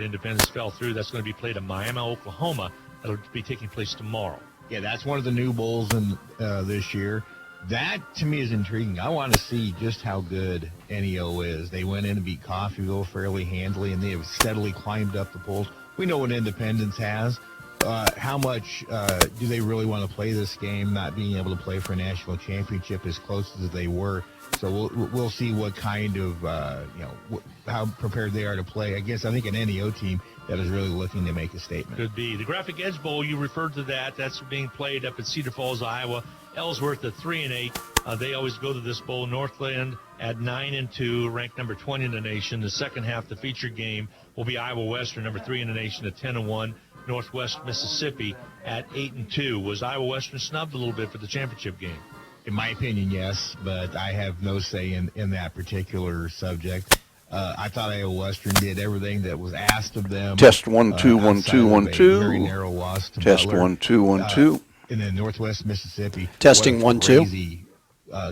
Independence fell through. That's going to be played in Miami, Oklahoma. That'll be taking place tomorrow. Yeah, that's one of the new bowls in this year. That, to me, is intriguing. I want to see just how good NEO is. They went in and beat Coffeyville fairly handily, and they have steadily climbed up the polls. We know what Independence has. How much do they really want to play this game, not being able to play for a national championship as close as they were? So we'll see what kind of, how prepared they are to play. I think an NEO team that is really looking to make a statement. Could be. The Graphic Edge Bowl, you referred to that. That's being played up at Cedar Falls, Iowa. Ellsworth at 3-8. They always go to this bowl. Northland at 9-2, ranked number 20 in the nation. The second half, the featured game, will be Iowa Western, number 3 in the nation, at 10-1. Northwest Mississippi at 8-2. Was Iowa Western snubbed a little bit for the championship game? In my opinion, yes, but I have no say in that particular subject. I thought Iowa Western did everything that was asked of them. Test 1 2 1 2 1 2. Very narrow loss to Test Butler. 1 2 1 2. And then Northwest Mississippi. Testing 1 2. Crazy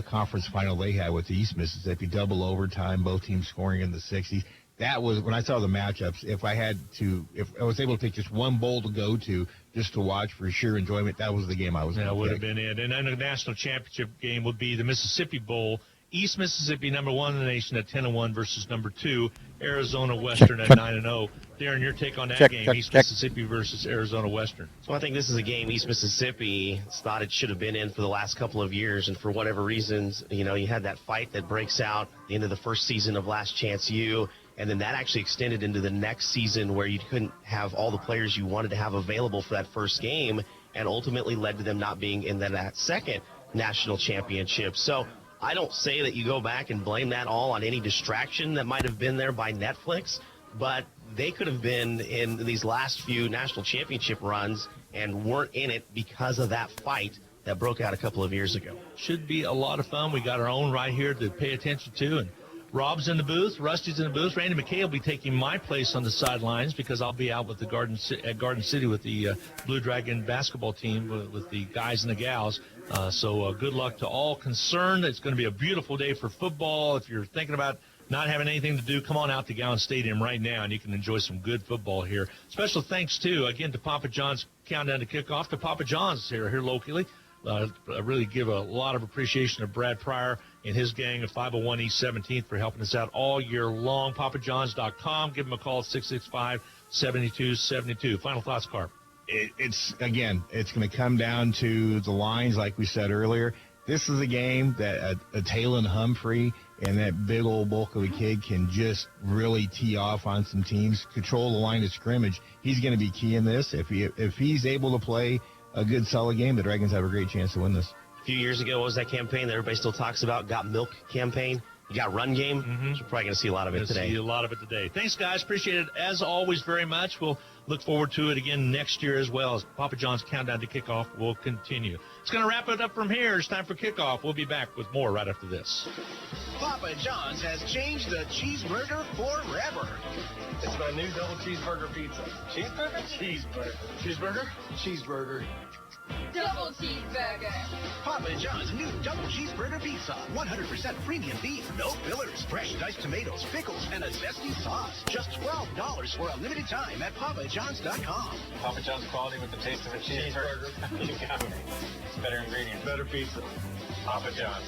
conference final they had with East Mississippi, double overtime, both teams scoring in the 60s. That was, when I saw the matchups, if I was able to pick just one bowl to go to just to watch for sheer enjoyment, that was the game I was going to pick. That would have been it. And then the national championship game would be the Mississippi Bowl. East Mississippi, number 1 in the nation at 10-1 versus number 2, Arizona Western at 9-0. Darren, your take on that game, East Mississippi versus Arizona Western. So I think this is a game East Mississippi thought it should have been in for the last couple of years, and for whatever reasons, you had that fight that breaks out at the end of the first season of Last Chance U, and then that actually extended into the next season where you couldn't have all the players you wanted to have available for that first game, and ultimately led to them not being in that second national championship. So I don't say that you go back and blame that all on any distraction that might have been there by Netflix, but they could have been in these last few national championship runs and weren't in it because of that fight that broke out a couple of years ago. Should be a lot of fun. We got our own right here to pay attention to, and Rob's in the booth, Rusty's in the booth. Randy McKay will be taking my place on the sidelines because I'll be out with the Garden City with the Blue Dragon basketball team with the guys and the gals. So good luck to all concerned. It's going to be a beautiful day for football. If you're thinking about not having anything to do, come on out to Gowans Stadium right now, and you can enjoy some good football here. Special thanks, too, again, to Papa John's Countdown to Kickoff, to Papa John's here locally. I really give a lot of appreciation to Brad Pryor and his gang of 501 East 17th for helping us out all year long. PapaJohns.com. Give them a call at 665-7272. Final thoughts, Carp. It's going to come down to the lines, like we said earlier. This is a game that a Talon Humphrey and that big old bulk of a kid can just really tee off on some teams, control the line of scrimmage. He's going to be key in this. If he's able to play a good, solid game, the Dragons have a great chance to win this. A few years ago, what was that campaign that everybody still talks about? Got Milk campaign. You got Run Game. So we're probably going to see a lot of it today. See a lot of it today. Thanks, guys. Appreciate it, as always, very much. We'll look forward to it again next year as well, as Papa John's Countdown to Kickoff will continue. It's going to wrap it up from here. It's time for Kickoff. We'll be back with more right after this. Papa John's has changed the cheeseburger forever. It's my new double cheeseburger pizza. Cheeseburger? Cheeseburger. Cheeseburger? Cheeseburger. Double cheeseburger. Papa John's new double cheeseburger pizza. 100% premium beef, no fillers, fresh diced tomatoes, pickles, and a zesty sauce. Just $12 for a limited time at PapaJohns.com. Papa John's quality with the taste of a cheeseburger. You got me. It's better ingredients. Better pizza. Papa John's.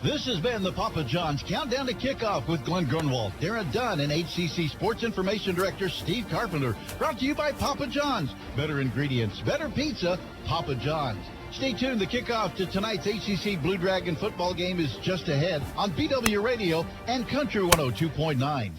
This has been the Papa John's Countdown to Kickoff with Glenn Grunwald, Darren Dunn, and HCC Sports Information Director Steve Carpenter. Brought to you by Papa John's. Better ingredients, better pizza, Papa John's. Stay tuned. The kickoff to tonight's HCC Blue Dragon football game is just ahead on BW Radio and Country 102.9.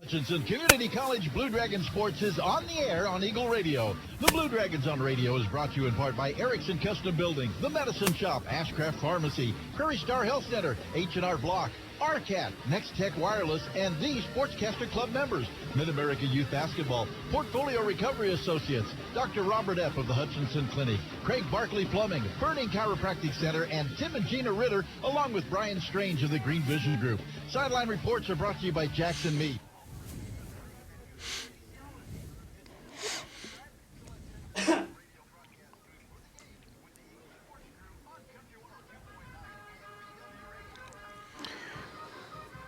Hutchinson Community College Blue Dragon Sports is on the air on Eagle Radio. The Blue Dragons on Radio is brought to you in part by Erickson Custom Building, The Medicine Shop, Ashcraft Pharmacy, Prairie Star Health Center, H&R Block, RCAT, Next Tech Wireless, and the Sportscaster Club members, Mid-America Youth Basketball, Portfolio Recovery Associates, Dr. Robert F. of the Hutchinson Clinic, Craig Barkley Plumbing, Burning Chiropractic Center, and Tim and Gina Ritter, along with Brian Strange of the Green Vision Group. Sideline reports are brought to you by Jackson Meat.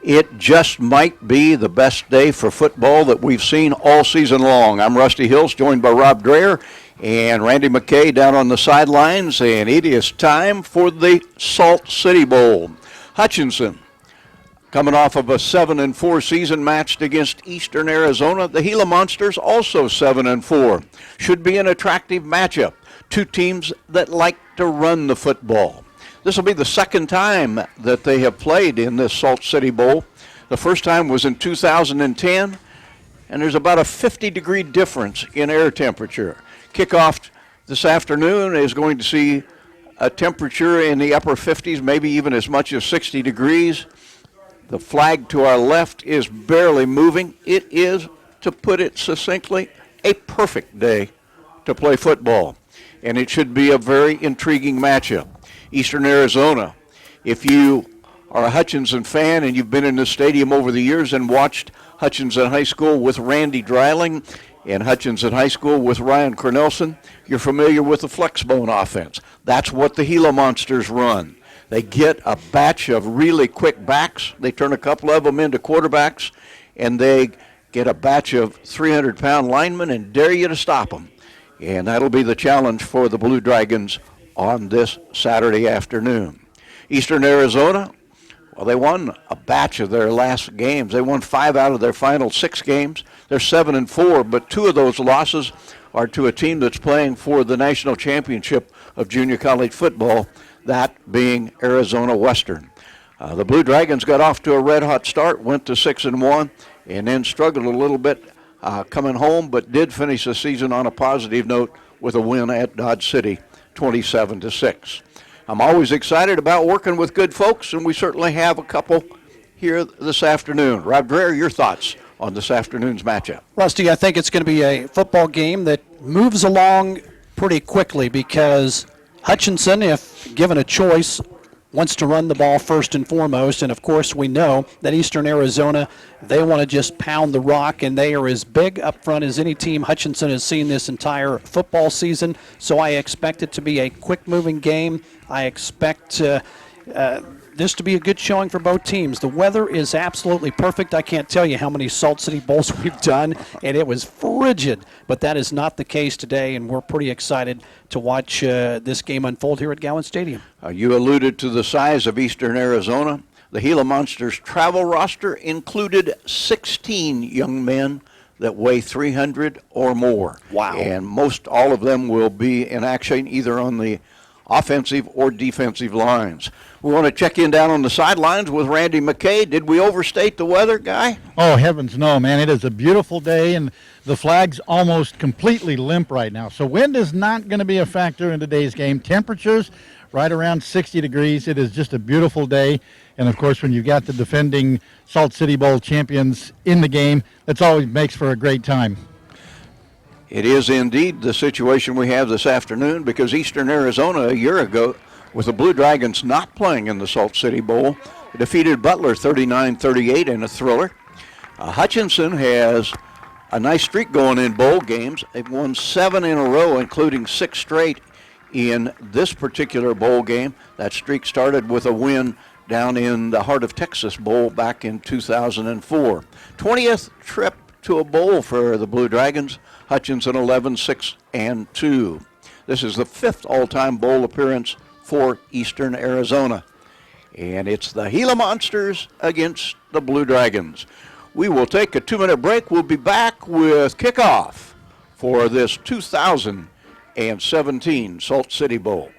It just might be the best day for football that we've seen all season long. I'm Rusty Hills, joined by Rob Dreher and Randy McKay down on the sidelines, and it is time for the Salt City Bowl. Hutchinson, coming off of a 7-4 season, matched against Eastern Arizona. The Gila Monsters, also 7-4. Should be an attractive matchup. Two teams that like to run the football. This will be the second time that they have played in this Salt City Bowl. The first time was in 2010, and there's about a 50-degree difference in air temperature. Kickoff this afternoon is going to see a temperature in the upper 50s, maybe even as much as 60 degrees. The flag to our left is barely moving. It is, to put it succinctly, a perfect day to play football, and it should be a very intriguing matchup. Eastern Arizona, if you are a Hutchinson fan and you've been in the stadium over the years and watched Hutchinson High School with Randy Dreiling and Hutchinson High School with Ryan Cornelson, you're familiar with the flexbone offense. That's what the Gila Monsters run. They get a batch of really quick backs. They turn a couple of them into quarterbacks, and they get a batch of 300-pound linemen and dare you to stop them. And that'll be the challenge for the Blue Dragons on this Saturday afternoon. Eastern Arizona, well, they won a batch of their last games. They won 5 out of their final 6 games. They're 7-4, but 2 of those losses are to a team that's playing for the national championship of junior college football, that being Arizona Western. The Blue Dragons got off to a red-hot start, went to 6-1, and then struggled a little bit coming home, but did finish the season on a positive note with a win at Dodge City, 27-6. I'm always excited about working with good folks, and we certainly have a couple here this afternoon. Rob Dreher, your thoughts on this afternoon's matchup? Rusty, I think it's going to be a football game that moves along pretty quickly because Hutchinson, if given a choice, wants to run the ball first and foremost, and of course we know that Eastern Arizona, they want to just pound the rock, and they are as big up front as any team Hutchinson has seen this entire football season, so I expect it to be a quick-moving game. I expect this to be a good showing for both teams. The weather is absolutely perfect. I can't tell you how many Salt City Bowls we've done, and it was frigid, but that is not the case today, and we're pretty excited to watch this game unfold here at Gowans Stadium. You alluded to the size of Eastern Arizona. The Gila Monsters travel roster included 16 young men that weigh 300 or more. Wow. And most all of them will be in action either on the offensive or defensive lines. We want to check in down on the sidelines with Randy McKay. Did we overstate the weather, Guy? Oh, heavens no, man. It is a beautiful day, and the flag's almost completely limp right now. So wind is not going to be a factor in today's game. Temperatures right around 60 degrees. It is just a beautiful day. And, of course, when you've got the defending Salt City Bowl champions in the game, that always makes for a great time. It is indeed the situation we have this afternoon because Eastern Arizona a year ago, with the Blue Dragons not playing in the Salt City Bowl, defeated Butler 39-38 in a thriller. Hutchinson has a nice streak going in bowl games. They've won 7 in a row, including 6 straight in this particular bowl game. That streak started with a win down in the Heart of Texas Bowl back in 2004. 20th trip to a bowl for the Blue Dragons. Hutchinson 11-6-2. This is the 5th all-time bowl appearance for Eastern Arizona. And it's the Gila Monsters against the Blue Dragons. We will take a 2-minute break. We'll be back with Kickoff for this 2017 Salt City Bowl.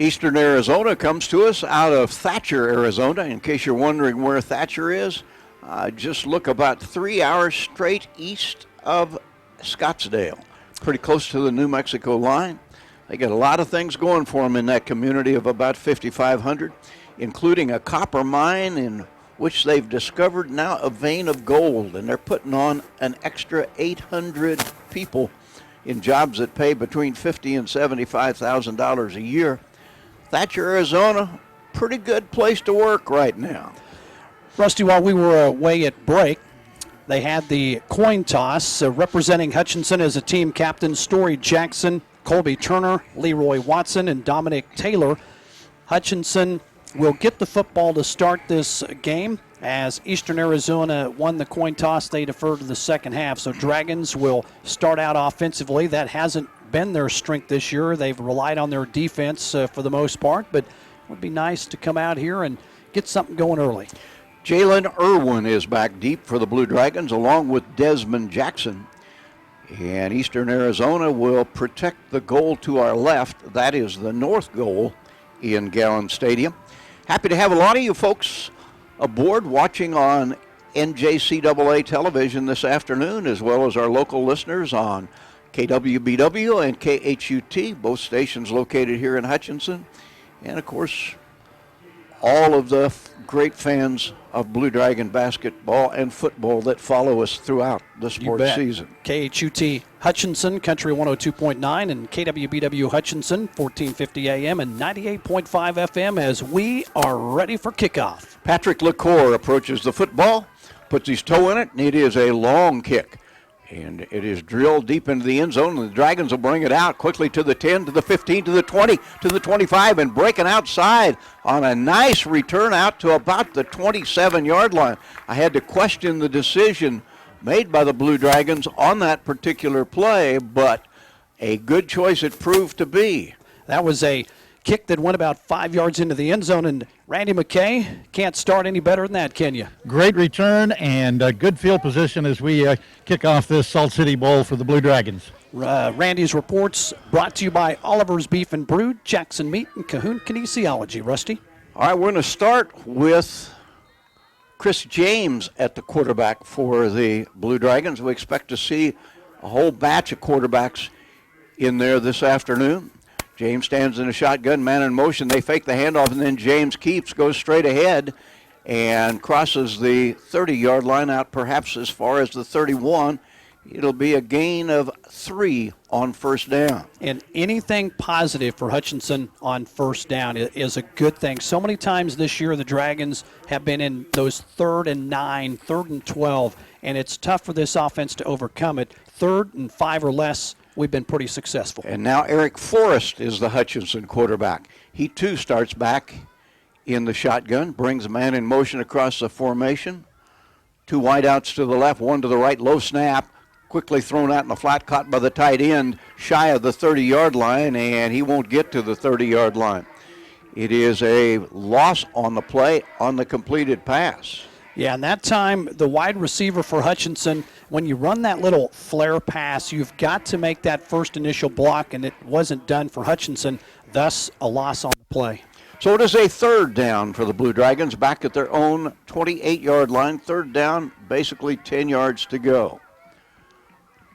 Eastern Arizona comes to us out of Thatcher, Arizona. In case you're wondering where Thatcher is, just look about 3 hours straight east of Scottsdale, pretty close to the New Mexico line. They got a lot of things going for them in that community of about 5,500, including a copper mine in which they've discovered now a vein of gold, and they're putting on an extra 800 people in jobs that pay between $50,000 and $75,000 a year. Thatcher, Arizona, pretty good place to work right now. Rusty, while we were away at break, they had the coin toss representing Hutchinson as a team captain, Story Jackson, Colby Turner, Leroy Watson, and Dominic Taylor. Hutchinson will get the football to start this game. As Eastern Arizona won the coin toss, they defer to the second half. So Dragons will start out offensively. That hasn't been their strength this year. They've relied on their defense for the most part, but it would be nice to come out here and get something going early. Jalen Irwin is back deep for the Blue Dragons along with Desmond Jackson. And Eastern Arizona will protect the goal to our left. That is the north goal in Gowans Stadium. Happy to have a lot of you folks aboard watching on NJCAA television this afternoon, as well as our local listeners on KWBW and KHUT, both stations located here in Hutchinson. And, of course, all of the great fans of Blue Dragon basketball and football that follow us throughout the sports season. KHUT Hutchinson, Country 102.9, and KWBW Hutchinson, 1450 AM and 98.5 FM, as we are ready for kickoff. Patrick LaCour approaches the football, puts his toe in it, and it is a long kick. And it is drilled deep into the end zone, and the Dragons will bring it out quickly to the 10, to the 15, to the 20, to the 25, and breaking outside on a nice return out to about the 27-yard line. I had to question the decision made by the Blue Dragons on that particular play, but a good choice it proved to be. That was a kick that went about 5 yards into the end zone, and Randy McKay can't start any better than that, can you? Great return and good field position as we kick off this Salt City Bowl for the Blue Dragons. Randy's reports brought to you by Oliver's Beef and Brew, Jackson Meat, and Cahoon Kinesiology. Rusty? All right, we're going to start with Chris James at the quarterback for the Blue Dragons. We expect to see a whole batch of quarterbacks in there this afternoon. James stands in a shotgun, man in motion. They fake the handoff, and then James goes straight ahead and crosses the 30-yard line out perhaps as far as the 31. It'll be a gain of 3 on first down. And anything positive for Hutchinson on first down is a good thing. So many times this year the Dragons have been in those 3rd and 9, 3rd and 12, and it's tough for this offense to overcome it. 3rd and 5 or less, we've been pretty successful. And now Eric Forrest is the Hutchinson quarterback. He, too, starts back in the shotgun, brings a man in motion across the formation. 2 wideouts to the left, 1 to the right, low snap, quickly thrown out in the flat, caught by the tight end, shy of the 30-yard line, and he won't get to the 30-yard line. It is a loss on the play on the completed pass. Yeah, and that time, the wide receiver for Hutchinson, when you run that little flare pass, you've got to make that first initial block, and it wasn't done for Hutchinson, thus a loss on the play. So it is a 3rd down for the Blue Dragons, back at their own 28-yard line. 3rd down, basically 10 yards to go.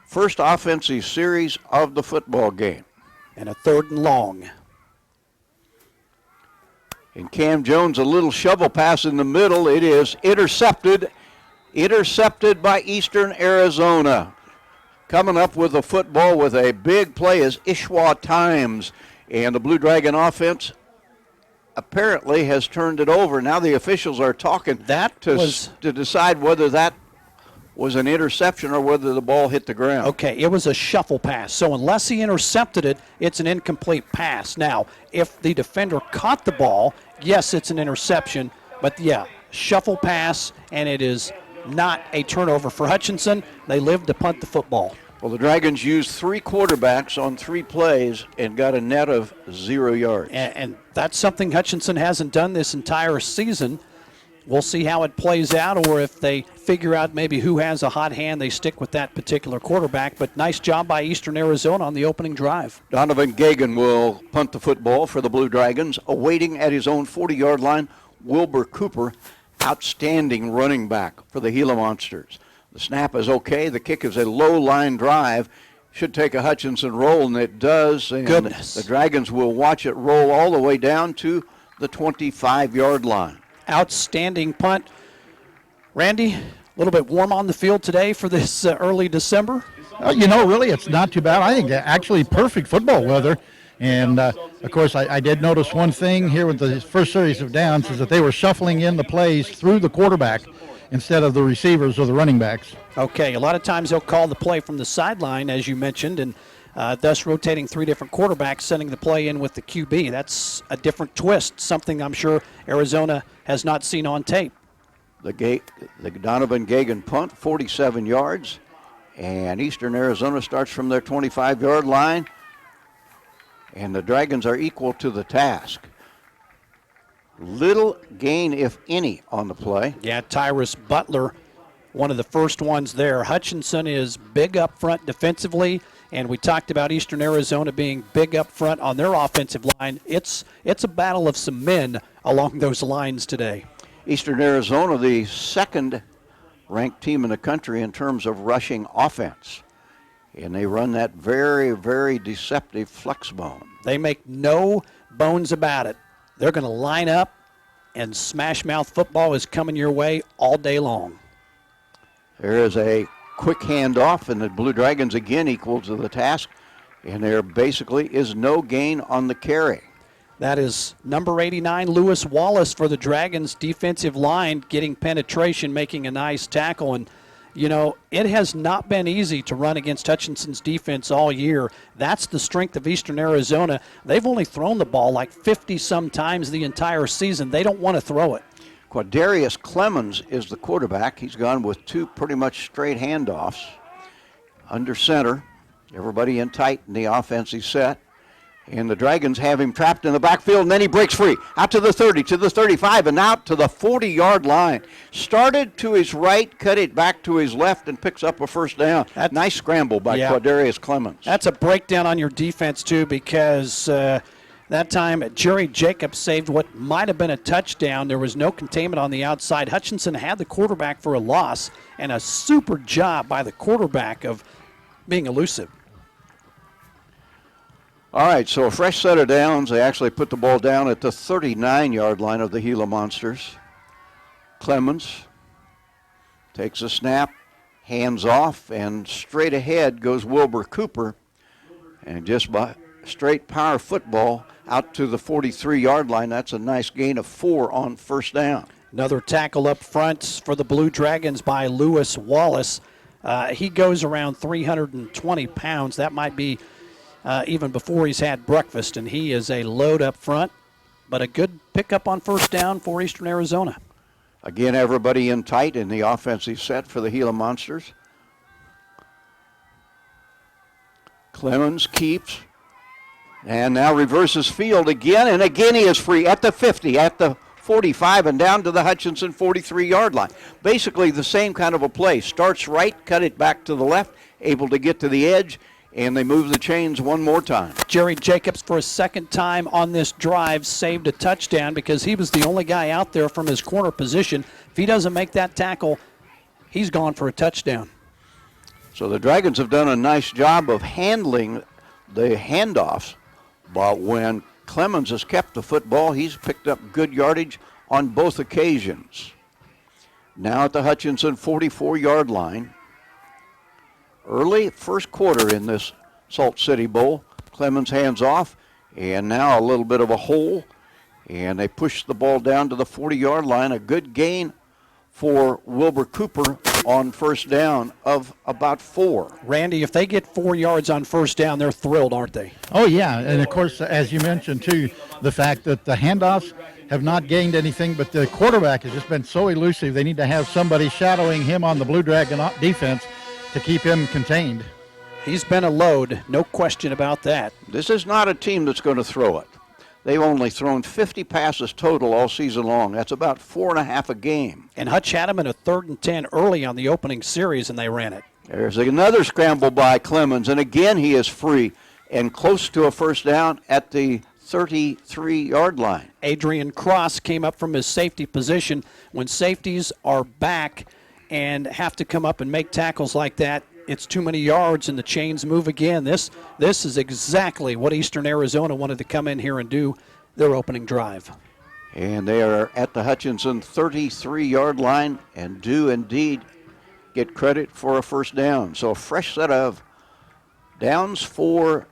First offensive series of the football game. And a 3rd and long. And Cam Jones, a little shovel pass in the middle. It is intercepted by Eastern Arizona. Coming up with the football with a big play is Ishwa Times. And the Blue Dragon offense apparently has turned it over. Now the officials are talking to decide whether that was an interception or whether the ball hit the ground. Okay, it was a shuffle pass. So unless he intercepted it, it's an incomplete pass. Now, if the defender caught the ball, yes, it's an interception. But, yeah, shuffle pass, and it is not a turnover for Hutchinson. They lived to punt the football. Well, the Dragons used 3 quarterbacks on 3 plays and got a net of 0 yards. And that's something Hutchinson hasn't done this entire season. we'll see how it plays out, or if they figure out maybe who has a hot hand, they stick with that particular quarterback. But nice job by Eastern Arizona on the opening drive. Donovan Gagan will punt the football for the Blue Dragons. Awaiting at his own 40-yard line, Wilbur Cooper, outstanding running back for the Gila Monsters. The snap is okay. The kick is a low-line drive. Should take a Hutchinson roll, and it does. And Goodness. The Dragons will watch it roll all the way down to the 25-yard line. Outstanding punt. Randy, a little bit warm on the field today for this early December. Really, it's not too bad. I think actually perfect football weather. And, of course, I did notice one thing here with the first series of downs is that they were shuffling in the plays through the quarterback instead of the receivers or the running backs. Okay, a lot of times they'll call the play from the sideline, as you mentioned, and thus rotating three different quarterbacks, sending the play in with the QB. That's a different twist, something I'm sure Arizona has not seen on tape. The Donovan Gagan punt, 47 yards, and Eastern Arizona starts from their 25-yard line, and the Dragons are equal to the task. Little gain, if any, on the play. Yeah, Tyrus Butler, one of the first ones there. Hutchinson is big up front defensively, and we talked about Eastern Arizona being big up front on their offensive line. It's a battle of some men along those lines today. Eastern Arizona, the second-ranked team in the country in terms of rushing offense. And they run that very, very deceptive flex bone. They make no bones about it. They're going to line up, and smash-mouth football is coming your way all day long. There is a quick handoff, and the Blue Dragons again equal to the task, and there basically is no gain on the carry. That is number 89, Lewis Wallace, for the Dragons' defensive line, getting penetration, making a nice tackle. And, it has not been easy to run against Hutchinson's defense all year. That's the strength of Eastern Arizona. They've only thrown the ball like 50-some times the entire season. They don't want to throw it. Quadarius Clemens is the quarterback. He's gone with two pretty much straight handoffs. Under center, everybody in tight in the offensive set. And the Dragons have him trapped in the backfield, and then he breaks free. Out to the 30, to the 35, and out to the 40-yard line. Started to his right, cut it back to his left, and picks up a first down. Nice scramble by Quadarius Clemens. That's a breakdown on your defense, too, because that time Jerry Jacobs saved what might have been a touchdown. There was no containment on the outside. Hutchinson had the quarterback for a loss, and a super job by the quarterback of being elusive. All right, so a fresh set of downs. They actually put the ball down at the 39-yard line of the Gila Monsters. Clemens takes a snap, hands off, and straight ahead goes Wilbur Cooper. And just by straight power football out to the 43-yard line. That's a nice gain of 4 on first down. Another tackle up front for the Blue Dragons by Lewis Wallace. He goes around 320 pounds. That might be even before he's had breakfast, and he is a load up front, but a good pickup on first down for Eastern Arizona. Again, everybody in tight in the offensive set for the Gila Monsters. Clemens keeps, and now reverses field again, and again he is free at the 50, at the 45, and down to the Hutchinson 43-yard line. Basically the same kind of a play. Starts right, cut it back to the left, able to get to the edge, and they move the chains one more time. Jerry Jacobs, for a second time on this drive, saved a touchdown because he was the only guy out there from his corner position. If he doesn't make that tackle, he's gone for a touchdown. So the Dragons have done a nice job of handling the handoffs, but when Clemens has kept the football, he's picked up good yardage on both occasions. Now at the Hutchinson 44-yard line. Early first quarter in this Salt City Bowl. Clemens hands off, and now a little bit of a hole, and they push the ball down to the 40-yard line. A good gain for Wilbur Cooper on first down of about 4. Randy, if they get 4 yards on first down, they're thrilled, aren't they? Oh, yeah, and of course, as you mentioned, too, the fact that the handoffs have not gained anything, but the quarterback has just been so elusive. They need to have somebody shadowing him on the Blue Dragon defense to keep him contained. He's been a load, no question about that. This is not a team that's going to throw it. They've only thrown 50 passes total all season long. That's about 4.5 a game. And Hutch had them in a 3rd and 10 early on the opening series, and they ran it. There's another scramble by Clemens, and again he is free and close to a first down at the 33-yard line. Adrian Cross came up from his safety position. When safeties are back and have to come up and make tackles like that, it's too many yards and the chains move again. This is exactly what Eastern Arizona wanted to come in here and do their opening drive. And they are at the Hutchinson 33-yard line and do indeed get credit for a first down. So a fresh set of downs for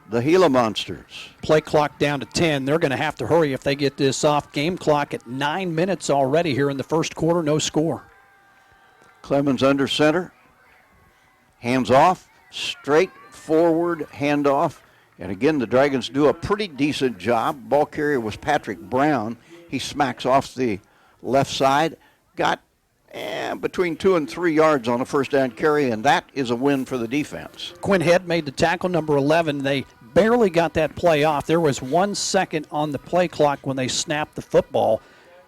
the Gila Monsters. Play clock down to 10. They're going to have to hurry if they get this off. Game clock at 9 minutes already here in the first quarter, no score. Clemens under center. Hands off, straight forward handoff. And again, the Dragons do a pretty decent job. Ball carrier was Patrick Brown. He smacks off the left side. Got between 2 and 3 yards on a first down carry, and that is a win for the defense. Quinn Head made the tackle, number 11. They barely got that play off. There was 1 second on the play clock when they snapped the football.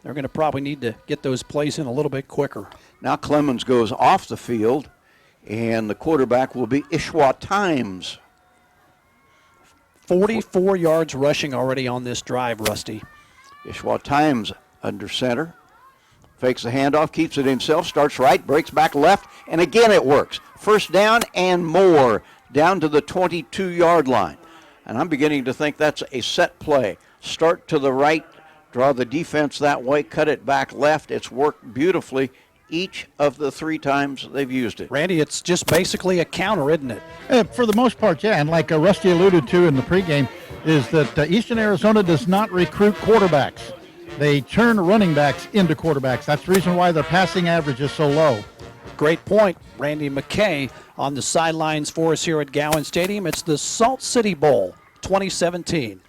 They're going to probably need to get those plays in a little bit quicker. Now Clemens goes off the field, and the quarterback will be Ishwa Times. 44 yards rushing already on this drive, Rusty. Ishwa Times under center. Fakes the handoff, keeps it himself, starts right, breaks back left, and again it works. First down and more, down to the 22-yard line. And I'm beginning to think that's a set play. Start to the right, draw the defense that way, cut it back left. It's worked beautifully each of the 3 times they've used it. Randy, it's just basically a counter, isn't it? For the most part, yeah. And like Rusty alluded to in the pregame, is that Eastern Arizona does not recruit quarterbacks. They turn running backs into quarterbacks. That's the reason why their passing average is so low. Great point. Randy McKay on the sidelines for us here at Gowans Stadium. It's the Salt City Bowl 2017.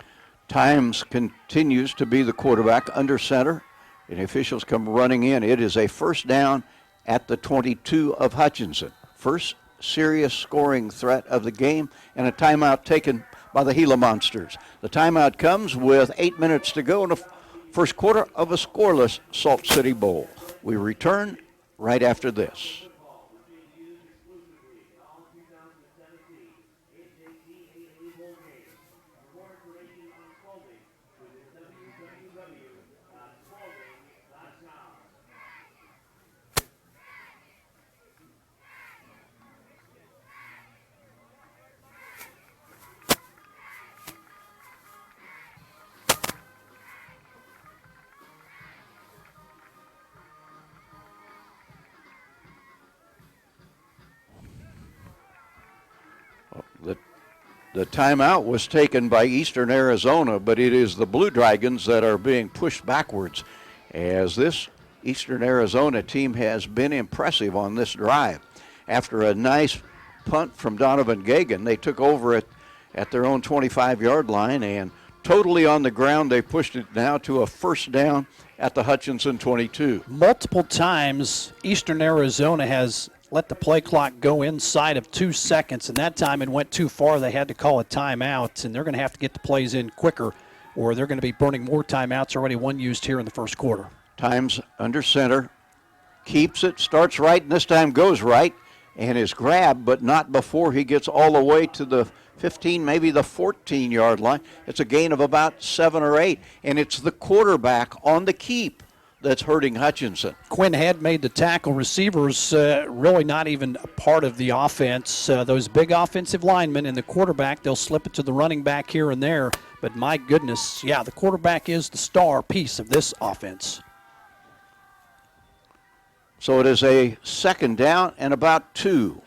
Times continues to be the quarterback under center. And the officials come running in. It is a first down at the 22 of Hutchinson. First serious scoring threat of the game, and a timeout taken by the Gila Monsters. The timeout comes with 8 minutes to go in the first quarter of a scoreless Salt City Bowl. We return right after this. The timeout was taken by Eastern Arizona, but it is the Blue Dragons that are being pushed backwards, as this Eastern Arizona team has been impressive on this drive. After a nice punt from Donovan Gagan, they took over at their own 25-yard line, and totally on the ground, they pushed it now to a first down at the Hutchinson 22. Multiple times, Eastern Arizona has let the play clock go inside of 2 seconds, and that time it went too far. They had to call a timeout, and they're going to have to get the plays in quicker, or they're going to be burning more timeouts. Already one used here in the first quarter. Times under center, keeps it, starts right, and this time goes right, and is grabbed, but not before he gets all the way to the 15, maybe the 14-yard line. It's a gain of about 7 or 8, and it's the quarterback on the keep that's hurting Hutchinson. Quinn Head made the tackle. Receivers really not even a part of the offense. Those big offensive linemen and the quarterback, they'll slip it to the running back here and there. But my goodness, yeah, the quarterback is the star piece of this offense. So it is a second down and about 2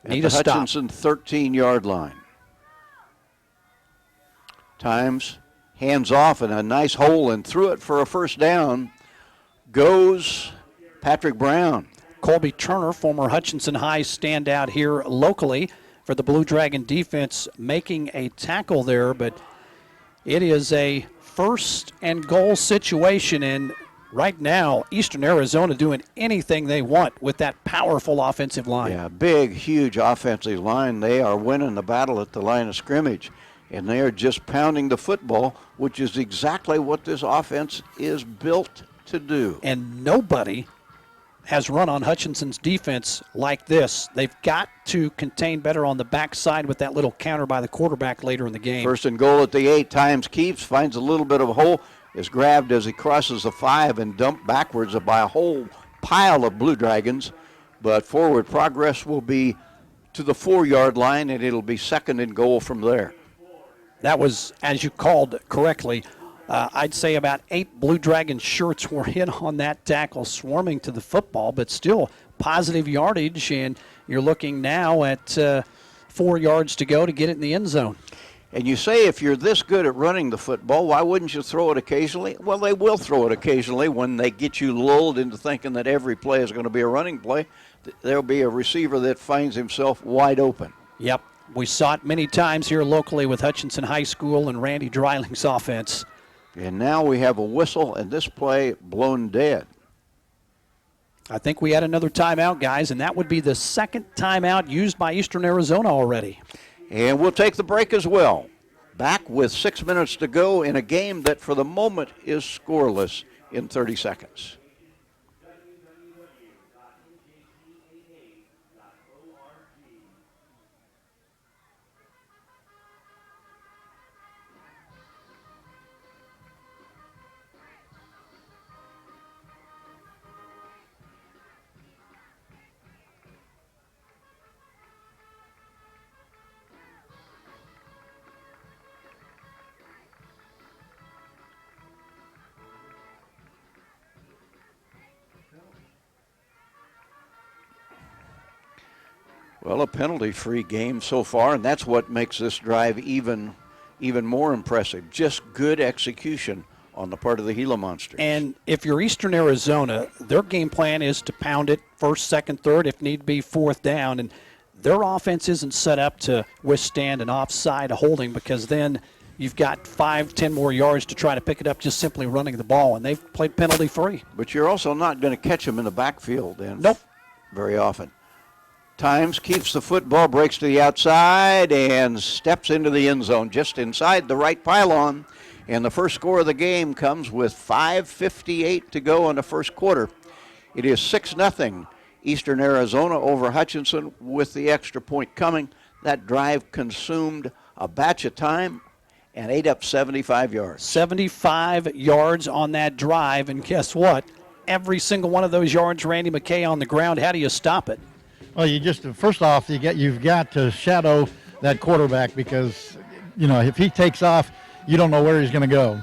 at the Hutchinson 13-yard line. Times hands off and a nice hole and threw it for a first down. Goes Patrick Brown. Colby Turner, former Hutchinson High standout here locally for the Blue Dragon defense, making a tackle there, but it is a first and goal situation, and right now Eastern Arizona doing anything they want with that powerful offensive line. Yeah, big, huge offensive line. They are winning the battle at the line of scrimmage. and they are just pounding the football, which is exactly what this offense is built to do. And nobody has run on Hutchinson's defense like this. They've got to contain better on the backside with that little counter by the quarterback later in the game. First and goal at the 8, Times keeps, finds a little bit of a hole, is grabbed as he crosses the 5 and dumped backwards by a whole pile of Blue Dragons. But forward progress will be to the 4-yard line, and it'll be second and goal from there. That was, as you called correctly, I'd say about 8 Blue Dragon shirts were in on that tackle, swarming to the football, but still positive yardage, and you're looking now at 4 yards to go to get it in the end zone. And you say if you're this good at running the football, why wouldn't you throw it occasionally? Well, they will throw it occasionally when they get you lulled into thinking that every play is going to be a running play. There'll be a receiver that finds himself wide open. Yep. We saw it many times here locally with Hutchinson High School and Randy Dreiling's offense. And now we have a whistle, and this play blown dead. I think we had another timeout, guys, and that would be the second timeout used by Eastern Arizona already. And we'll take the break as well. Back with 6 minutes to go in a game that for the moment is scoreless in 30 seconds. Well, a penalty-free game so far, and that's what makes this drive even more impressive. Just good execution on the part of the Gila Monsters. And if you're Eastern Arizona, their game plan is to pound it first, second, third, if need be, fourth down. And their offense isn't set up to withstand an offside holding, because then you've got 5-10 more yards to try to pick it up just simply running the ball, and they've played penalty-free. But you're also not going to catch them in the backfield. And nope. Very often. Times keeps the football, breaks to the outside, and steps into the end zone just inside the right pylon. And the first score of the game comes with 5:58 to go in the first quarter. It is 6-0 Eastern Arizona over Hutchinson with the extra point coming. That drive consumed a batch of time and ate up 75 yards. 75 yards on that drive, and guess what? Every single one of those yards, Randy McKay on the ground. How do you stop it? Well, first off, you've got to shadow that quarterback, because, if he takes off, you don't know where he's going to go.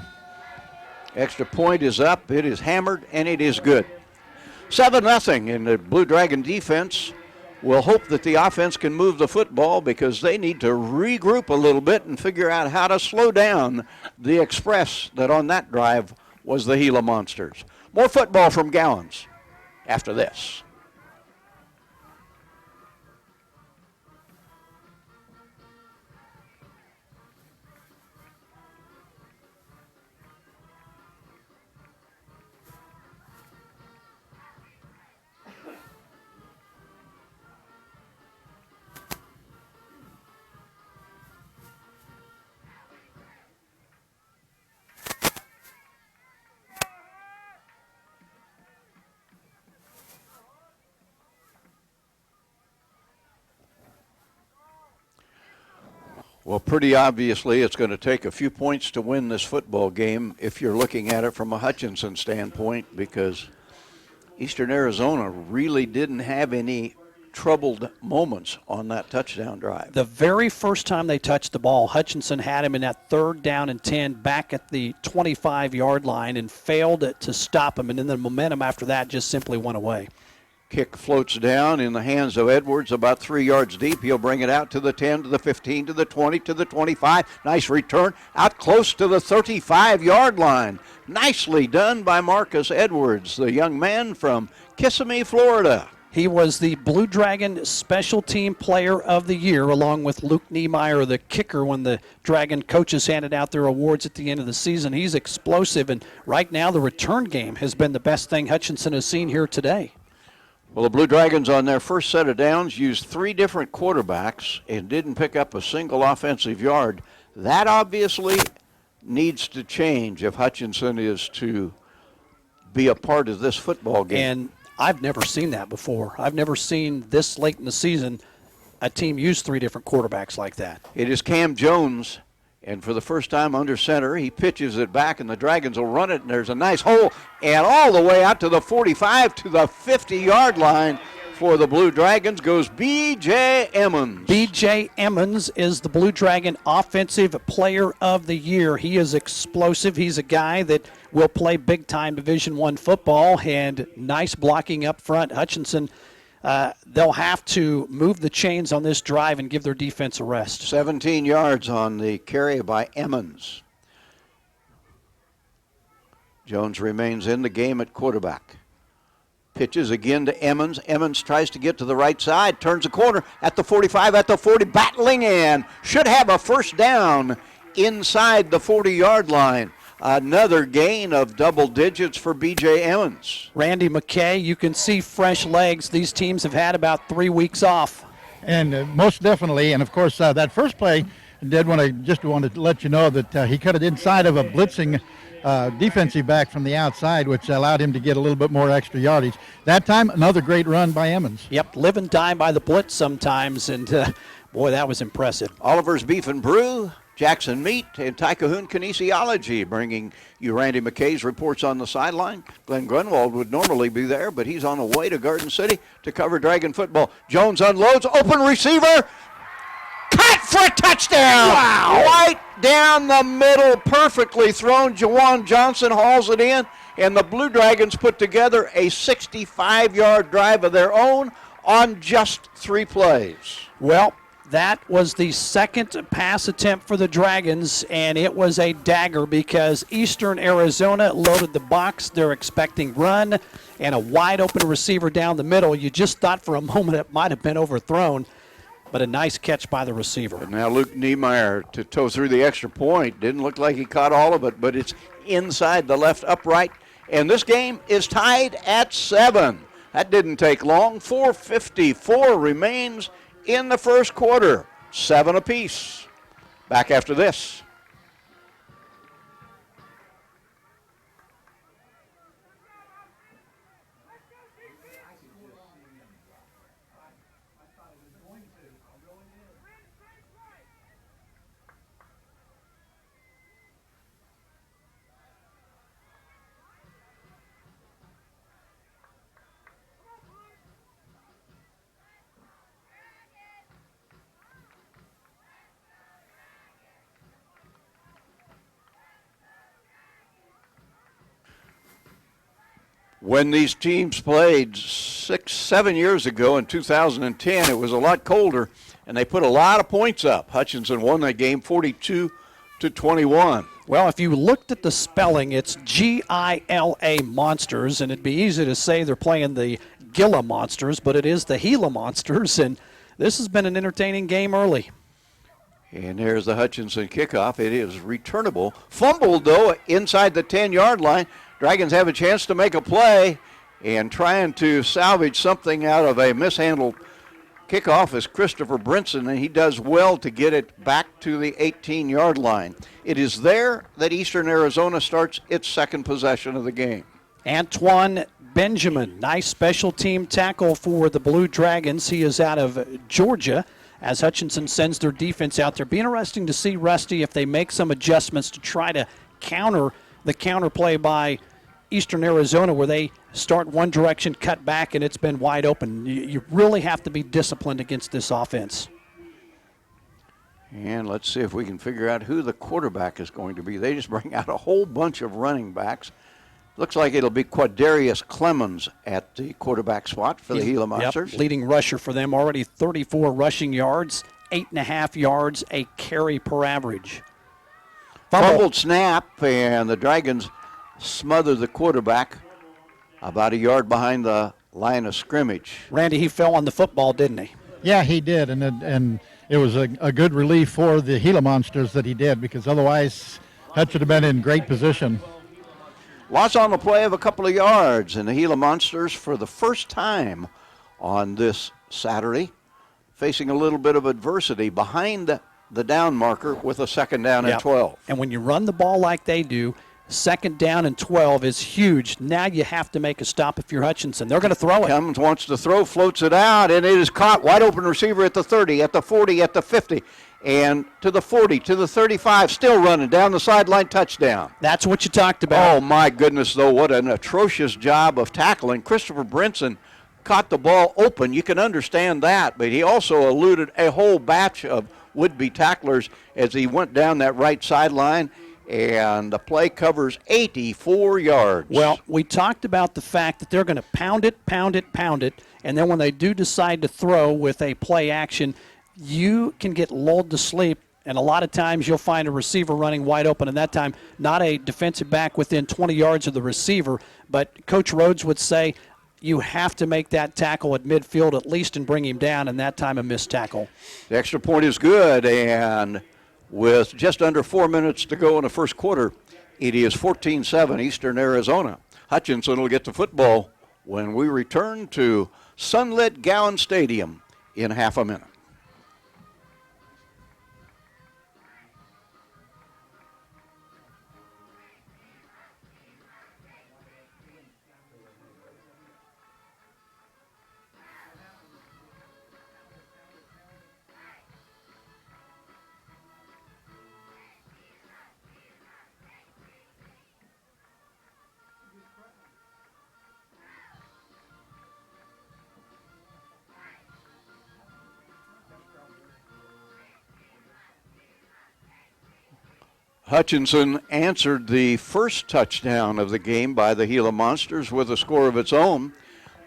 Extra point is up. It is hammered, and it is good. 7-0, and the Blue Dragon defense will hope that the offense can move the football, because they need to regroup a little bit and figure out how to slow down the express that on that drive was the Gila Monsters. More football from Gowans after this. Well, pretty obviously it's going to take a few points to win this football game if you're looking at it from a Hutchinson standpoint, because Eastern Arizona really didn't have any troubled moments on that touchdown drive. The very first time they touched the ball, Hutchinson had him in that 3rd down and 10 back at the 25-yard line and failed to stop him, and then the momentum after that just simply went away. Kick floats down in the hands of Edwards about 3 yards deep. He'll bring it out to the 10, to the 15, to the 20, to the 25. Nice return out close to the 35-yard line. Nicely done by Marcus Edwards, the young man from Kissimmee, Florida. He was the Blue Dragon Special Team Player of the Year, along with Luke Niemeyer, the kicker, when the Dragon coaches handed out their awards at the end of the season. He's explosive, and right now the return game has been the best thing Hutchinson has seen here today. Well, the Blue Dragons on their first set of downs used 3 different quarterbacks and didn't pick up a single offensive yard. That obviously needs to change if Hutchinson is to be a part of this football game. And I've never seen that before. I've never seen this late in the season a team use 3 different quarterbacks like that. It is Cam Jones, and for the first time under center, he pitches it back, and the Dragons will run it, and there's a nice hole, and all the way out to the 45 to the 50-yard line for the Blue Dragons goes B.J. Emmons. B.J. Emmons is the Blue Dragon Offensive Player of the Year. He is explosive. He's a guy that will play big-time Division I football, and nice blocking up front. Hutchinson, they'll have to move the chains on this drive and give their defense a rest. 17 yards on the carry by Emmons. Jones remains in the game at quarterback. Pitches again to Emmons. Emmons tries to get to the right side, turns the corner at the 45, at the 40, battling in. Should have a first down inside the 40-yard line. Another gain of double digits for B.J. Emmons. Randy McKay, you can see fresh legs. These teams have had about 3 weeks off. And most definitely, and of course, that first play, just wanted to let you know that he cut it inside of a blitzing defensive back from the outside, which allowed him to get a little bit more extra yardage. That time, another great run by Emmons. Yep, live and die by the blitz sometimes, and boy, that was impressive. Oliver's Beef and Brew, Jackson Meat, and Tycoon Kinesiology bringing you Randy McKay's reports on the sideline. Glenn Grunwald would normally be there, but he's on the way to Garden City to cover Dragon football. Jones unloads, open receiver, cut for a touchdown! Wow! Right down the middle, perfectly thrown. Jawan Johnson hauls it in, and the Blue Dragons put together a 65-yard drive of their own on just 3 plays. Well, that was the second pass attempt for the Dragons, and it was a dagger because Eastern Arizona loaded the box. They're expecting run and a wide-open receiver down the middle. You just thought for a moment it might have been overthrown, but a nice catch by the receiver. And now Luke Niemeyer to toe through the extra point. Didn't look like he caught all of it, but it's inside the left upright. And this game is tied at 7. That didn't take long. 4:54 remains in the first quarter. 7 apiece. Back after this. When these teams played 7 years ago in 2010, it was a lot colder, and they put a lot of points up. Hutchinson won that game 42-21. Well, if you looked at the spelling, it's Gila Monsters, and it'd be easy to say they're playing the Gila Monsters, but it is the Gila Monsters, and this has been an entertaining game early. And there's the Hutchinson kickoff. It is returnable. Fumbled, though, inside the 10-yard line. Dragons have a chance to make a play, and trying to salvage something out of a mishandled kickoff is Christopher Brinson, and he does well to get it back to the 18-yard line. It is there that Eastern Arizona starts its second possession of the game. Antoine Benjamin, nice special team tackle for the Blue Dragons. He is out of Georgia as Hutchinson sends their defense out there. Be interesting to see, Rusty, if they make some adjustments to try to counter the counterplay by Eastern Arizona where they start one direction, cut back, and it's been wide open. You really have to be disciplined against this offense. And let's see if we can figure out who the quarterback is going to be. They just bring out a whole bunch of running backs. Looks like it'll be Quadarius Clemens at the quarterback spot for the Gila Monsters. Yep, leading rusher for them, already 34 rushing yards, 8.5 yards a carry per average. Fumbled snap, and the Dragons smother the quarterback about a yard behind the line of scrimmage. Randy, he fell on the football, didn't he? Yeah, he did, and it was a good relief for the Gila Monsters that he did, because otherwise Hutch would have been in great position. Loss on the play of a couple of yards, and the Gila Monsters for the first time on this Saturday facing a little bit of adversity behind the down marker with a second down and 12. And when you run the ball like they do, second down and 12 is huge. Now you have to make a stop if you're Hutchinson. They're going to throw it. Cummins wants to throw, floats it out, and it is caught. Wide open receiver at the 30, at the 40, at the 50, and to the 40, to the 35, still running down the sideline, touchdown. That's what you talked about. Oh, my goodness, though, what an atrocious job of tackling. Christopher Brinson caught the ball open. You can understand that, but he also eluded a whole batch of would-be tacklers as he went down that right sideline, and the play covers 84 yards. Well, we talked about the fact that they're going to pound it, and then when they do decide to throw with a play action, you can get lulled to sleep, and a lot of times you'll find a receiver running wide open, and that time not a defensive back within 20 yards of the receiver, but Coach Rhodes would say you have to make that tackle at midfield at least and bring him down, and that time a missed tackle. The extra point is good, and with just under 4 minutes to go in the first quarter, it is 14-7 Eastern Arizona. Hutchinson will get the football when we return to sunlit Gowans Stadium in half a minute. Hutchinson answered the first touchdown of the game by the Gila Monsters with a score of its own.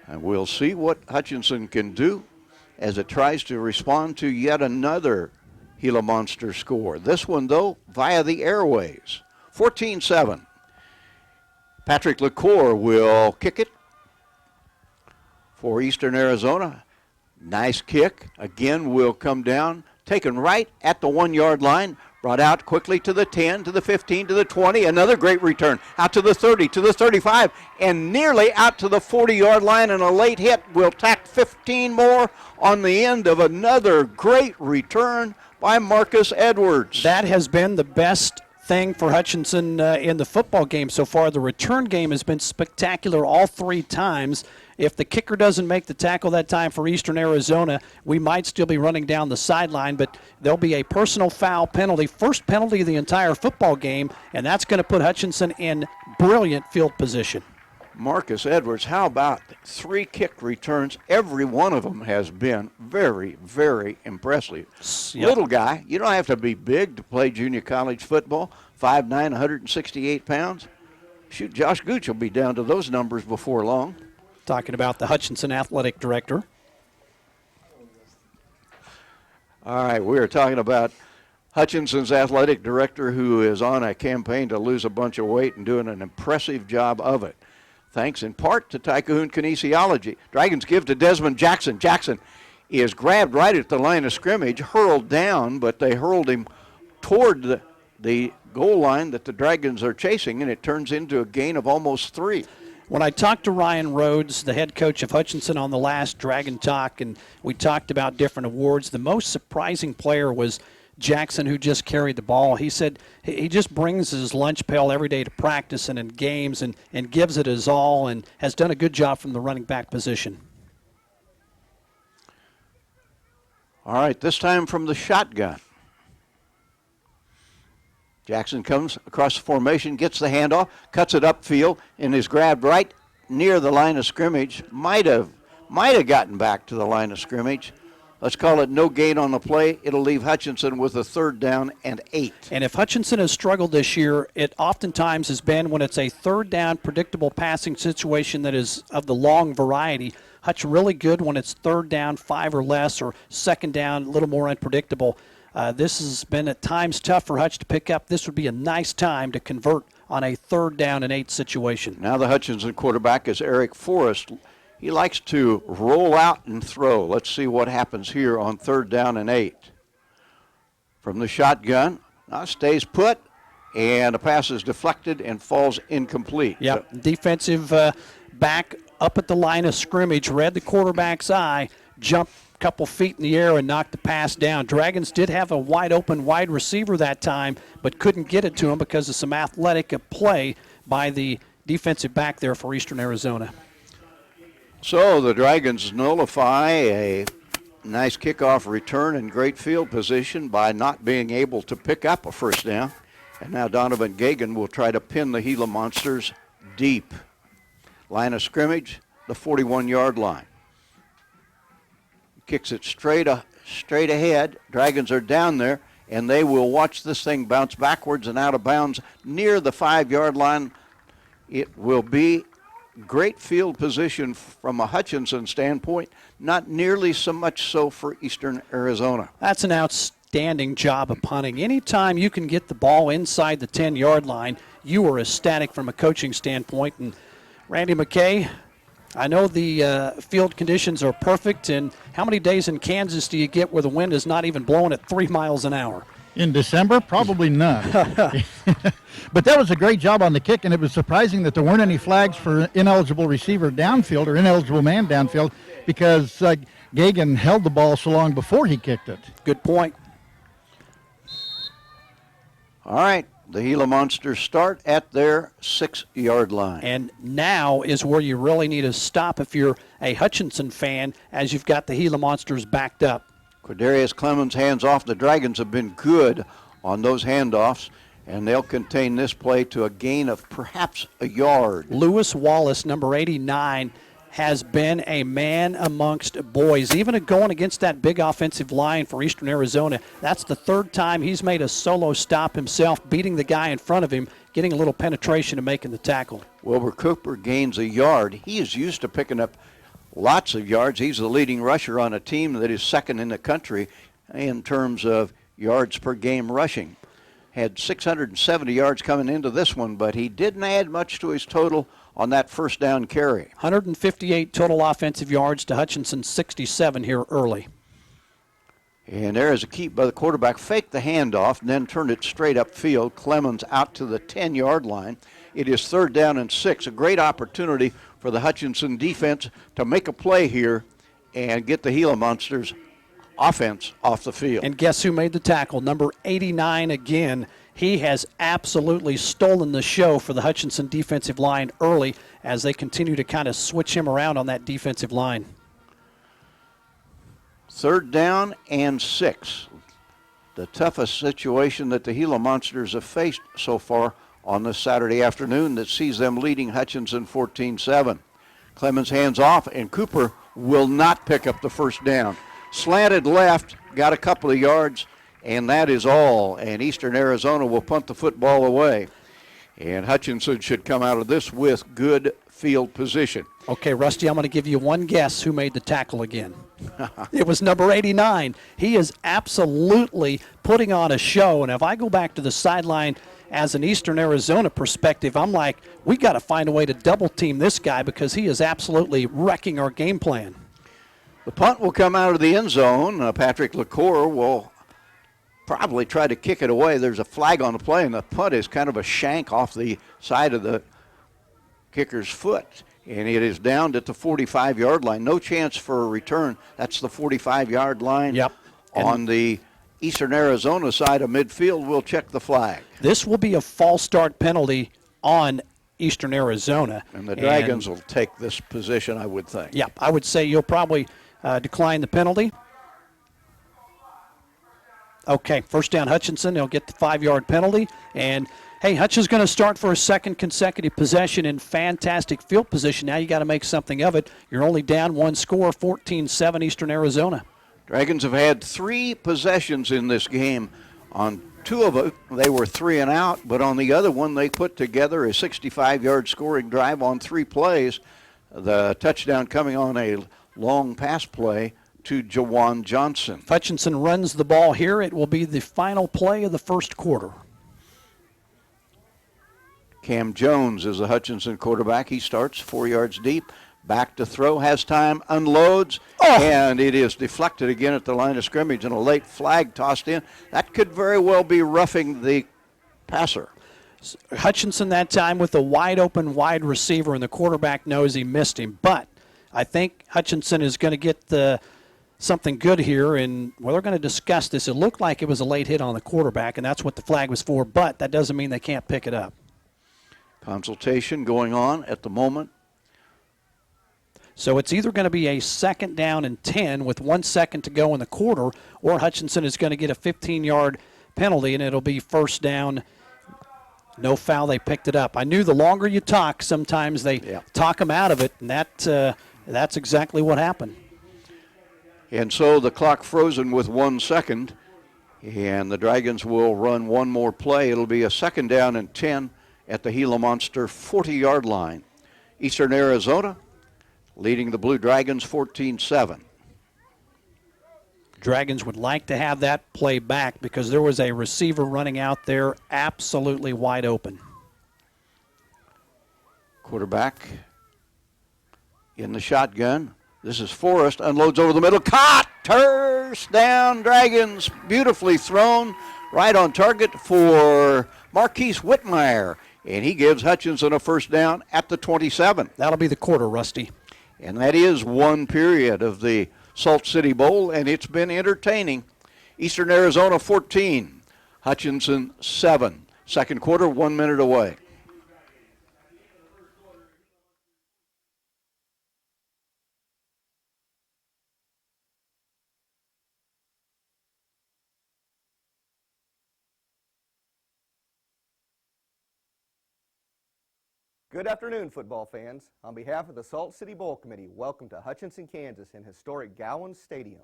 And we'll see what Hutchinson can do as it tries to respond to yet another Gila Monster score. This one, though, via the airways. 14-7. Patrick LaCour will kick it for Eastern Arizona. Nice kick. Again, will come down. Taken right at the 1 yard line. Brought out quickly to the 10, to the 15, to the 20. Another great return. Out to the 30, to the 35, and nearly out to the 40-yard line. And a late hit will tack 15 more on the end of another great return by Marcus Edwards. That has been the best thing for Hutchinson in the football game so far. The return game has been spectacular all three times. If the kicker doesn't make the tackle that time for Eastern Arizona, we might still be running down the sideline, but there'll be a personal foul penalty, first penalty of the entire football game, and that's going to put Hutchinson in brilliant field position. Marcus Edwards, how about 3 kick returns? Every one of them has been very, very impressive. Yep. Little guy, you don't have to be big to play junior college football, 5'9", 168 pounds. Shoot, Josh Gooch will be down to those numbers before long. Talking about the Hutchinson athletic director. All right, we are talking about Hutchinson's athletic director, who is on a campaign to lose a bunch of weight and doing an impressive job of it. Thanks in part to Tycoon Kinesiology. Dragons give to Desmond Jackson. Jackson is grabbed right at the line of scrimmage, hurled down, but they hurled him toward the goal line that the Dragons are chasing, and it turns into a gain of almost 3. When I talked to Ryan Rhodes, the head coach of Hutchinson, on the last Dragon Talk, and we talked about different awards, the most surprising player was Jackson, who just carried the ball. He said he just brings his lunch pail every day to practice and in games and gives it his all and has done a good job from the running back position. All right, this time from the shotgun. Jackson comes across the formation, gets the handoff, cuts it upfield, and is grabbed right near the line of scrimmage. Might have gotten back to the line of scrimmage. Let's call it no gain on the play. It'll leave Hutchinson with a 3rd down and 8. And if Hutchinson has struggled this year, it oftentimes has been when it's a 3rd down, predictable passing situation that is of the long variety. Hutch really good when it's 3rd down, 5 or less, or 2nd down, a little more unpredictable. This has been at times tough for Hutch to pick up. This would be a nice time to convert on a 3rd down and 8 situation. Now the Hutchinson quarterback is Eric Forrest. He likes to roll out and throw. Let's see what happens here on 3rd down and 8. From the shotgun, now stays put, and the pass is deflected and falls incomplete. Yep, defensive back up at the line of scrimmage, read the quarterback's eye, jumped couple feet in the air and knocked the pass down. Dragons did have a wide-open wide receiver that time, but couldn't get it to him because of some athletic play by the defensive back there for Eastern Arizona. So the Dragons nullify a nice kickoff return and great field position by not being able to pick up a first down. And now Donovan Gagan will try to pin the Gila Monsters deep. Line of scrimmage, the 41-yard line. Kicks it straight ahead. Dragons are down there, and they will watch this thing bounce backwards and out of bounds near the 5-yard line. It will be great field position from a Hutchinson standpoint, not nearly so much so for Eastern Arizona. That's an outstanding job of punting. Anytime you can get the ball inside the 10-yard line, you are ecstatic from a coaching standpoint. And Randy McKay, I know the field conditions are perfect, and how many days in Kansas do you get where the wind is not even blowing at 3 miles an hour? In December, probably none. But that was a great job on the kick, and it was surprising that there weren't any flags for ineligible receiver downfield or ineligible man downfield because Gagan held the ball so long before he kicked it. Good point. All right, the Gila Monsters start at their 6-yard line. And now is where you really need to stop if you're a Hutchinson fan, as you've got the Gila Monsters backed up. Quadarius Clemens hands off. The Dragons have been good on those handoffs, and they'll contain this play to a gain of perhaps a yard. Lewis Wallace, number 89, has been a man amongst boys. Even going against that big offensive line for Eastern Arizona, that's the third time he's made a solo stop himself, beating the guy in front of him, getting a little penetration and making the tackle. Wilbur Cooper gains a yard. He is used to picking up lots of yards. He's the leading rusher on a team that is second in the country in terms of yards per game rushing. Had 670 yards coming into this one, but he didn't add much to his total on that first down carry. 158 total offensive yards to Hutchinson, 67 here early. And there is a keep by the quarterback. Faked the handoff and then turned it straight upfield. Clemens out to the 10-yard line. It is 3rd down and 6. A great opportunity for the Hutchinson defense to make a play here and get the Gila Monsters offense off the field. And guess who made the tackle? Number 89 again. He has absolutely stolen the show for the Hutchinson defensive line early as they continue to kind of switch him around on that defensive line. 3rd down and 6. The toughest situation that the Gila Monsters have faced so far on this Saturday afternoon that sees them leading Hutchinson 14-7. Clemens hands off, and Cooper will not pick up the first down. Slanted left, got a couple of yards, and that is all. And Eastern Arizona will punt the football away. And Hutchinson should come out of this with good field position. Okay, Rusty, I'm going to give you one guess who made the tackle again. It was number 89. He is absolutely putting on a show. And if I go back to the sideline as an Eastern Arizona perspective, I'm like, we got to find a way to double team this guy because he is absolutely wrecking our game plan. The punt will come out of the end zone. Patrick LaCour will probably try to kick it away. There's a flag on the play, and the punt is kind of a shank off the side of the kicker's foot. And it is down at the 45-yard line. No chance for a return. That's the 45-yard line. Yep. On the Eastern Arizona side of midfield, we'll check the flag. This will be a false start penalty on Eastern Arizona. And the Dragons will take this position, I would think. Yep, I would say you'll probably decline the penalty. Okay, first down Hutchinson. They'll get the 5-yard penalty. And, hey, Hutch is going to start for a second consecutive possession in fantastic field position. Now you got to make something of it. You're only down one score, 14-7 Eastern Arizona. Dragons have had 3 possessions in this game. On 2 of them, they were 3 and out, but on the other one, they put together a 65-yard scoring drive on 3 plays. The touchdown coming on a long pass play to Jawan Johnson. Hutchinson runs the ball here. It will be the final play of the first quarter. Cam Jones is the Hutchinson quarterback. He starts 4 yards deep. Back to throw, has time, unloads, and it is deflected again at the line of scrimmage, and a late flag tossed in. That could very well be roughing the passer. Hutchinson that time with a wide-open wide receiver, and the quarterback knows he missed him. But I think Hutchinson is going to get the something good here, and well, they're going to discuss this. It looked like it was a late hit on the quarterback, and that's what the flag was for, but that doesn't mean they can't pick it up. Consultation going on at the moment. So it's either going to be a 2nd down and 10 with 1 second to go in the quarter, or Hutchinson is going to get a 15-yard penalty, and it'll be 1st down. No foul, they picked it up. I knew the longer you talk, sometimes they talk them out of it, and that's exactly what happened. And so the clock frozen with 1 second, and the Dragons will run one more play. It'll be a 2nd down and 10 at the Gila Monster 40-yard line. Eastern Arizona leading the Blue Dragons 14-7. Dragons would like to have that play back because there was a receiver running out there absolutely wide open. Quarterback in the shotgun. This is Forrest, unloads over the middle. Caught! Turst down, Dragons. Beautifully thrown. Right on target for Marquise Whitmire. And he gives Hutchinson a 1st down at the 27. That'll be the quarter, Rusty. And that is one period of the Salt City Bowl, and it's been entertaining. Eastern Arizona 14, Hutchinson 7. Second quarter, 1 minute away. Good afternoon, football fans. On behalf of the Salt City Bowl Committee, welcome to Hutchinson, Kansas in historic Gowans Stadium.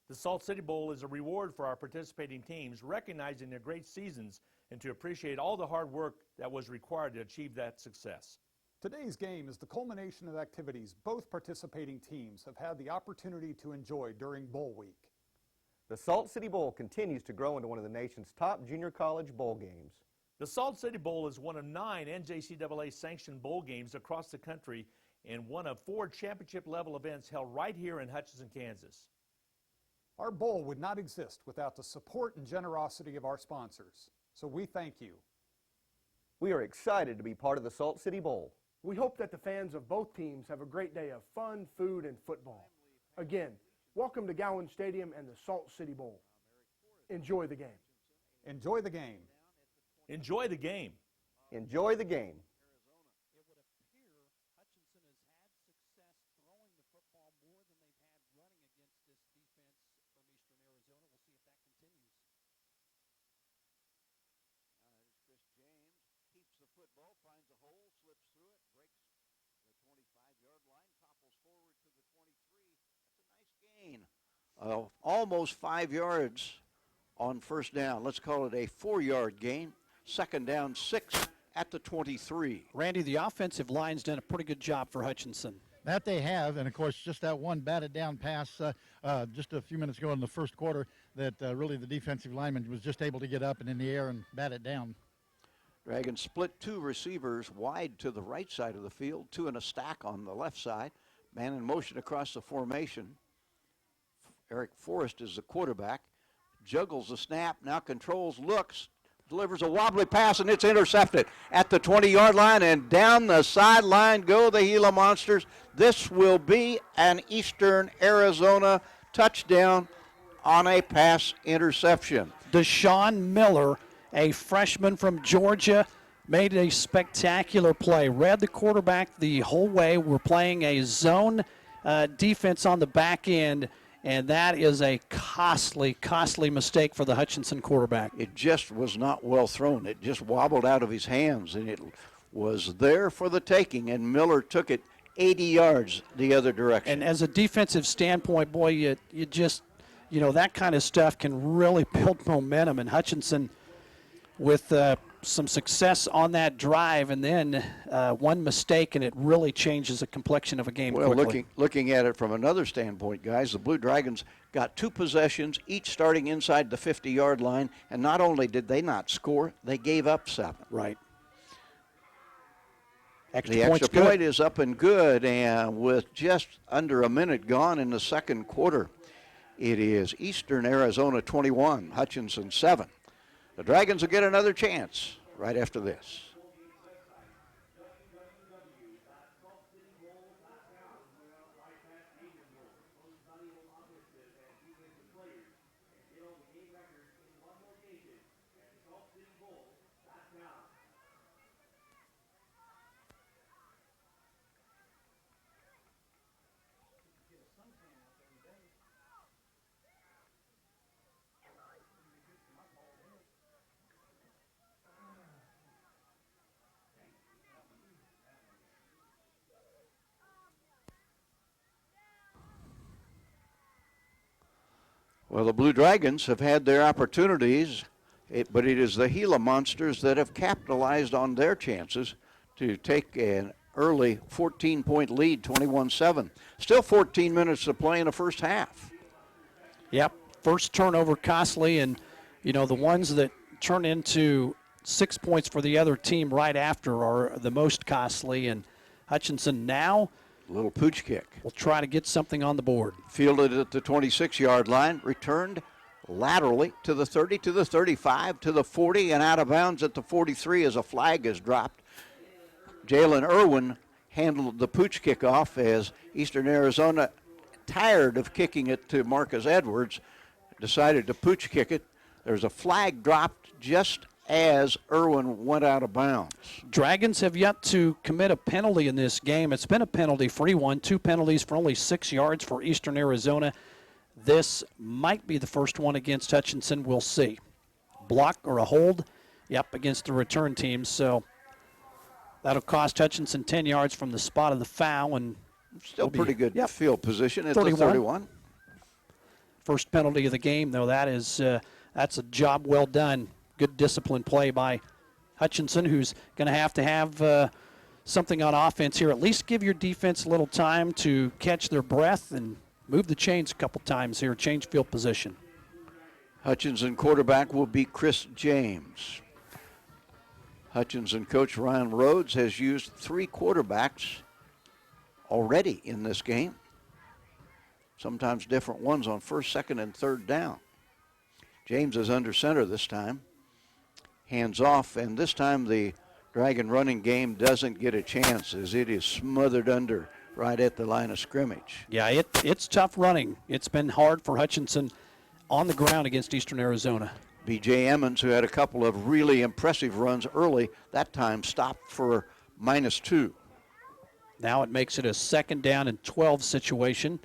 The Salt City Bowl is a reward for our participating teams, recognizing their great seasons and to appreciate all the hard work that was required to achieve that success. Today's game is the culmination of activities both participating teams have had the opportunity to enjoy during Bowl Week. The Salt City Bowl continues to grow into one of the nation's top junior college bowl games. The Salt City Bowl is one of 9 NJCAA sanctioned bowl games across the country and one of 4 championship-level events held right here in Hutchinson, Kansas. Our bowl would not exist without the support and generosity of our sponsors, so we thank you. We are excited to be part of the Salt City Bowl. We hope that the fans of both teams have a great day of fun, food, and football. Again, welcome to Gowans Stadium and the Salt City Bowl. Enjoy the game. Enjoy the game. Enjoy the game. Enjoy the game. It would appear Hutchinson has had success throwing the football more than they've had running against this defense from Eastern Arizona. We'll see if that continues. Chris James keeps the football, finds a hole, slips through it, breaks the 25-yard line, topples forward to the 23. That's a nice gain. Almost 5 yards on 1st down. Let's call it a 4-yard gain. 2nd down, 6 at the 23. Randy, the offensive line's done a pretty good job for Hutchinson. That they have, and of course, just that one batted down pass just a few minutes ago in the first quarter that really the defensive lineman was just able to get up and in the air and bat it down. Dragons split 2 receivers wide to the right side of the field, 2 in a stack on the left side. Man in motion across the formation. Eric Forrest is the quarterback. Juggles the snap, now controls, looks, delivers a wobbly pass, and it's intercepted at the 20-yard line, and down the sideline go the Gila Monsters. This will be an Eastern Arizona touchdown on a pass interception. Deshaun Miller, a freshman from Georgia, made a spectacular play. Read the quarterback the whole way. We're playing a zone defense on the back end, and that is a costly mistake for the Hutchinson quarterback. It just was not well thrown. It just wobbled out of his hands, and it was there for the taking, and Miller took it 80 yards the other direction. And as a defensive standpoint, boy, you just, that kind of stuff can really build momentum. And Hutchinson, with some success on that drive, and then one mistake, and it really changes the complexion of a game quickly. Looking at it from another standpoint, guys, the Blue Dragons got 2 possessions, each starting inside the 50-yard line, and not only did they not score, they gave up 7. Right. The extra point is up and good, and with just under a minute gone in the second quarter, it is Eastern Arizona 21, Hutchinson 7. The Dragons will get another chance right after this. Well, the Blue Dragons have had their opportunities, but it is the Gila Monsters that have capitalized on their chances to take an early 14-point lead, 21-7. Still 14 minutes to play in the first half. Yep, first turnover costly, and, you know, the ones that turn into 6 points for the other team right after are the most costly, and Hutchinson now a little pooch kick. Will try to get something on the board. Fielded at the 26-yard line, returned laterally to the 30, to the 35, to the 40, and out of bounds at the 43 as a flag is dropped. Jalen Irwin handled the pooch kickoff as Eastern Arizona, tired of kicking it to Marcus Edwards, decided to pooch kick it. There's a flag dropped just as Irwin went out of bounds. Dragons have yet to commit a penalty in this game. It's been a penalty-free one, 2 penalties for only 6 yards for Eastern Arizona. This might be the first one against Hutchinson. We'll see. Block or a hold? Yep, against the return team. So that'll cost Hutchinson 10 yards from the spot of the foul. And still pretty good field position at 31. the 31. First penalty of the game, though. That's a job well done. Good disciplined play by Hutchinson, who's going to have something on offense here. At least give your defense a little time to catch their breath and move the chains a couple times here, change field position. Hutchinson quarterback will be Chris James. Hutchinson coach Ryan Rhodes has used 3 quarterbacks already in this game, sometimes different ones on first, second, and third down. James is under center this time. Hands off, and this time the Dragon running game doesn't get a chance as it is smothered under right at the line of scrimmage. Yeah, it's tough running. It's been hard for Hutchinson on the ground against Eastern Arizona. B.J. Emmons, who had a couple of really impressive runs early, that time stopped for -2. Now it makes it a 2nd down and 12 situation.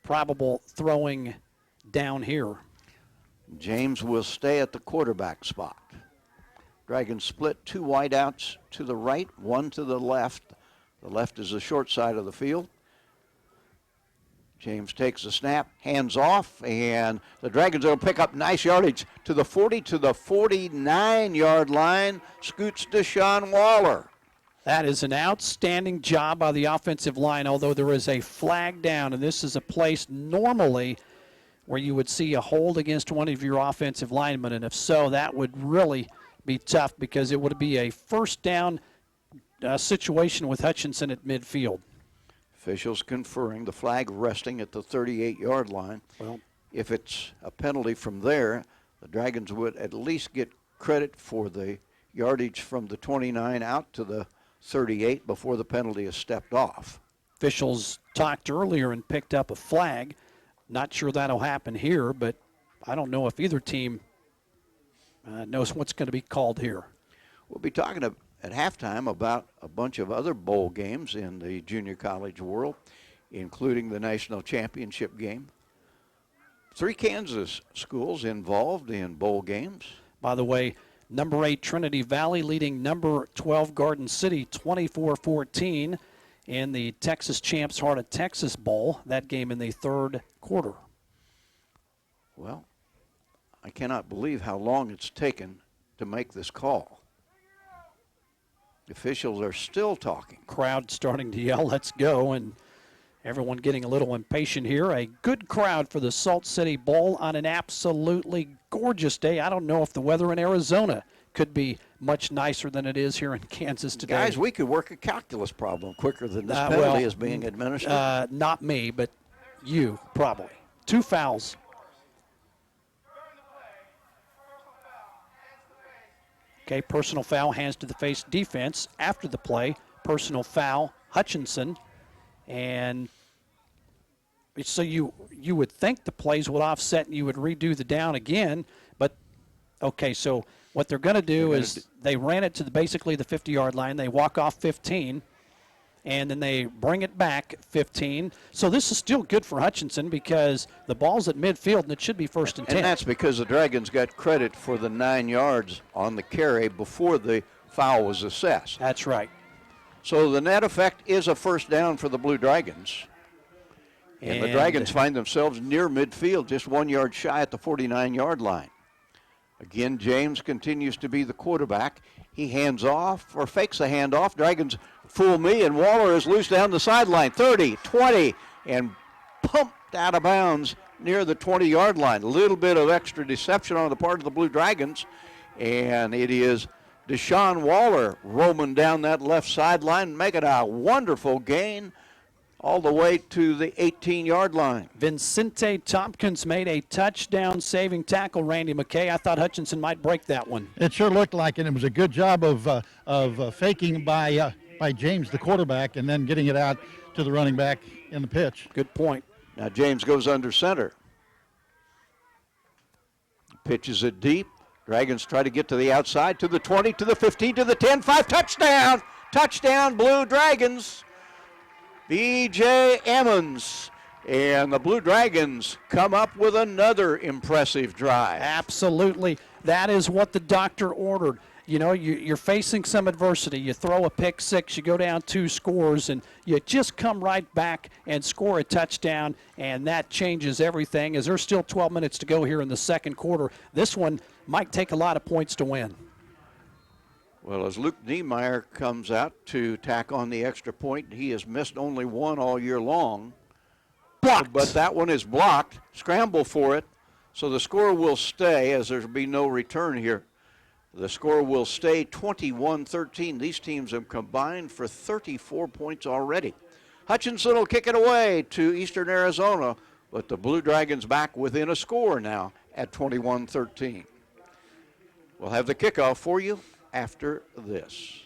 Probable throwing down here. James will stay at the quarterback spot. Dragons split 2 wideouts to the right, 1 to the left. The left is the short side of the field. James takes the snap, hands off, and the Dragons will pick up nice yardage to the 40, to the 49-yard line. Scoots Deshaun Waller. That is an outstanding job by the offensive line, although there is a flag down, and this is a place normally where you would see a hold against one of your offensive linemen, and if so, that would really be tough because it would be a first down situation with Hutchinson at midfield. Officials conferring, the flag resting at the 38-yard line. Well, if it's a penalty from there, the Dragons would at least get credit for the yardage from the 29 out to the 38 before the penalty is stepped off. Officials talked earlier and picked up a flag. Not sure that'll happen here, but I don't know if either team knows what's going to be called here. We'll be talking at halftime about a bunch of other bowl games in the junior college world, including the national championship game. 3 Kansas schools involved in bowl games. By the way, number 8 Trinity Valley leading number 12 Garden City 24-14. In the Texas Champs Heart of Texas Bowl, that game in the 3rd quarter. Well, I cannot believe how long it's taken to make this call. The officials are still talking. Crowd starting to yell, let's go, and everyone getting a little impatient here. A good crowd for the Salt City Bowl on an absolutely gorgeous day. I don't know if the weather in Arizona could be much nicer than it is here in Kansas today. Guys, we could work a calculus problem quicker than this penalty is being administered. Not me, but you probably. 2 fouls. Okay, personal foul, hands to the face defense. After the play, personal foul, Hutchinson. And so you would think the plays would offset and you would redo the down again, but okay, so what they're going to do is they ran it to basically the 50-yard line. They walk off 15, and then they bring it back 15. So this is still good for Hutchinson because the ball's at midfield, and it should be 1st and 10. And that's because the Dragons got credit for the 9 yards on the carry before the foul was assessed. That's right. So the net effect is a 1st down for the Blue Dragons. And the Dragons find themselves near midfield, just 1 yard shy at the 49-yard line. Again, James continues to be the quarterback. He hands off or fakes a handoff. Dragons fool me, and Waller is loose down the sideline. 30, 20, and pumped out of bounds near the 20-yard line. A little bit of extra deception on the part of the Blue Dragons, and it is Deshaun Waller roaming down that left sideline, making a wonderful gain all the way to the 18-yard line. Vincente Tompkins made a touchdown-saving tackle, Randy McKay. I thought Hutchinson might break that one. It sure looked like it. It was a good job of faking by James, the quarterback, and then getting it out to the running back in the pitch. Good point. Now James goes under center. Pitches it deep. Dragons try to get to the outside, to the 20, to the 15, to the 10, 5, touchdown! Touchdown, Blue Dragons. B.J. Emmons. And the Blue Dragons come up with another impressive drive. Absolutely. That is what the doctor ordered. You know, you're facing some adversity. You throw a pick six, you go down 2 scores, and you just come right back and score a touchdown, and that changes everything. As there's still 12 minutes to go here in the second quarter, this one might take a lot of points to win. Well, as Luke Niemeyer comes out to tack on the extra point, he has missed only one all year long. Blocked. But that one is blocked. Scramble for it. So the score will stay, as there will be no return here. The score will stay 21-13. These teams have combined for 34 points already. Hutchinson will kick it away to Eastern Arizona, but the Blue Dragons back within a score now at 21-13. We'll have the kickoff for you after this.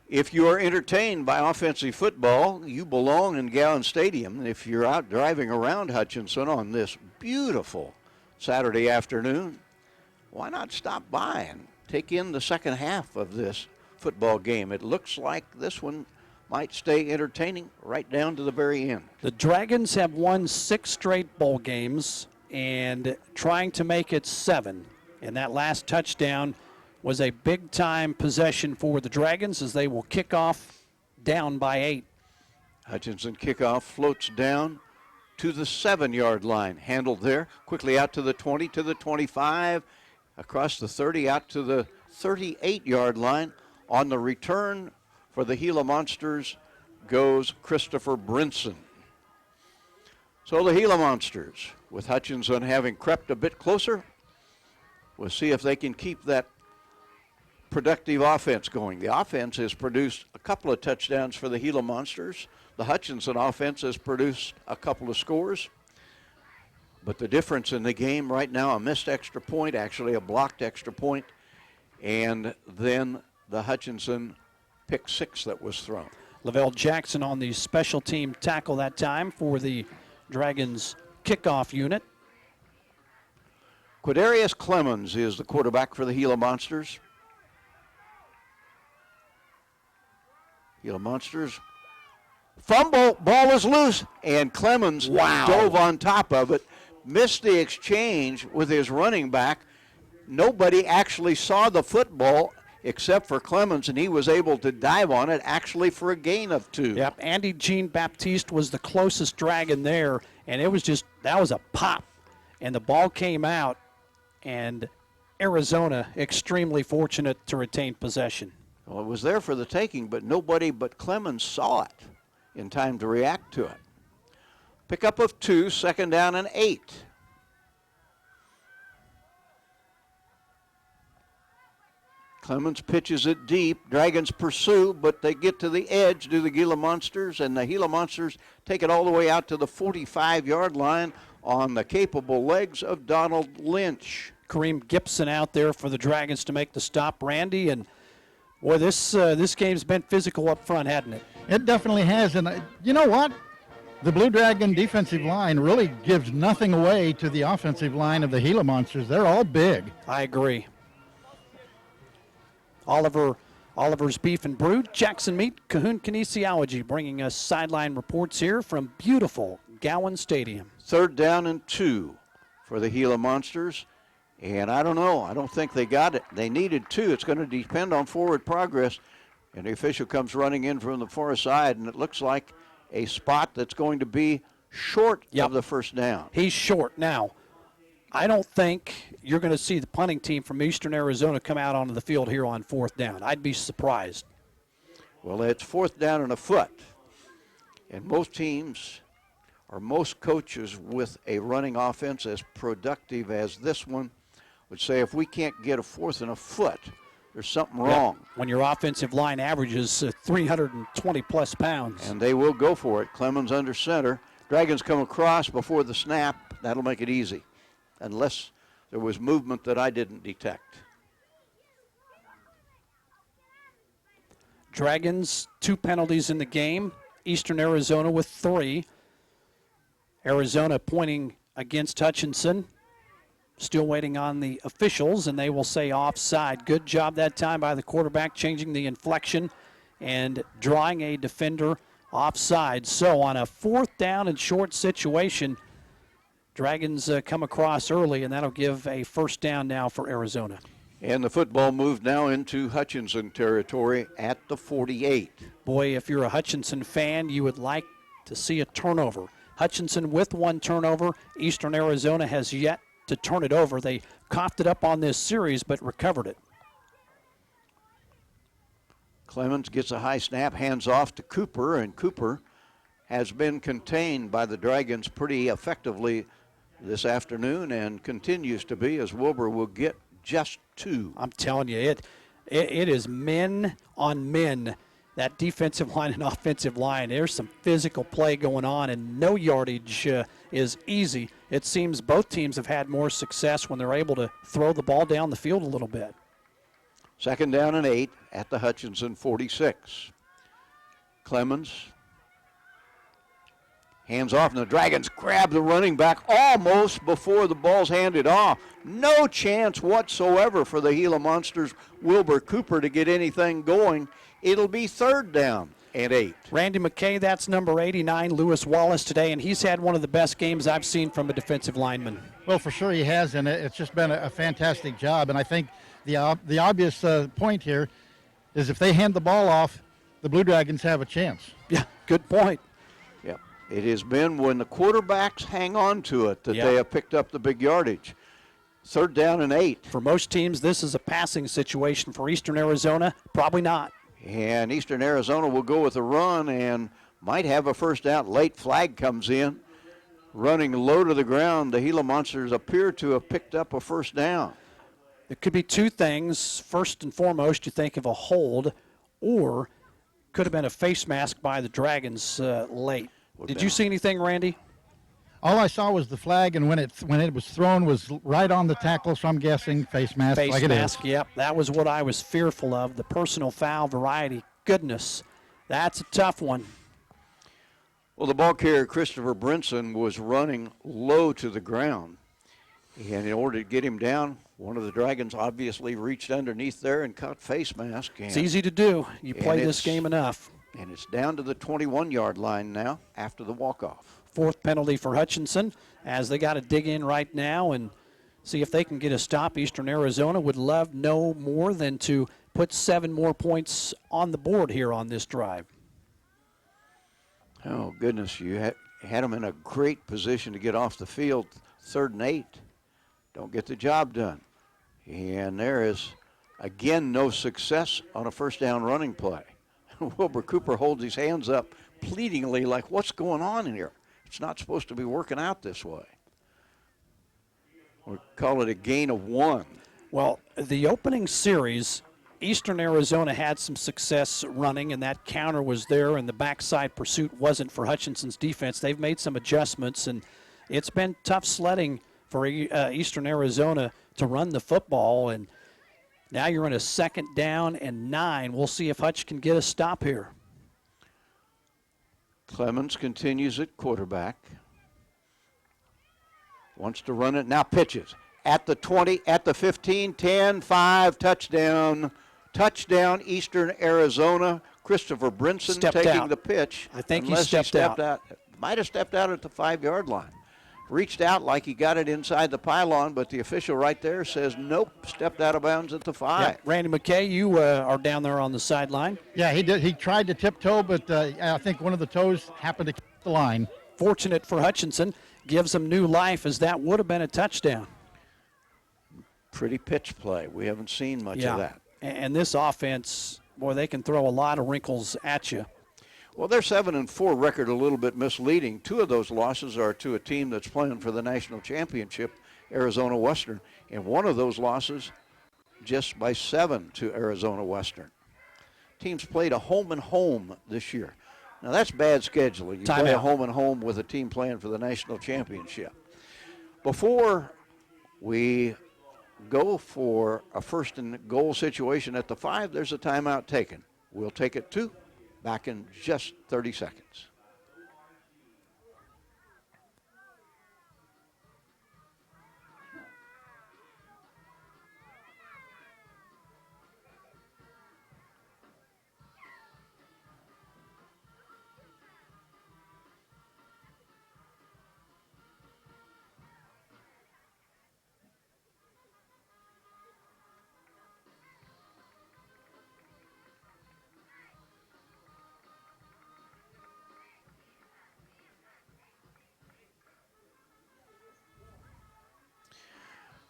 If you are entertained by offensive football, you belong in Gowans Stadium. If you're out driving around Hutchinson on this beautiful Saturday afternoon, why not stop by and take in the second half of this football game? It looks like this one might stay entertaining right down to the very end. The Dragons have won 6 straight bowl games and trying to make it 7. And that last touchdown was a big-time possession for the Dragons as they will kick off down by 8. Hutchinson kickoff floats down to the 7-yard line. Handled there, quickly out to the 20, to the 25, across the 30, out to the 38-yard line. On the return for the Gila Monsters goes Christopher Brinson. So the Gila Monsters, with Hutchinson having crept a bit closer, we'll see if they can keep that productive offense going. The offense has produced a couple of touchdowns for the Gila Monsters. The Hutchinson offense has produced a couple of scores. But the difference in the game right now, a missed extra point, actually a blocked extra point, and then the Hutchinson pick six that was thrown. Lavelle Jackson on the special team tackle that time for the Dragons kickoff unit. Quidarius Clemens is the quarterback for the Gila Monsters. Gila Monsters fumble, ball is loose, and Clemens dove on top of it, missed the exchange with his running back. Nobody actually saw the football except for Clemens, and he was able to dive on it actually for a gain of 2. Yep, Andy Jean-Baptiste was the closest Dragon there, and it was just, that was a pop, and the ball came out, and Arizona extremely fortunate to retain possession. Well, it was there for the taking, but nobody but Clemens saw it in time to react to it. Pickup of 2, second down and 8. Clemens pitches it deep. Dragons pursue, but they get to the edge, do the Gila Monsters, and the Gila Monsters take it all the way out to the 45-yard line on the capable legs of Donald Lynch. Kareem Gibson out there for the Dragons to make the stop, Randy, and Boy, this game's been physical up front, hasn't it? It definitely has, and you know what? The Blue Dragon defensive line really gives nothing away to the offensive line of the Gila Monsters. They're all big. I agree. Oliver's Beef and Brew, Jackson Meat, Cahoon Kinesiology, bringing us sideline reports here from beautiful Gowans Stadium. 3rd down and 2 for the Gila Monsters. And I don't know. I don't think they got it. They needed 2. It's going to depend on forward progress. And the official comes running in from the far side, and it looks like a spot that's going to be short of the first down. He's short. Now, I don't think you're going to see the punting team from Eastern Arizona come out onto the field here on 4th down. I'd be surprised. Well, it's 4th down and a foot. And most teams, or most coaches with a running offense as productive as this one, would say if we can't get a 4th and a foot, there's something wrong. When your offensive line averages 320-plus pounds. And they will go for it. Clemens under center. Dragons come across before the snap. That'll make it easy, unless there was movement that I didn't detect. Dragons, 2 penalties in the game. Eastern Arizona with 3. Arizona pointing against Hutchinson. Still waiting on the officials, and they will say offside. Good job that time by the quarterback, changing the inflection and drawing a defender offside. So on a 4th down and short situation, Dragons come across early, and that'll give a 1st down now for Arizona. And the football moved now into Hutchinson territory at the 48. Boy, if you're a Hutchinson fan, you would like to see a turnover. Hutchinson with 1 turnover. Eastern Arizona has yet to turn it over. They coughed it up on this series, but recovered it. Clemens gets a high snap, hands off to Cooper, and Cooper has been contained by the Dragons pretty effectively this afternoon and continues to be, as Wilbur will get just 2. I'm telling you, it is men on men. That defensive line and offensive line, there's some physical play going on, and no yardage is easy. It seems both teams have had more success when they're able to throw the ball down the field a little bit. 2nd down and 8 at the Hutchinson 46. Clemens hands off, and the Dragons grab the running back almost before the ball's handed off. No chance whatsoever for the Gila Monsters, Wilbur Cooper, to get anything going. It'll be 3rd down and 8. Randy McKay, that's number 89, Lewis Wallace today, and he's had one of the best games I've seen from a defensive lineman. Well, for sure he has, and it's just been a fantastic job. And I think the obvious point here is if they hand the ball off, the Blue Dragons have a chance. Yeah, good point. Yep. It has been when the quarterbacks hang on to it that they have picked up the big yardage. 3rd down and 8. For most teams, this is a passing situation. For Eastern Arizona, probably not. And Eastern Arizona will go with a run and might have a 1st down. Late flag comes in. Running low to the ground, the Gila Monsters appear to have picked up a 1st down. It could be 2 things. First and foremost, you think of a hold, or could have been a face mask by the Dragons late. Did you see anything, Randy? All I saw was the flag, and when it was thrown was right on the tackle, so I'm guessing face mask Face like mask, it is. Yep. That was what I was fearful of, the personal foul variety. Goodness, that's a tough one. Well, the ball carrier, Christopher Brinson, was running low to the ground. And in order to get him down, one of the Dragons obviously reached underneath there and caught face mask. It's easy to do. You play this game enough. And it's down to the 21-yard line now after the walk-off. 4th penalty for Hutchinson, as they got to dig in right now and see if they can get a stop. Eastern Arizona would love no more than to put 7 more points on the board here on this drive. Oh, goodness, you had them in a great position to get off the field. 3rd and 8. Don't get the job done. And there is, again, no success on a 1st down running play. Wilbur Cooper holds his hands up pleadingly like, what's going on in here? It's not supposed to be working out this way. We call it a gain of 1. Well, the opening series, Eastern Arizona had some success running, and that counter was there, and the backside pursuit wasn't for Hutchinson's defense. They've made some adjustments, and it's been tough sledding for Eastern Arizona to run the football, and Now you're in a 2nd down and 9. We'll see if Hutch can get a stop here. Clemens continues at quarterback. Wants to run it. Now pitches. At the 20, at the 15, 10, 5, touchdown. Touchdown, Eastern Arizona. Christopher Brinson taking out. the pitch. I think Unless he stepped out. Might have stepped out at the 5-yard line. Reached out like he got it inside the pylon, but the official right there says nope, stepped out of bounds at the 5. Yeah. Randy McKay, you are down there on the sideline. Yeah, he did. He tried to tiptoe, but I think one of the toes happened to keep the line. Fortunate for Hutchinson, gives him new life, as that would have been a touchdown. Pretty pitch play. We haven't seen much of that. And this offense, boy, they can throw a lot of wrinkles at you. Well, their 7-4 record a little bit misleading. 2 of those losses are to a team that's playing for the national championship, Arizona Western, and one of those losses just by 7 to Arizona Western. Teams played a home and home this year. Now that's bad scheduling. You play a home and home with a team playing for the national championship. Before we go for a 1st and goal situation at the 5, there's a timeout taken. We'll take it 2. Back in just 30 seconds.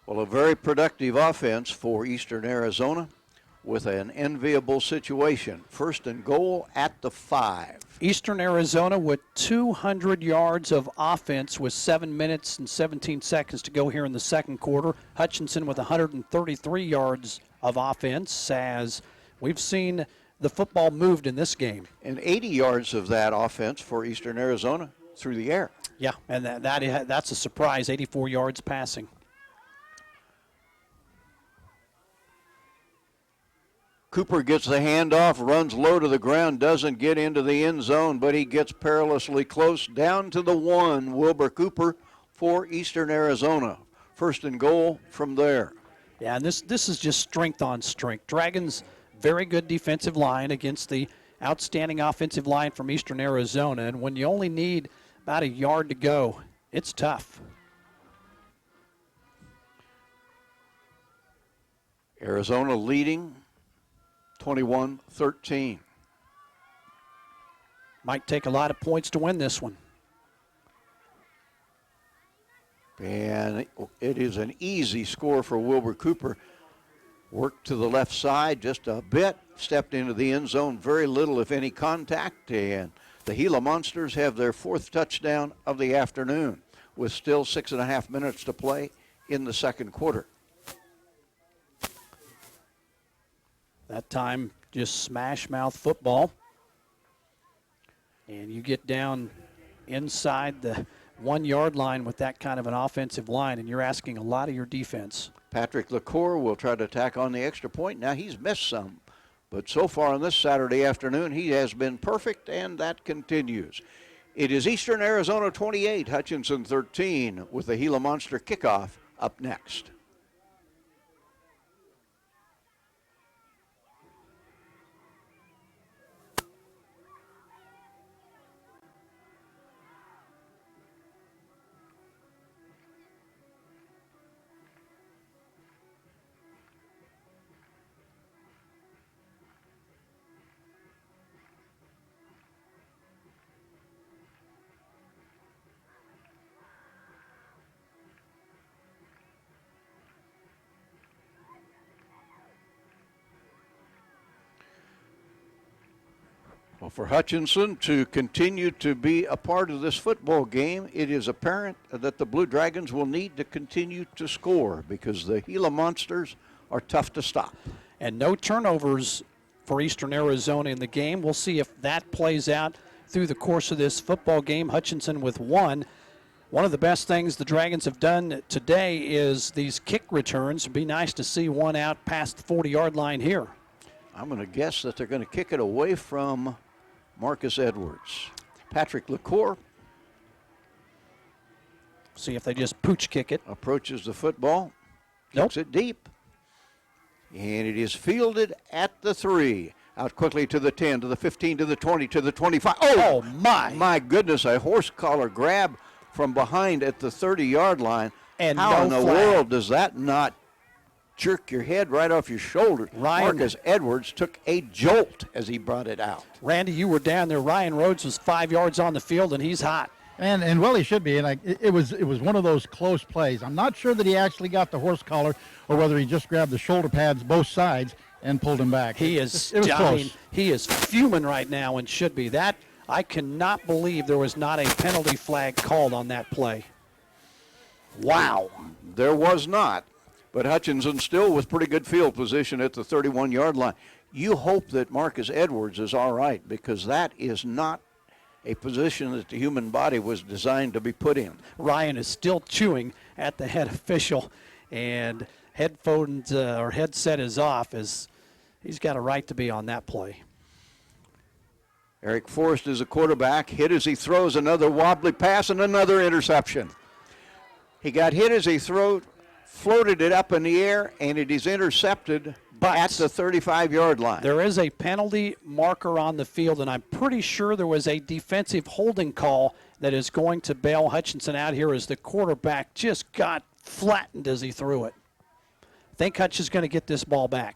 Well, a very productive offense for Eastern Arizona with an enviable situation. 1st and goal at the 5. Eastern Arizona with 200 yards of offense with 7 minutes and 17 seconds to go here in the 2nd quarter. Hutchinson with 133 yards of offense, as we've seen the football moved in this game. And 80 yards of that offense for Eastern Arizona through the air. Yeah, and that's a surprise, 84 yards passing. Cooper gets the handoff, runs low to the ground, doesn't get into the end zone, but he gets perilously close down to the 1. Wilbur Cooper for Eastern Arizona. 1st and goal from there. Yeah, and this is just strength on strength. Dragons, very good defensive line against the outstanding offensive line from Eastern Arizona, and when you only need about a yard to go, it's tough. Arizona leading 21-13. Might take a lot of points to win this one. And it is an easy score for Wilbur Cooper. Worked to the left side just a bit, stepped into the end zone, very little, if any, contact, and the Gila Monsters have their 4th touchdown of the afternoon with still 6.5 minutes to play in the 2nd quarter. That time, just smash mouth football. And you get down inside the 1-yard line with that kind of an offensive line, and you're asking a lot of your defense. Patrick LaCour will try to tack on the extra point. Now he's missed some, but so far on this Saturday afternoon, he has been perfect, and that continues. It is Eastern Arizona 28, Hutchinson 13, with the Gila Monster kickoff up next. Well, for Hutchinson to continue to be a part of this football game, it is apparent that the Blue Dragons will need to continue to score because the Gila Monsters are tough to stop. And no turnovers for Eastern Arizona in the game. We'll see if that plays out through the course of this football game. Hutchinson with 1. One of the best things the Dragons have done today is these kick returns. It'd be nice to see one out past the 40-yard line here. I'm going to guess that they're going to kick it away from Marcus Edwards. Patrick LaCour. See if they just pooch kick it. Approaches the football. Kicks it deep. And it is fielded at the 3. Out quickly to the 10, to the 15, to the 20, to the 25. Oh my. My goodness, a horse collar grab from behind at the 30-yard line. And how no in the flag. world does that not jerk your head right off your shoulders? Marcus Edwards took a jolt as he brought it out. Randy, you were down there. Ryan Rhodes was 5 yards on the field, and he's hot. And well, he should be. And it was one of those close plays. I'm not sure that he actually got the horse collar or whether he just grabbed the shoulder pads, both sides, and pulled him back. He is. It was close. He is fuming right now, and should be. That I cannot believe there was not a penalty flag called on that play. Wow. There was not, but Hutchinson still with pretty good field position at the 31-yard line. You hope that Marcus Edwards is all right, because that is not a position that the human body was designed to be put in. Ryan is still chewing at the head official, and headphones or headset is off, as he's got a right to be on that play. Eric Forrest is a quarterback, hit as he throws, another wobbly pass and another interception. He got hit as he floated it up in the air, and it is intercepted at the 35-yard line. There is a penalty marker on the field, and I'm pretty sure there was a defensive holding call that is going to bail Hutchinson out here as the quarterback just got flattened as he threw it. I think Hutch is going to get this ball back.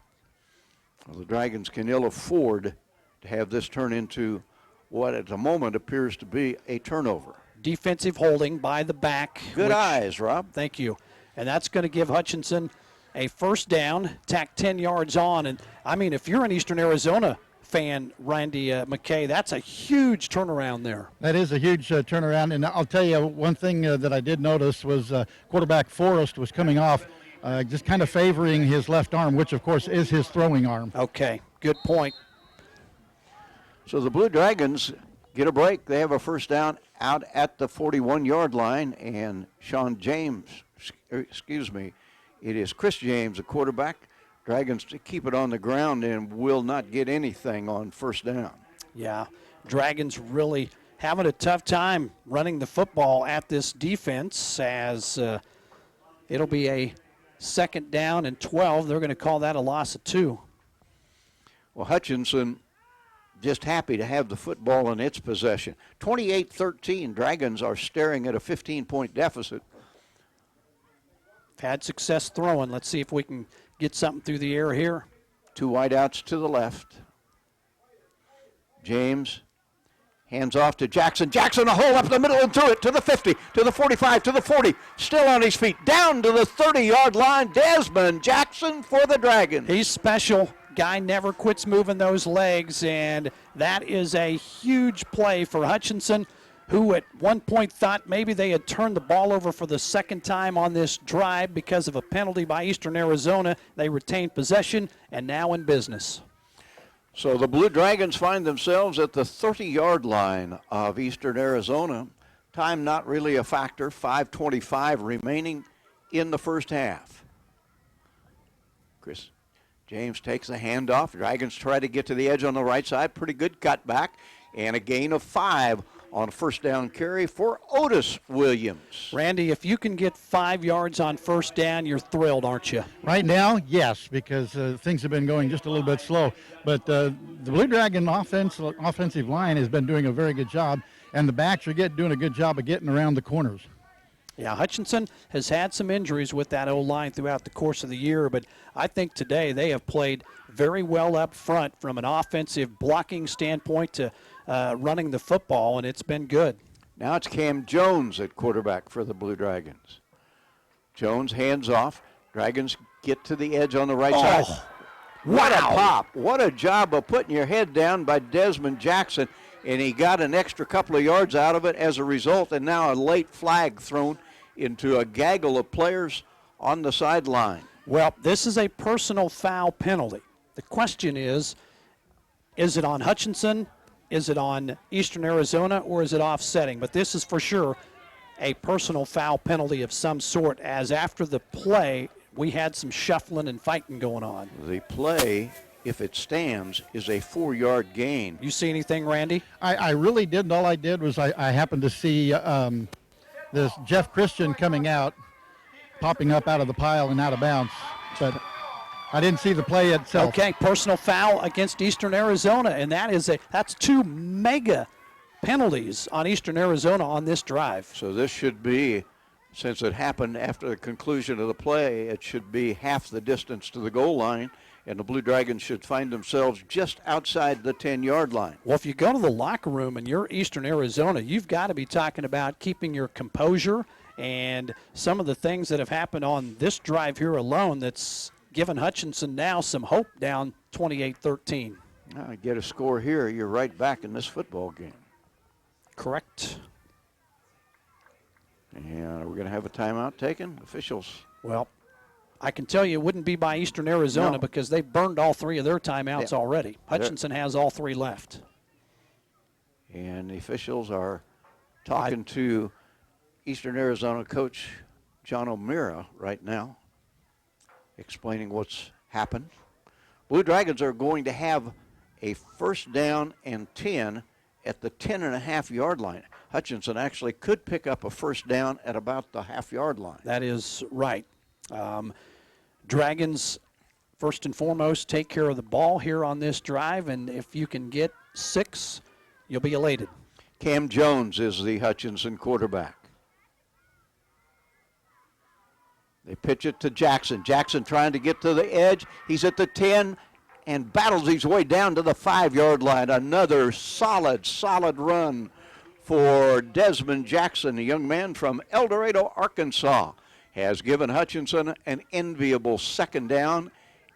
Well, the Dragons can ill afford to have this turn into what at the moment appears to be a turnover. Defensive holding by the back. Good eyes, Rob. Thank you. And that's going to give Hutchinson a first down, tack 10 yards on. And, I mean, if you're an Eastern Arizona fan, Randy McKay, that's a huge turnaround there. That is a huge turnaround. And I'll tell you, one thing that I did notice was quarterback Forrest was coming off, just kind of favoring his left arm, which, of course, is his throwing arm. Okay, good point. So the Blue Dragons get a break. They have a first down out at the 41-yard line, and it is Chris James, the quarterback. Dragons keep it on the ground and will not get anything on first down. Yeah, Dragons really having a tough time running the football at this defense, as it'll be a second down and 12. They're going to call that a loss of 2. Well, Hutchinson just happy to have the football in its possession. 28-13, Dragons are staring at a 15-point deficit. Had success throwing. Let's see if we can get something through the air here. 2 wideouts to the left. James hands off to Jackson. Jackson, a hole up the middle and through it to the 50, to the 45, to the 40. Still on his feet, down to the 30-yard line. Desmond Jackson for the Dragons. He's special. Guy never quits moving those legs, and that is a huge play for Hutchinson, who at one point thought maybe they had turned the ball over for the second time on this drive because of a penalty by Eastern Arizona. They retained possession and now in business. So the Blue Dragons find themselves at the 30-yard line of Eastern Arizona. Time not really a factor, 5:25 remaining in the first half. Chris James takes the handoff. Dragons try to get to the edge on the right side. Pretty good cutback, and a gain of 5 on a first down carry for Otis Williams. Randy, if you can get 5 yards on first down, you're thrilled, aren't you? Right now, yes, because things have been going just a little bit slow. But the Blue Dragon offensive line has been doing a very good job, and the backs are doing a good job of getting around the corners. Yeah, Hutchinson has had some injuries with that O-line throughout the course of the year, but I think today they have played very well up front from an offensive blocking standpoint to running the football, and it's been good. Now it's Cam Jones at quarterback for the Blue Dragons. Jones hands off. Dragons get to the edge on the right side. What a pop. What a job of putting your head down by Desmond Jackson, and he got an extra couple of yards out of it as a result, and now a late flag thrown into a gaggle of players on the sideline. Well, this is a personal foul penalty. The question is it on Hutchinson, is it on Eastern Arizona, or is it offsetting? But this is for sure a personal foul penalty of some sort, as after the play, we had some shuffling and fighting going on. The play, if it stands, is a 4-yard gain. You see anything, Randy? I really didn't. All I did was I happened to see this Jeff Christian coming out, popping up out of the pile and out of bounds. But I didn't see the play itself. Okay, personal foul against Eastern Arizona, and that's 2 mega penalties on Eastern Arizona on this drive. So this should be, since it happened after the conclusion of the play, it should be half the distance to the goal line, and the Blue Dragons should find themselves just outside the 10-yard line. Well, if you go to the locker room and you're Eastern Arizona, you've got to be talking about keeping your composure, and some of the things that have happened on this drive here alone that's given Hutchinson now some hope, down 28-13. Get a score here, you're right back in this football game. Correct. And we're going to have a timeout taken, officials. Well, I can tell you it wouldn't be by Eastern Arizona because they've burned all 3 of their timeouts already. Hutchinson has all 3 left. And the officials are talking to Eastern Arizona coach John O'Meara right now, explaining what's happened. Blue Dragons are going to have a 1st down and 10 at the 10.5-yard line. Hutchinson actually could pick up a 1st down at about the half-yard line. That is right. Dragons, first and foremost, take care of the ball here on this drive, and if you can get 6, you'll be elated. Cam Jones is the Hutchinson quarterback. They pitch it to Jackson. Jackson trying to get to the edge. He's at the 10 and battles his way down to the 5-yard line. Another solid run for Desmond Jackson, a young man from El Dorado, Arkansas, has given Hutchinson an enviable 2nd down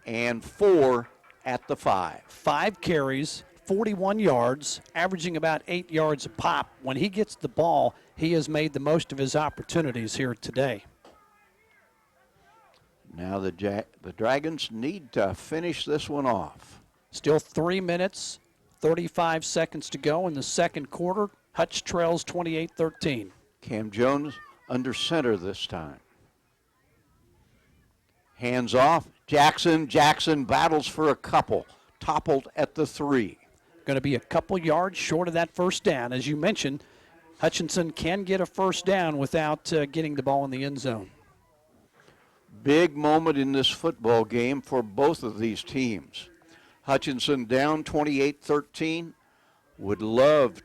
and 4 at the 5. 5 carries, 41 yards, averaging about 8 yards a pop. When he gets the ball, he has made the most of his opportunities here today. Now the Dragons need to finish this one off. Still 3 minutes, 35 seconds to go in the 2nd quarter. Hutch trails 28-13. Cam Jones under center this time. Hands off. Jackson battles for a couple. Toppled at the 3. Going to be a couple yards short of that 1st down. As you mentioned, Hutchinson can get a 1st down without getting the ball in the end zone. Big moment in this football game for both of these teams. Hutchinson down 28-13. Would love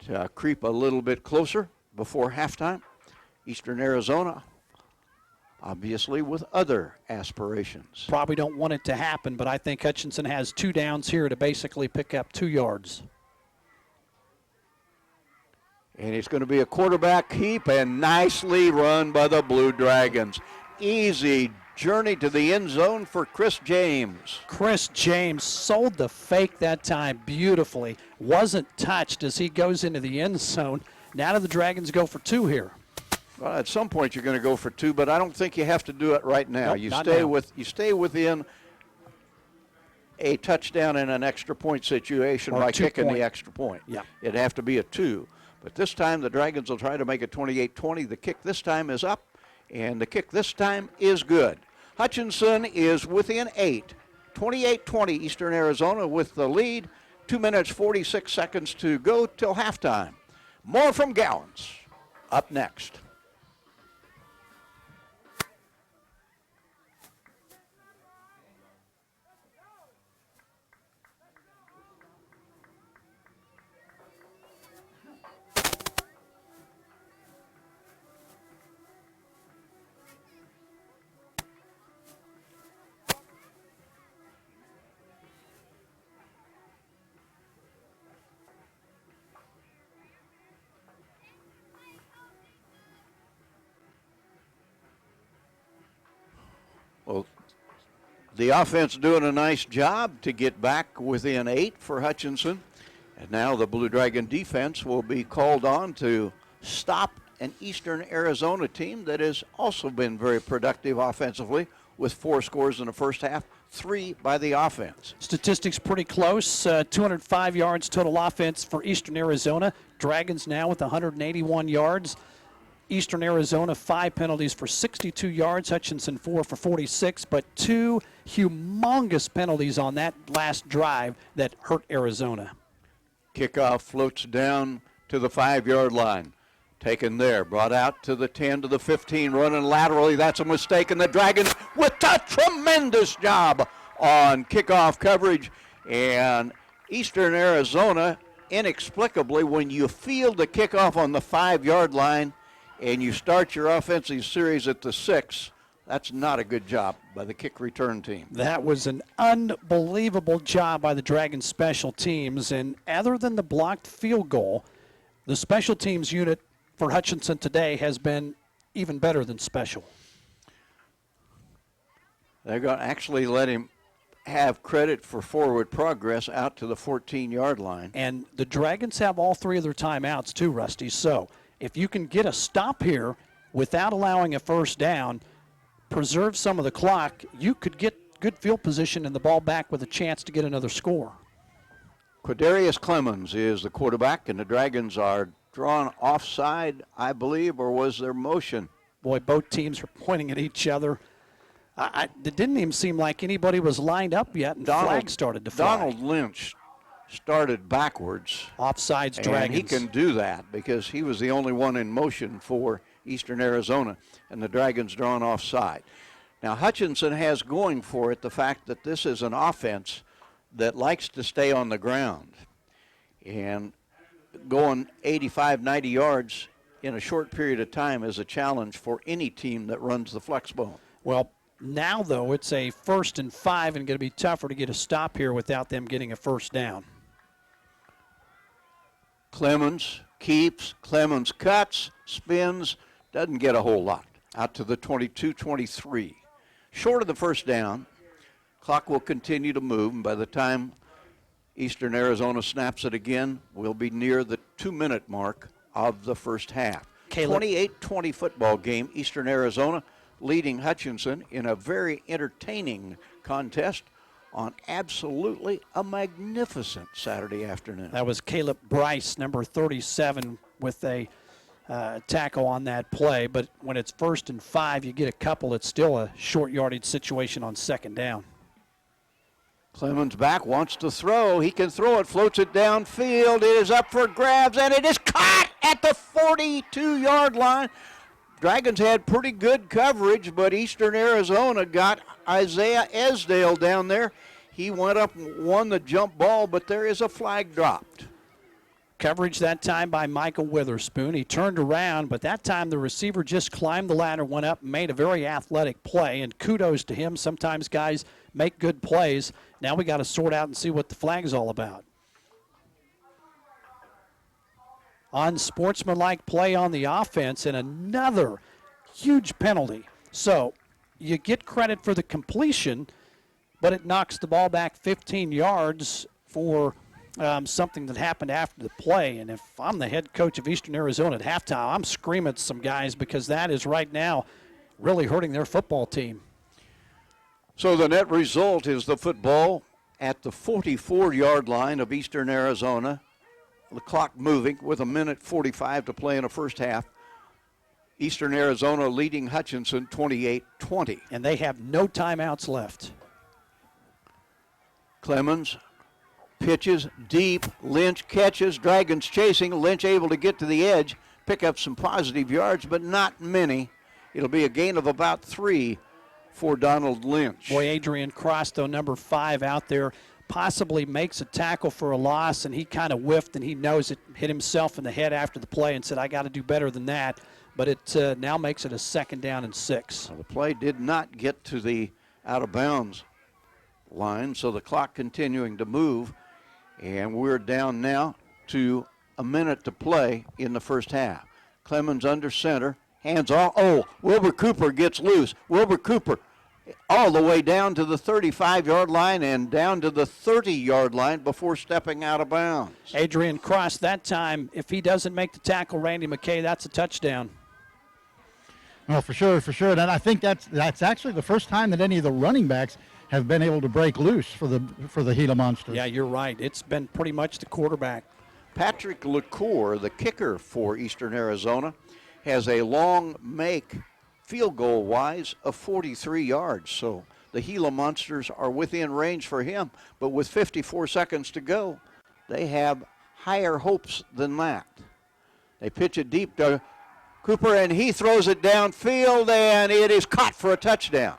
to creep a little bit closer before halftime. Eastern Arizona, obviously, with other aspirations. Probably don't want it to happen, but I think Hutchinson has 2 downs here to basically pick up 2 yards. And it's going to be a quarterback keep, and nicely run by the Blue Dragons. Easy journey to the end zone for Chris James. Chris James sold the fake that time beautifully. Wasn't touched as he goes into the end zone. Now do the Dragons go for 2 here? Well, at some point you're going to go for 2, but I don't think you have to do it right now. Nope, you stay within a touchdown and an extra point situation by kicking the extra point. Yeah. It'd have to be a 2. But this time the Dragons will try to make it 28-20. The kick this time is up, and the kick this time is good. Hutchinson is within 8. 28-20 Eastern Arizona with the lead. 2 minutes, 46 seconds to go till halftime. More from Gowans up next. Well, the offense doing a nice job to get back within 8 for Hutchinson. And now the Blue Dragon defense will be called on to stop an Eastern Arizona team that has also been very productive offensively with 4 scores in the first half, 3 by the offense. Statistics pretty close. 205 yards total offense for Eastern Arizona. Dragons now with 181 yards. Eastern Arizona 5 penalties for 62 yards, Hutchinson 4 for 46, but 2 humongous penalties on that last drive that hurt Arizona. Kickoff floats down to the 5-yard line. Taken there, brought out to the 10, to the 15, running laterally. That's a mistake, and the Dragons with a tremendous job on kickoff coverage. And Eastern Arizona, inexplicably, when you field the kickoff on the 5-yard line and you start your offensive series at the 6, that's not a good job by the kick return team. That was an unbelievable job by the Dragons special teams, and other than the blocked field goal, the special teams unit for Hutchinson today has been even better than special. They're going to actually let him have credit for forward progress out to the 14-yard line. And the Dragons have all 3 of their timeouts too, Rusty. So if you can get a stop here without allowing a first down, preserve some of the clock, you could get good field position and the ball back with a chance to get another score. Quadarius Clemens is the quarterback, and the Dragons are drawn offside, I believe, or was there motion? Boy, both teams are pointing at each other. It didn't even seem like anybody was lined up yet, and flags started to fly. Donald Lynch started backwards. Offsides, Dragons. And he can do that because he was the only one in motion for Eastern Arizona, and the Dragons drawn offside. Now, Hutchinson has going for it the fact that this is an offense that likes to stay on the ground. And going 85, 90 yards in a short period of time is a challenge for any team that runs the flex bone. Well, now, though, it's a 1st and 5 and going to be tougher to get a stop here without them getting a first down. Clemens keeps, Clemens cuts, spins, doesn't get a whole lot. Out to the 22-23. Short of the first down, clock will continue to move, and by the time Eastern Arizona snaps it again, we'll be near the 2-minute mark of the first half. 28-20 football game, Eastern Arizona leading Hutchinson in a very entertaining contest on absolutely a magnificent Saturday afternoon. That was Caleb Bryce, number 37, with a tackle on that play. But when it's 1st and 5, you get a couple. It's still a short yardage situation on 2nd down. Clemens back, wants to throw. He can throw it, floats it downfield. It is up for grabs, and it is caught at the 42-yard line. Dragons had pretty good coverage, but Eastern Arizona got Isaiah Esdale down there. He went up and won the jump ball, but there is a flag dropped. Coverage that time by Michael Witherspoon. He turned around, but that time the receiver just climbed the ladder, went up, and made a very athletic play, and kudos to him. Sometimes guys make good plays. Now we got to sort out and see what the flag's all about. Unsportsmanlike play on the offense and another huge penalty. So you get credit for the completion, but it knocks the ball back 15 yards for something that happened after the play. And if I'm the head coach of Eastern Arizona at halftime, I'm screaming at some guys because that is right now really hurting their football team. So the net result is the football at the 44-yard line of Eastern Arizona. The clock moving with 1:45 to play in the first half. Eastern Arizona leading Hutchinson 28-20. And they have no timeouts left. Clemens pitches deep. Lynch catches. Dragons chasing. Lynch able to get to the edge, pick up some positive yards, but not many. It'll be a gain of about 3 for Donald Lynch. Boy, Adrian Cross, though, number 5 out there, possibly makes a tackle for a loss, and he kind of whiffed, and he knows it, hit himself in the head after the play and said, I got to do better than that. But it now makes it a 2nd down and 6. Well, the play did not get to the out-of-bounds line, so the clock continuing to move, and we're down now to a minute to play in the first half. Clemens under center, hands off. Oh, Wilbur Cooper gets loose. Wilbur Cooper all the way down to the 35-yard line and down to the 30-yard line before stepping out of bounds. Adrian Cross, that time, if he doesn't make the tackle, Randy McKay, that's a touchdown. Well, for sure. And I think that's actually the first time that any of the running backs have been able to break loose for the Gila Monsters. Yeah, you're right. It's been pretty much the quarterback. Patrick LaCour, the kicker for Eastern Arizona, has a long make field goal wise of 43 yards. So the Gila Monsters are within range for him, but with 54 seconds to go, they have higher hopes than that. They pitch it deep to Cooper, and he throws it downfield, and it is caught for a touchdown.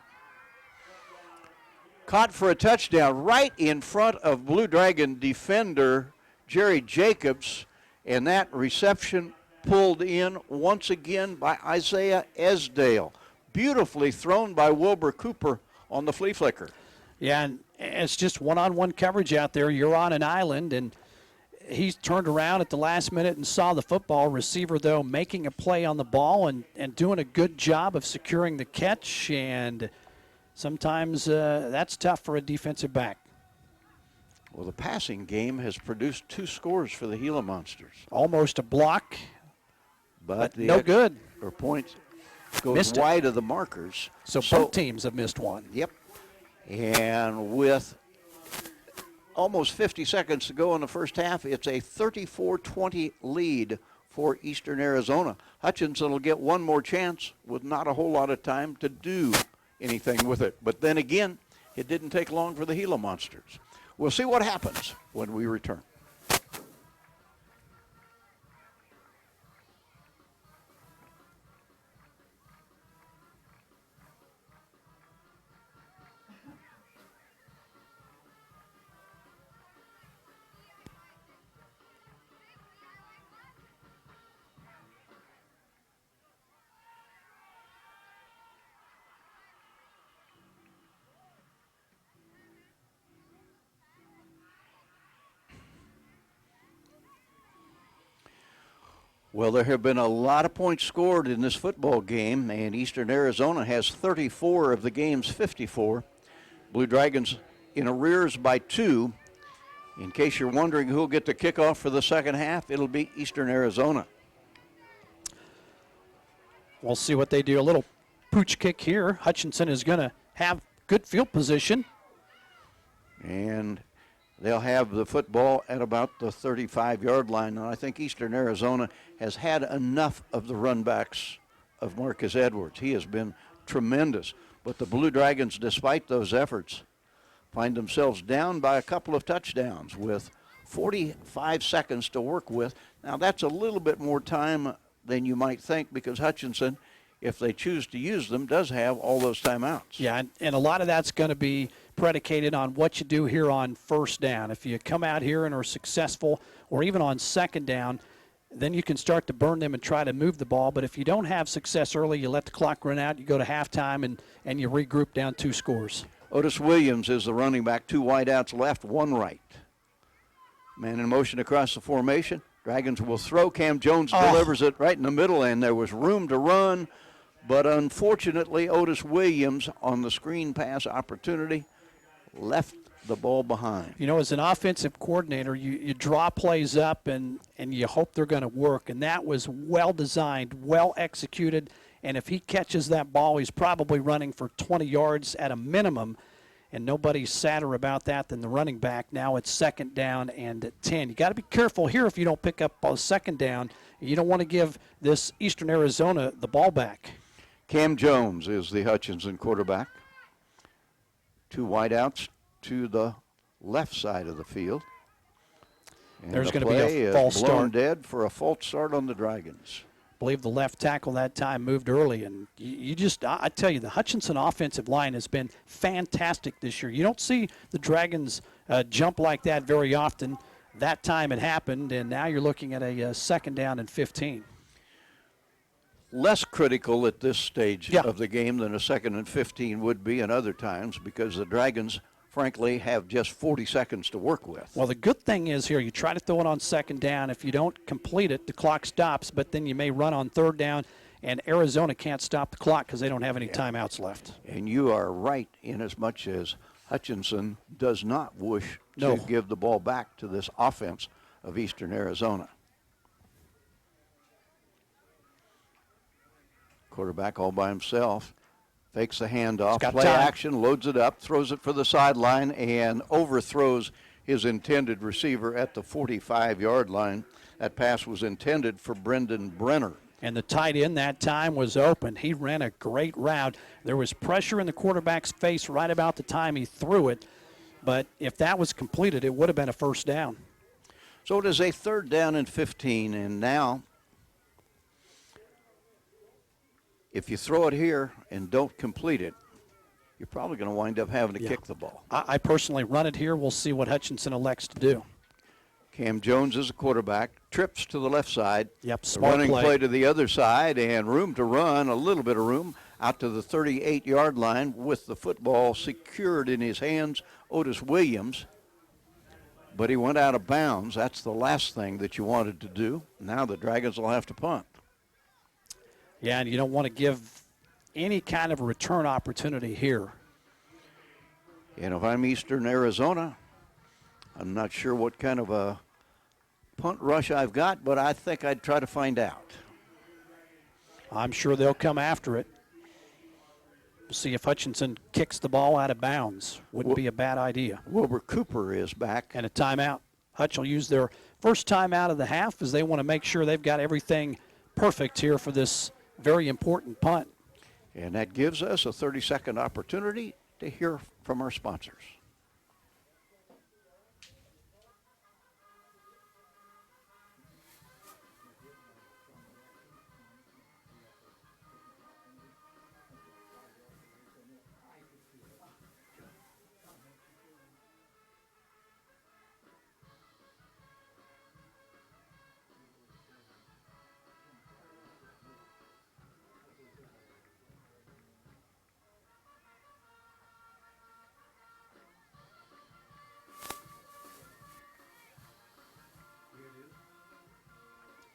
Caught for a touchdown right in front of Blue Dragon defender Jerry Jacobs, and that reception pulled in once again by Isaiah Esdale. Beautifully thrown by Wilbur Cooper on the flea flicker. Yeah, and it's just one-on-one coverage out there. You're on an island, and he turned around at the last minute and saw the football. Receiver, though, making a play on the ball and doing a good job of securing the catch, and sometimes that's tough for a defensive back. Well, the passing game has produced 2 scores for the Gila Monsters. Almost a block, but no good. Or points goes wide of the markers. So both teams have missed one. Yep. And with almost 50 seconds to go in the first half, it's a 34-20 lead for Eastern Arizona. Hutchinson will get one more chance with not a whole lot of time to do anything with it. But then again, it didn't take long for the Gila Monsters. We'll see what happens when we return. Well, there have been a lot of points scored in this football game, and Eastern Arizona has 34 of the game's 54. Blue Dragons in arrears by 2. In case you're wondering who will get the kickoff for the second half, it'll be Eastern Arizona. We'll see what they do. A little pooch kick here. Hutchinson is going to have good field position. And they'll have the football at about the 35-yard line. And I think Eastern Arizona has had enough of the runbacks of Marcus Edwards. He has been tremendous. But the Blue Dragons, despite those efforts, find themselves down by a couple of touchdowns with 45 seconds to work with. Now, that's a little bit more time than you might think because Hutchinson, if they choose to use them, does have all those timeouts. Yeah, and a lot of that's going to be predicated on what you do here on first down. If you come out here and are successful, or even on second down, then you can start to burn them and try to move the ball. But if you don't have success early, you let the clock run out, you go to halftime, and you regroup down 2 scores. Otis Williams is the running back, 2 wideouts left, 1 right. Man in motion across the formation. Dragons will throw. Cam Jones delivers it right in the middle, and there was room to run. But unfortunately, Otis Williams on the screen pass opportunity left the ball behind. You know, as an offensive coordinator, you draw plays up and you hope they're going to work. And that was well designed, well executed. And if he catches that ball, he's probably running for 20 yards at a minimum. And nobody's sadder about that than the running back. Now it's second down and 10. You got to be careful here if you don't pick up a second down. You don't want to give this Eastern Arizona the ball back. Cam Jones is the Hutchinson quarterback. 2 wideouts to the left side of the field. And there's going to be a blown false start. Dead for a false start on the Dragons. I believe the left tackle that time moved early, and you just, I tell you, the Hutchinson offensive line has been fantastic this year. You don't see the Dragons jump like that very often. That time it happened, and now you're looking at a second down and 15. Less critical at this stage of the game than a second and 15 would be in other times because the Dragons, frankly, have just 40 seconds to work with. Well, the good thing is here, you try to throw it on second down. If you don't complete it, the clock stops, but then you may run on third down, and Arizona can't stop the clock because they don't have any timeouts left. And you are right in as much as Hutchinson does not wish to give the ball back to this offense of Eastern Arizona. Quarterback all by himself. Fakes the handoff, play action, loads it up, throws it for the sideline, and overthrows his intended receiver at the 45-yard line. That pass was intended for Brendan Brenner. And the tight end that time was open. He ran a great route. There was pressure in the quarterback's face right about the time he threw it. But if that was completed, it would have been a first down. So it is a 3rd down and 15. And now, if you throw it here and don't complete it, you're probably going to wind up having to kick the ball. I personally run it here. We'll see what Hutchinson elects to do. Cam Jones is a quarterback, trips to the left side. Yep, smart running play to the other side, and room to run, a little bit of room, out to the 38-yard line with the football secured in his hands, Otis Williams. But he went out of bounds. That's the last thing that you wanted to do. Now the Dragons will have to punt. Yeah, and you don't want to give any kind of return opportunity here. And if I'm Eastern Arizona, I'm not sure what kind of a punt rush I've got, but I think I'd try to find out. I'm sure they'll come after it. We'll see if Hutchinson kicks the ball out of bounds. Wouldn't be a bad idea. Wilbur Cooper is back. And a timeout. Hutch will use their first timeout of the half as they want to make sure they've got everything perfect here for this very important punt. And that gives us a 30-second opportunity to hear from our sponsors.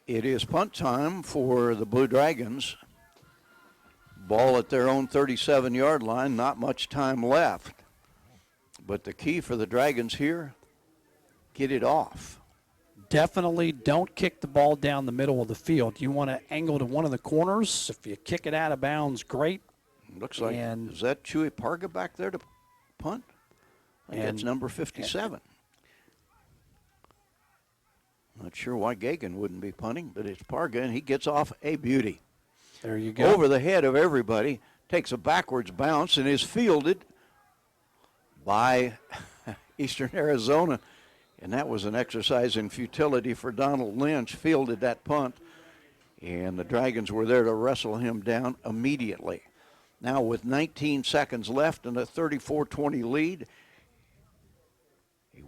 It is punt time for the Blue Dragons. Ball at their own 37-yard line, not much time left. But the key for the Dragons here, get it off. Definitely don't kick the ball down the middle of the field. You want to angle to one of the corners. If you kick it out of bounds, great. Looks like, is that Chewy Parga back there to punt? I think that's number 57. Not sure why Gagan wouldn't be punting, but it's Parga, and he gets off a beauty. There you go. Over the head of everybody, takes a backwards bounce, and is fielded by Eastern Arizona. And that was an exercise in futility for Donald Lynch, fielded that punt, and the Dragons were there to wrestle him down immediately. Now with 19 seconds left and a 34-20 lead,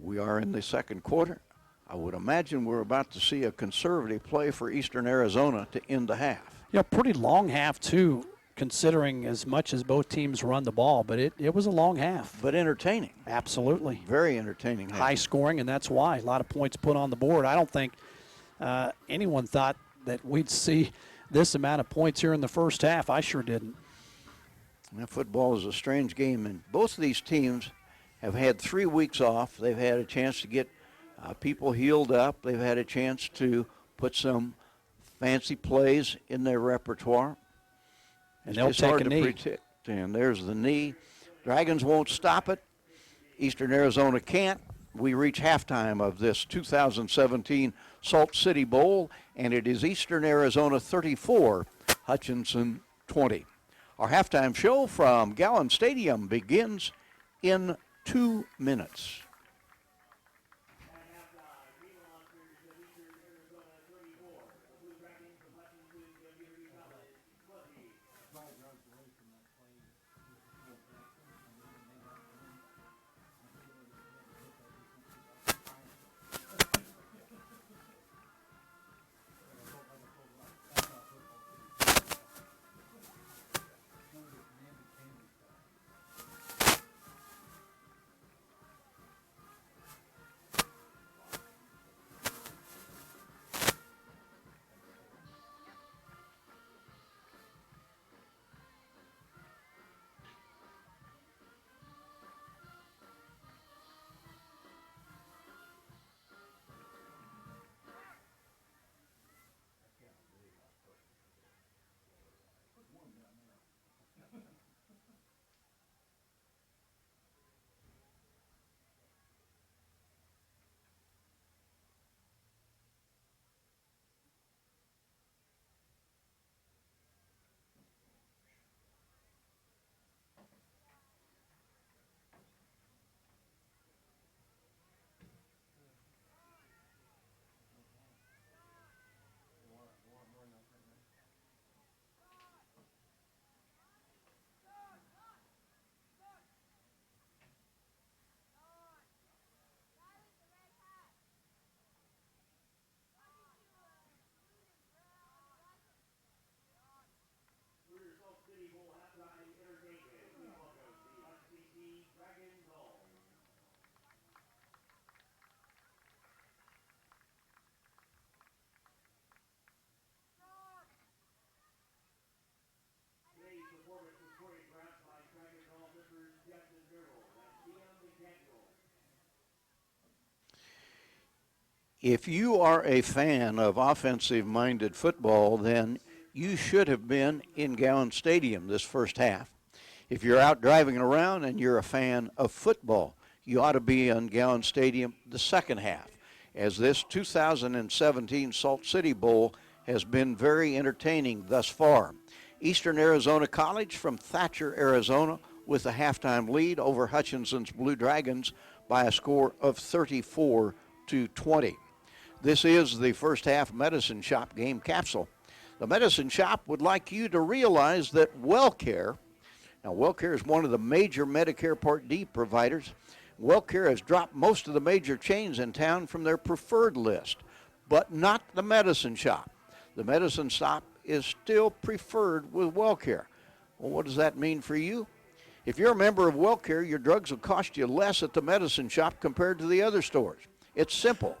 we are in the second quarter. I would imagine we're about to see a conservative play for Eastern Arizona to end the half. Yeah, pretty long half, too, considering as much as both teams run the ball. But it was a long half. But entertaining. Absolutely. Very entertaining half. High scoring, and that's why. A lot of points put on the board. I don't think anyone thought that we'd see this amount of points here in the first half. I sure didn't. Now, football is a strange game, and both of these teams have had 3 weeks off. They've had a chance to get people healed up. They've had a chance to put some fancy plays in their repertoire. And they'll take hard a to knee. predict. And there's the knee. Dragons won't stop it. Eastern Arizona can't. We reach halftime of this 2017 Salt City Bowl, and it is Eastern Arizona 34, Hutchinson 20. Our halftime show from Gowans Stadium begins in 2 minutes. If you are a fan of offensive-minded football, then you should have been in Gowans Stadium this first half. If you're out driving around and you're a fan of football, you ought to be in Gowans Stadium the second half, as this 2017 Salt City Bowl has been very entertaining thus far. Eastern Arizona College from Thatcher, Arizona, with a halftime lead over Hutchinson's Blue Dragons by a score of 34-20. This is the first half Medicine Shop game capsule. The Medicine Shop would like you to realize that WellCare, now WellCare is one of the major Medicare Part D providers. WellCare has dropped most of the major chains in town from their preferred list, but not the Medicine Shop. The Medicine Shop is still preferred with WellCare. Well, what does that mean for you? If you're a member of WellCare, your drugs will cost you less at the Medicine Shop compared to the other stores. It's simple.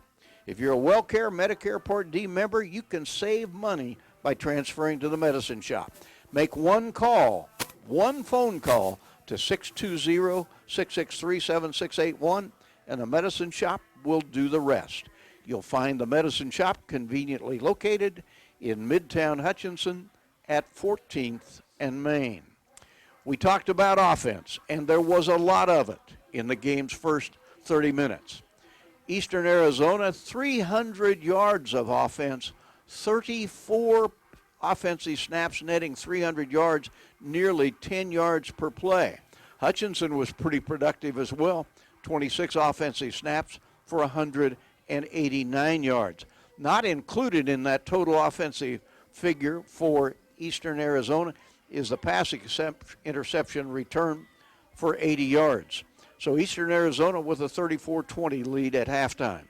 If you're a WellCare Medicare Part D member, you can save money by transferring to the Medicine Shop. Make one call, one phone call to 620-663-7681, and the Medicine Shop will do the rest. You'll find the Medicine Shop conveniently located in Midtown Hutchinson at 14th and Main. We talked about offense, and there was a lot of it in the game's first 30 minutes. Eastern Arizona, 300 yards of offense, 34 offensive snaps netting 300 yards, nearly 10 yards per play. Hutchinson was pretty productive as well, 26 offensive snaps for 189 yards. Not included in that total offensive figure for Eastern Arizona is the pass interception return for 80 yards. So Eastern Arizona with a 34-20 lead at halftime.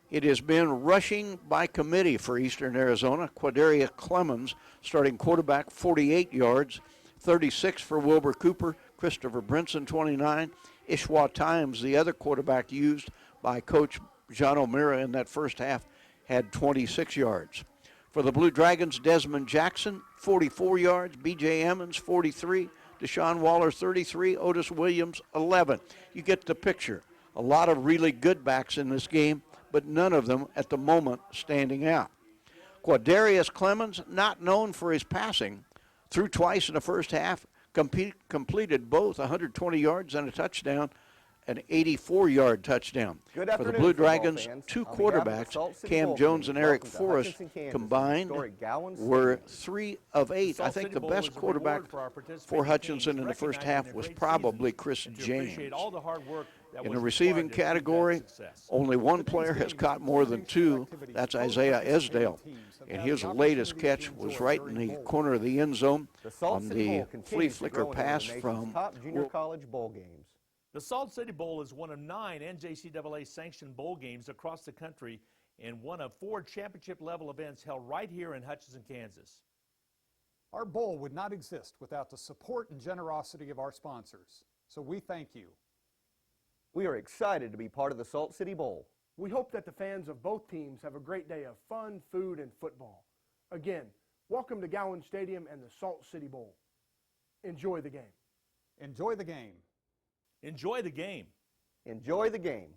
It has been rushing by committee for Eastern Arizona. Quadaria Clemens, starting quarterback, 48 yards, 36 for Wilbur Cooper, Christopher Brinson, 29. Ishwa Times, the other quarterback used by Coach John O'Meara in that first half, had 26 yards. For the Blue Dragons, Desmond Jackson, 44 yards, B.J. Emmons, 43, Deshaun Waller, 33, Otis Williams, 11. You get the picture. A lot of really good backs in this game, but none of them at the moment standing out. Quadarius Clemens, not known for his passing, threw twice in the first half, completed both 120 yards and a touchdown, an 84-yard touchdown. For the Blue Dragons, two quarterbacks, Cam Jones and Eric Forrest, combined were 3 of 8. I think the best quarterback for Hutchinson in the first half was probably Chris James. In the receiving category, only one player has caught more than 2. That's Isaiah Esdale. And his latest catch was right in the corner of the end zone on the flea flicker pass from junior college bowl games. The Salt City Bowl is one of 9 NJCAA sanctioned bowl games across the country and one of 4 championship-level events held right here in Hutchinson, Kansas. Our bowl would not exist without the support and generosity of our sponsors, so we thank you. We are excited to be part of the Salt City Bowl. We hope that the fans of both teams have a great day of fun, food, and football. Again, welcome to Gowans Stadium and the Salt City Bowl. Enjoy the game. Enjoy the game. Enjoy the game. Enjoy the game.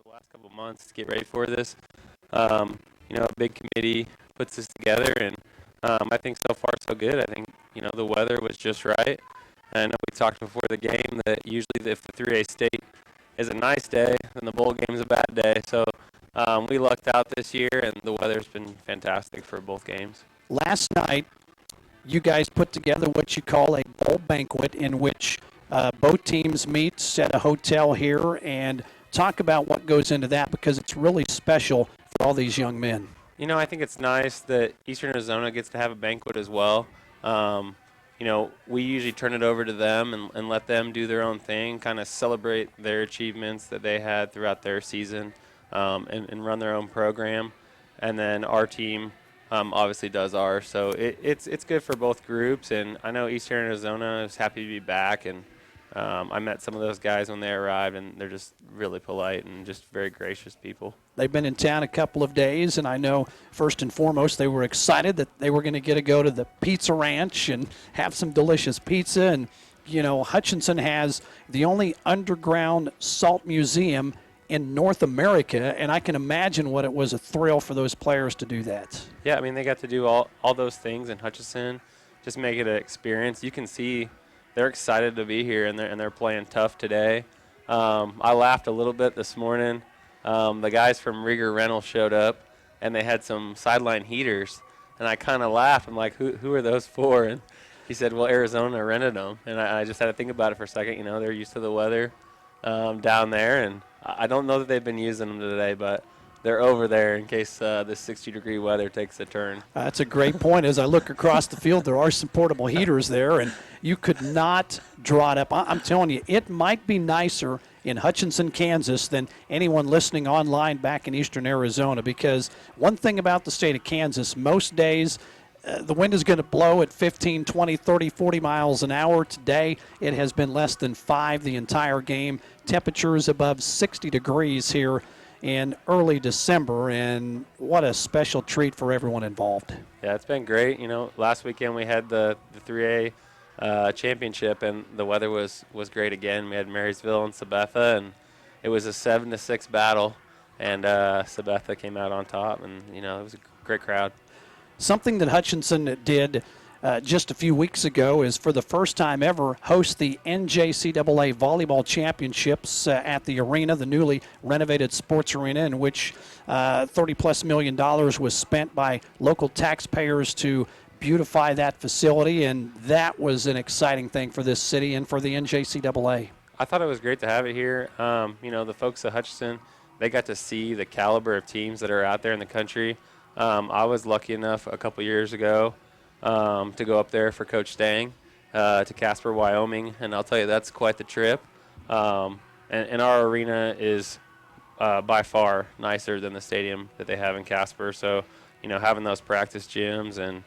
the last couple months to get ready for this. A big committee puts this together, and I think so far so good. I think, the weather was just right. I know we talked before the game that usually if the 3A state is a nice day, then the bowl game's a bad day. So we lucked out this year, and the weather's been fantastic for both games. Last night, you guys put together what you call a bowl banquet in which both teams meet at a hotel here, and talk about what goes into that, because it's really special for all these young men. I think it's nice that Eastern Arizona gets to have a banquet as well. We usually turn it over to them and let them do their own thing, kind of celebrate their achievements that they had throughout their season, and run their own program. And then our team obviously does ours. So it's good for both groups. And I know Eastern Arizona is happy to be back. And I met some of those guys when they arrived, and they're just really polite and just very gracious people. They've been in town a couple of days, and I know first and foremost they were excited that they were going to get to go to the Pizza Ranch and have some delicious pizza. And, Hutchinson has the only underground salt museum in North America, and I can imagine what it was a thrill for those players to do that. Yeah, they got to do all those things in Hutchinson, just make it an experience. You can see they're excited to be here, and they're playing tough today. I laughed a little bit this morning. The guys from Rieger Rental showed up, and they had some sideline heaters, and I kind of laughed. I'm like, who are those for? And he said, well, Arizona rented them. And I just had to think about it for a second. They're used to the weather down there, and I don't know that they've been using them today, but they're over there in case this 60-degree weather takes a turn. That's a great point. As I look across the field, there are some portable heaters there, and you could not draw it up. I'm telling you, it might be nicer in Hutchinson, Kansas than anyone listening online back in eastern Arizona, because one thing about the state of Kansas, most days the wind is going to blow at 15, 20, 30, 40 miles an hour. Today it has been less than 5 the entire game. Temperatures above 60 degrees here in early December, and what a special treat for everyone involved. Yeah, it's been great. Last weekend we had the 3A championship, and the weather was great again. We had Marysville and Sabetha, and it was a 7-6 battle, and Sabetha came out on top, and it was a great crowd. Something that Hutchinson did just a few weeks ago is, for the first time ever, host the NJCAA Volleyball Championships at the arena, the newly renovated sports arena, in which $30+ million was spent by local taxpayers to beautify that facility, and that was an exciting thing for this city and for the NJCAA. I thought it was great to have it here. The folks at Hutchinson, they got to see the caliber of teams that are out there in the country. I was lucky enough a couple years ago to go up there for Coach Stang to Casper, Wyoming, and I'll tell you, that's quite the trip. And our arena is by far nicer than the stadium that they have in Casper. So, having those practice gyms and,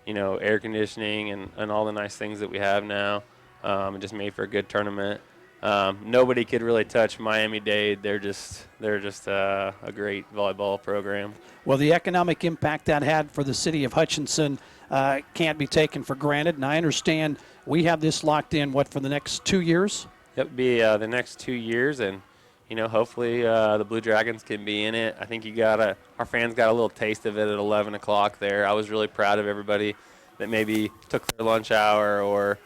air conditioning and all the nice things that we have now, it just made for a good tournament. Nobody could really touch Miami-Dade. They're just a great volleyball program. Well, the economic impact that had for the city of Hutchinson can't be taken for granted. And I understand we have this locked in, for the next 2 years? It would be the next 2 years, and hopefully the Blue Dragons can be in it. I think our fans got a little taste of it at 11 o'clock there. I was really proud of everybody that maybe took their lunch hour or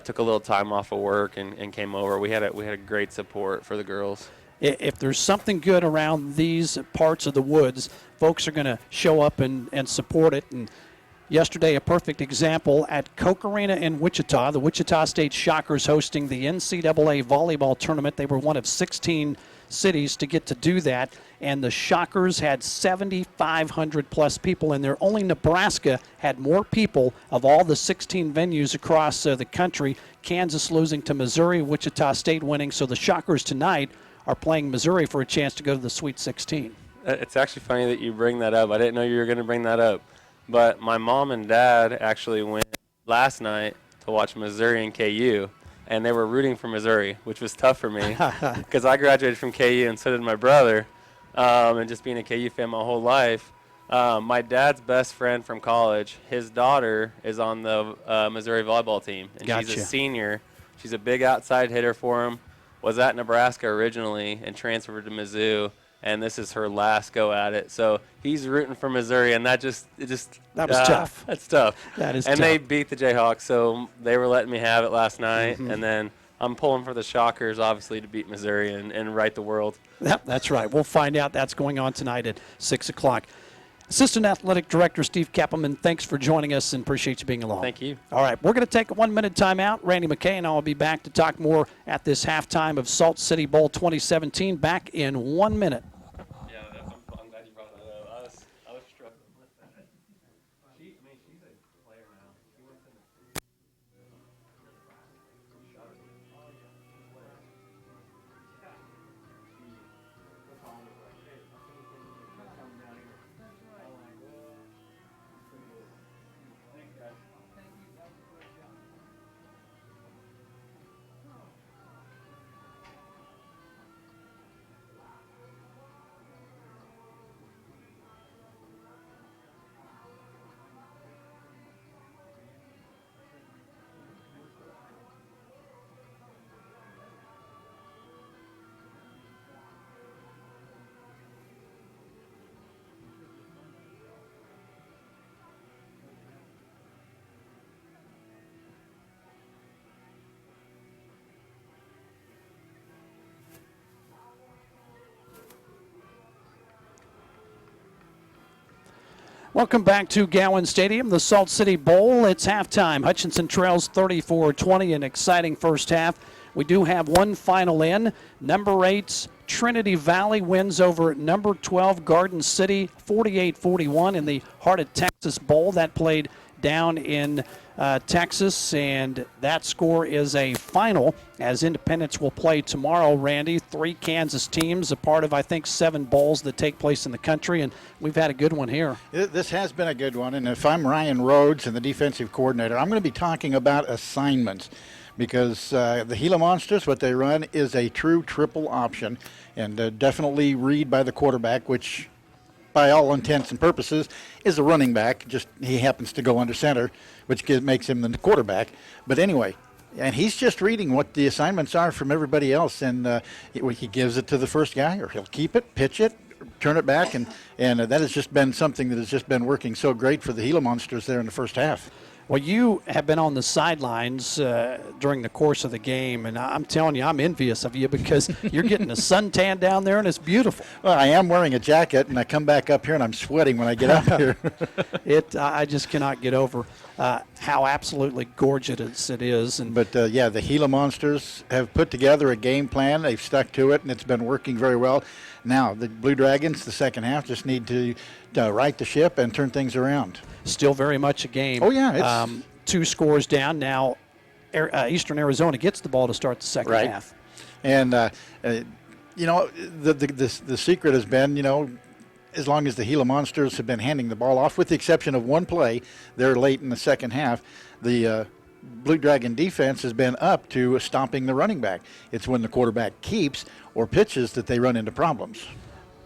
took a little time off of work and came over. We had a great support for the girls. If there's something good around these parts of the woods, folks are going to show up and support it. And yesterday, a perfect example at Koch Arena in Wichita. The Wichita State Shockers hosting the NCAA volleyball tournament. They were one of 16 cities to get to do that, and the Shockers had 7,500 plus people in there. Only Nebraska had more people of all the 16 venues across the country. Kansas losing to Missouri, Wichita State winning. So the Shockers tonight are playing Missouri for a chance to go to the Sweet 16. It's actually funny that you bring that up. I didn't know you were going to bring that up. But my mom and dad actually went last night to watch Missouri and KU, and they were rooting for Missouri, which was tough for me because I graduated from KU and so did my brother, and just being a KU fan my whole life. My dad's best friend from college, his daughter is on the Missouri volleyball team, and Gotcha. She's a senior. She's a big outside hitter for him. was at Nebraska originally and transferred to Mizzou, and this is her last go at it. So he's rooting for Missouri, and that was tough. That's tough. That is and tough. they beat the Jayhawks, so they were letting me have it last night, and then I'm pulling for the Shockers, obviously, to beat Missouri and right the world. Yep, that's right. We'll find out. That's going on tonight at 6 o'clock. Assistant Athletic Director Steve Kappelman, thanks for joining us and appreciate you being along. Thank you. All right, we're going to take a 1-minute timeout. Randy McKay and I will be back to talk more at this halftime of Salt City Bowl 2017. Back in 1 minute. Yeah, I'm glad you brought that up. I was struggling with that. She's a player now. She went to Welcome back to Gowans Stadium, the Salt City Bowl. It's halftime. Hutchinson trails 34-20, an exciting first half. We do have one final in. Number 8, Trinity Valley wins over number 12, Garden City, 48-41 in the Heart of Texas Bowl. That played down in Texas, and that score is a final as Independence will play tomorrow, Randy. 3 Kansas teams, a part of, I think, 7 bowls that take place in the country, and we've had a good one here. This has been a good one, and if I'm Ryan Rhodes and the defensive coordinator, I'm going to be talking about assignments because the Gila Monsters, what they run is a true triple option, and definitely read by the quarterback, which by all intents and purposes is a running back. Just he happens to go under center, which makes him the quarterback. But anyway, and he's just reading what the assignments are from everybody else, and he gives it to the first guy, or he'll keep it, pitch it, turn it back, and that has just been something that has just been working so great for the Gila Monsters there in the first half. Well, you have been on the sidelines during the course of the game, and I'm telling you, I'm envious of you because you're getting a suntan down there, and it's beautiful. Well, I am wearing a jacket, and I come back up here, and I'm sweating when I get up here. I just cannot get over how absolutely gorgeous it is. But, yeah, the Gila Monsters have put together a game plan. They've stuck to it, and it's been working very well. Now, the Blue Dragons, the second half, just need to right the ship and turn things around. Still very much a game. Oh, yeah. 2 scores down. Now, Eastern Arizona gets the ball to start the second half. And, the secret has been, as long as the Gila Monsters have been handing the ball off, with the exception of one play there late in the second half, the Blue Dragon defense has been up to stopping the running back. It's when the quarterback keeps or pitches that they run into problems.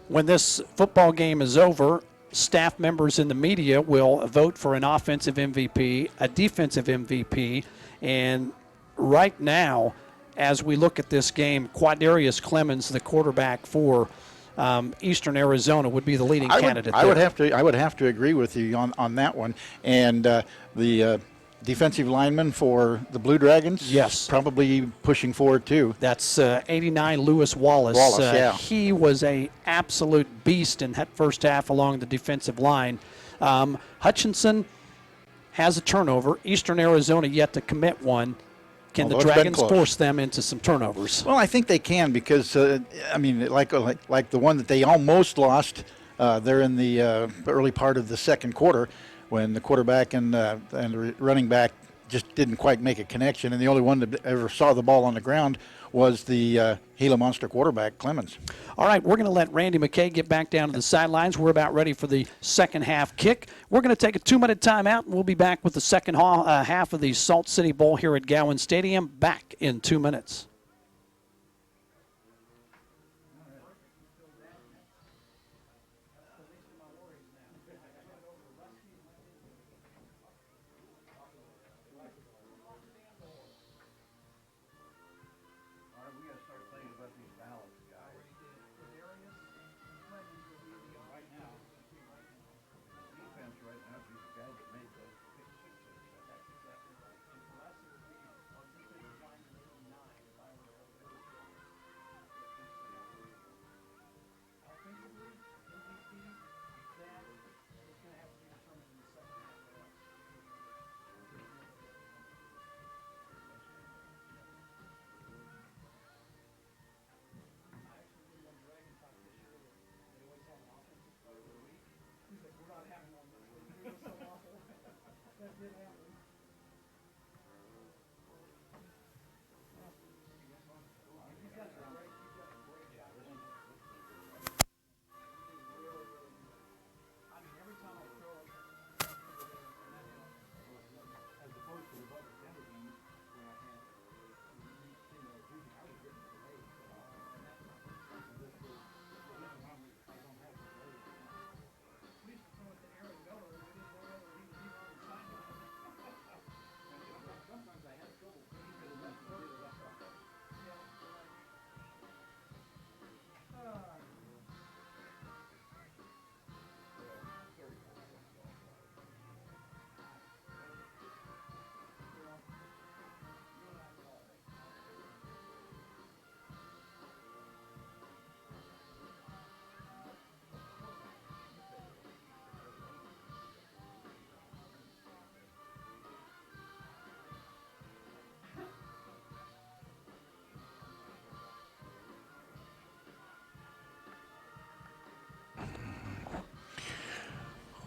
When this football game is over, staff members in the media will vote for an offensive MVP, a defensive MVP, and right now, as we look at this game, Quadarius Clemens, the quarterback for Eastern Arizona, would be the leading candidate. I would have to agree with you on that one. And the defensive lineman for the Blue Dragons, yes, probably pushing forward too. That's 89 Lewis Wallace. Yeah. He was a absolute beast in that first half along the defensive line. Hutchinson has a turnover. Eastern Arizona yet to commit one. Can the Dragons force them into some turnovers? Well, I think they can because, like the one that they almost lost there in the early part of the second quarter when the quarterback and the running back just didn't quite make a connection, and the only one that ever saw the ball on the ground was the Gila Monster quarterback, Clemens. All right, we're going to let Randy McKay get back down to the sidelines. We're about ready for the second half kick. We're going to take a 2-minute timeout, and we'll be back with the second half of the Salt City Bowl here at Gowans Stadium, back in 2 minutes. We got to start playing.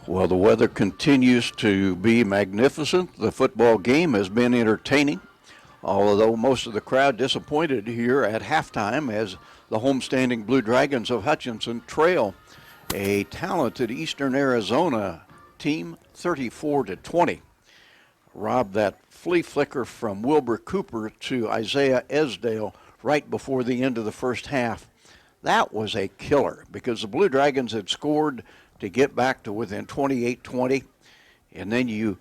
Well, the weather continues to be magnificent. The football game has been entertaining, although most of the crowd disappointed here at halftime as the homestanding Blue Dragons of Hutchinson trail a talented Eastern Arizona team 34-20. Rob, that flea flicker from Wilbur Cooper to Isaiah Esdale right before the end of the first half, that was a killer because the Blue Dragons had scored to get back to within 28-20, and then you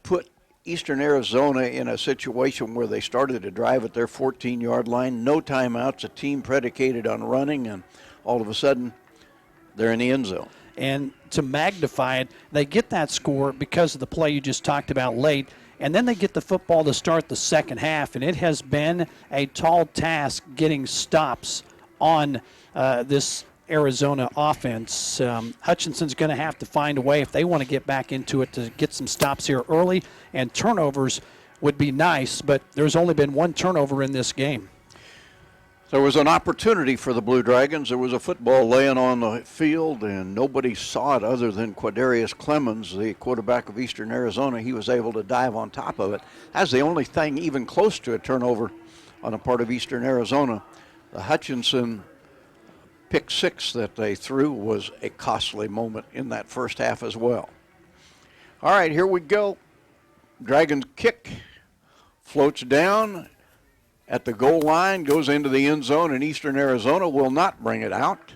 put Eastern Arizona in a situation where they started to drive at their 14-yard line, no timeouts, a team predicated on running, and all of a sudden they're in the end zone. And to magnify it, they get that score because of the play you just talked about late, and then they get the football to start the second half, and it has been a tall task getting stops on this Arizona offense. Hutchinson's going to have to find a way if they want to get back into it to get some stops here early, and turnovers would be nice, but there's only been one turnover in this game. There was an opportunity for the Blue Dragons. There was a football laying on the field, and nobody saw it other than Quadarius Clemens, the quarterback of Eastern Arizona. He was able to dive on top of it. That's the only thing even close to a turnover on the part of Eastern Arizona. The Hutchinson pick six that they threw was a costly moment in that first half as well. All right, here we go. Dragons kick, floats down at the goal line, goes into the end zone, and Eastern Arizona will not bring it out.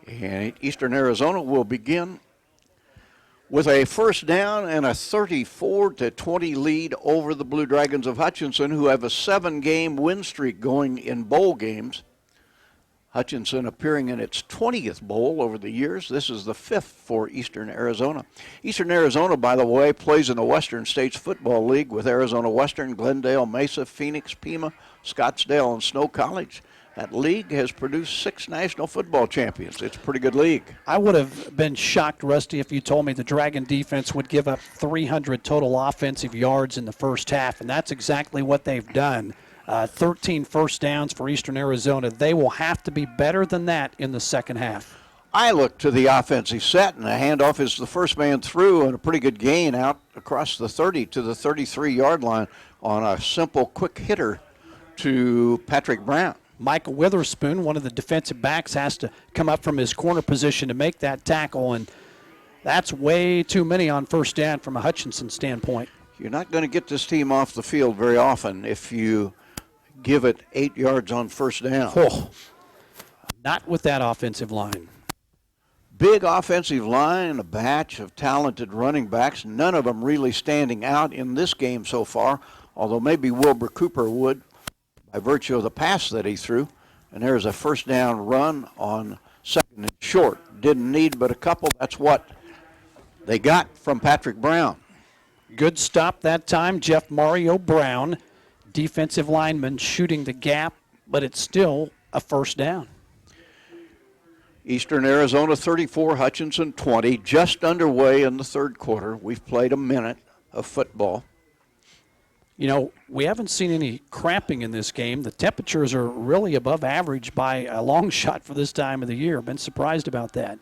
And Eastern Arizona will begin with a first down and a 34-20 lead over the Blue Dragons of Hutchinson, who have a 7-game win streak going in bowl games. Hutchinson appearing in its 20th bowl over the years. This is the 5th for Eastern Arizona. Eastern Arizona, by the way, plays in the Western States Football League with Arizona Western, Glendale, Mesa, Phoenix, Pima, Scottsdale, and Snow College. That league has produced 6 national football champions. It's a pretty good league. I would have been shocked, Rusty, if you told me the Dragon defense would give up 300 total offensive yards in the first half, and that's exactly what they've done. 13 first downs for Eastern Arizona. They will have to be better than that in the second half. I look to the offensive set, and the handoff is the first man through, and a pretty good gain out across the 30 to the 33-yard line on a simple quick hitter to Patrick Brown. Michael Witherspoon, one of the defensive backs, has to come up from his corner position to make that tackle, and that's way too many on first down from a Hutchinson standpoint. You're not going to get this team off the field very often if you give it 8 yards on first down. Oh, not with that offensive line. Big offensive line, a batch of talented running backs, none of them really standing out in this game so far, although maybe Wilbur Cooper would by virtue of the pass that he threw. And there's a first down run on second and short. Didn't need but a couple. That's what they got from Patrick Brown. Good stop that time, Jeff Mario Brown. Defensive lineman shooting the gap, but it's still a first down. Eastern Arizona 34, Hutchinson 20, just underway in the third quarter. We've played a minute of football. You know, we haven't seen any cramping in this game. The temperatures are really above average by a long shot for this time of the year. Been surprised about that.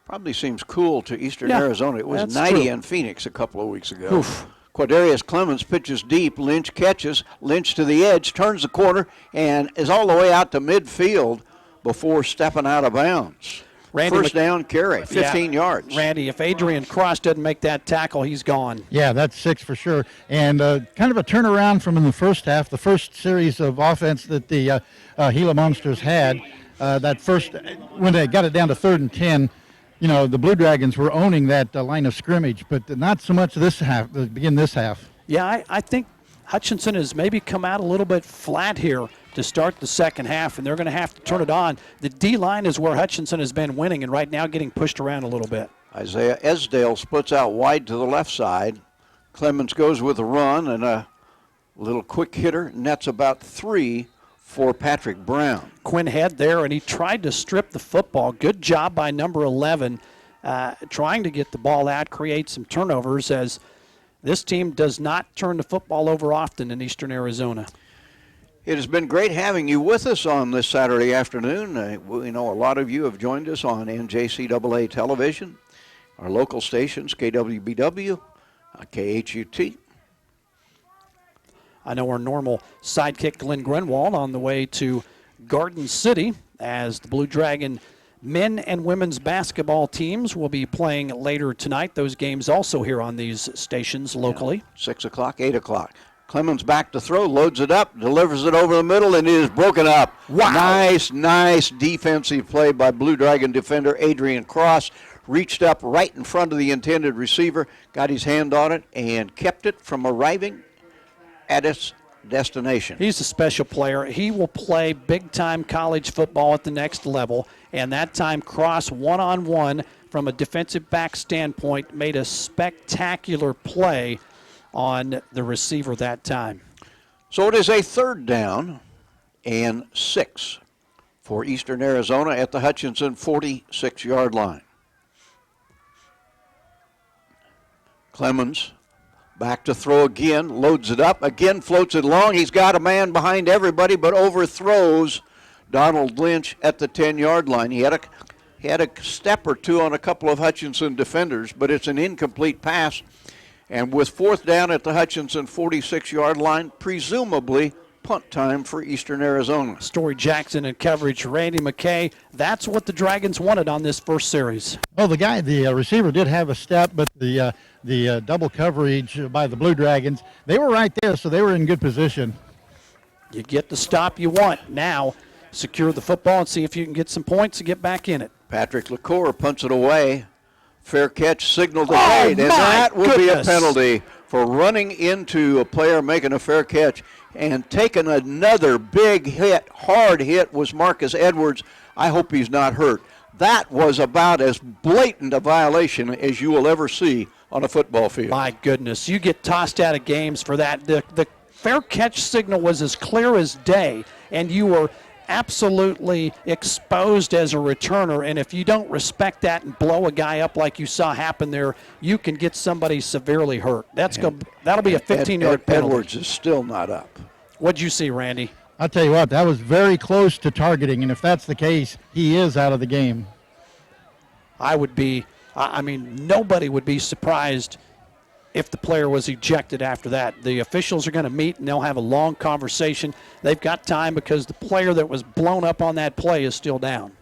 Probably seems cool to Eastern Arizona. It was 90 true. in Phoenix a couple of weeks ago. Oof. Quadarius Clemens pitches deep. Lynch catches. Lynch to the edge, turns the corner, and is all the way out to midfield before stepping out of bounds. First down carry, 15 yards. Randy, if Adrian Cross doesn't make that tackle, he's gone. Yeah, that's 6 for sure. And kind of a turnaround from in the first half, the first series of offense that the Gila Monsters had. That first, when they got it down to 3rd and 10, you know, the Blue Dragons were owning that line of scrimmage, but not so much this half, begin this half. Yeah, I think Hutchinson has maybe come out a little bit flat here to start the second half, and they're going to have to turn it on. The D-line is where Hutchinson has been winning, and right now getting pushed around a little bit. Isaiah Esdale splits out wide to the left side. Clemens goes with a run and a little quick hitter, nets about 3 for Patrick Brown. Quinn Head there, and he tried to strip the football. Good job by number 11, trying to get the ball out, create some turnovers, as this team does not turn the football over often in Eastern Arizona. It has been great having you with us on this Saturday afternoon. We know a lot of you have joined us on NJCAA television, our local stations, KWBW, KHUT. I know our normal sidekick, Glenn Grenwald, on the way to Garden City as the Blue Dragon men and women's basketball teams will be playing later tonight. Those games also here on these stations locally. Yeah, 6 o'clock, 8 o'clock. Clemens back to throw, loads it up, delivers it over the middle, and it is broken up. Wow. Nice defensive play by Blue Dragon defender Adrian Cross. Reached up right in front of the intended receiver, got his hand on it, and kept it from arriving at its destination. He's a special player. He will play big-time college football at the next level, and that time Cross one-on-one from a defensive back standpoint made a spectacular play on the receiver that time. So it is a 3rd down and 6 for Eastern Arizona at the Hutchinson 46-yard line. Clemens back to throw again, loads it up, again floats it long. He's got a man behind everybody, but overthrows Donald Lynch at the 10-yard line. He had a step or two on a couple of Hutchinson defenders, but it's an incomplete pass. And with 4th down at the Hutchinson 46-yard line, presumably punt time for Eastern Arizona. Story Jackson in coverage, Randy McKay. That's what the Dragons wanted on this first series. Oh, the receiver did have a step, but the double coverage by the Blue Dragons, they were right there, so they were in good position. You get the stop you want. Now, secure the football and see if you can get some points to get back in it. Patrick LaCour punts it away. Fair catch signal delayed, and that would be a penalty for running into a player making a fair catch and taking another big hit, hard hit was Marcus Edwards. I hope he's not hurt. That was about as blatant a violation as you will ever see on a football field. My goodness, you get tossed out of games for that. The fair catch signal was as clear as day, and you were absolutely exposed as a returner, and if you don't respect that and blow a guy up like you saw happen there, you can get somebody severely hurt. That'll be a 15-yard penalty. Edwards is still not up. What'd you see, Randy? I'll tell you what, that was very close to targeting, and if that's the case, he is out of the game. Nobody would be surprised if the player was ejected after that. The officials are going to meet, and they'll have a long conversation. They've got time because the player that was blown up on that play is still down.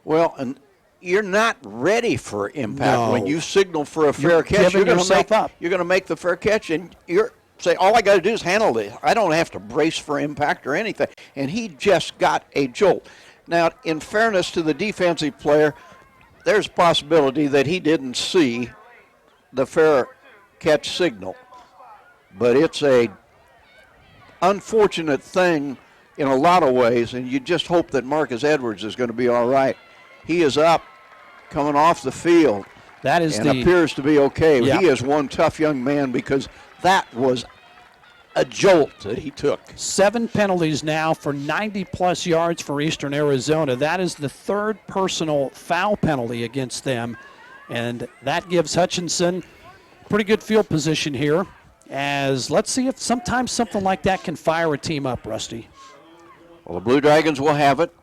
Well, and you're not ready for impact. No. When you signal for a fair catch. You're going to make the fair catch, and you're say, all I got to do is handle it. I don't have to brace for impact or anything. And he just got a jolt. Now, in fairness to the defensive player, there's a possibility that he didn't see the fair catch signal. But it's a unfortunate thing in a lot of ways, and you just hope that Marcus Edwards is going to be all right. He is up, coming off the field, and appears to be okay. Yeah. He is one tough young man because that was a jolt that he took. 7 penalties now for 90-plus yards for Eastern Arizona. That is the 3rd personal foul penalty against them, and that gives Hutchinson pretty good field position here. As let's see if sometimes something like that can fire a team up, Rusty. Well, the Blue Dragons will have it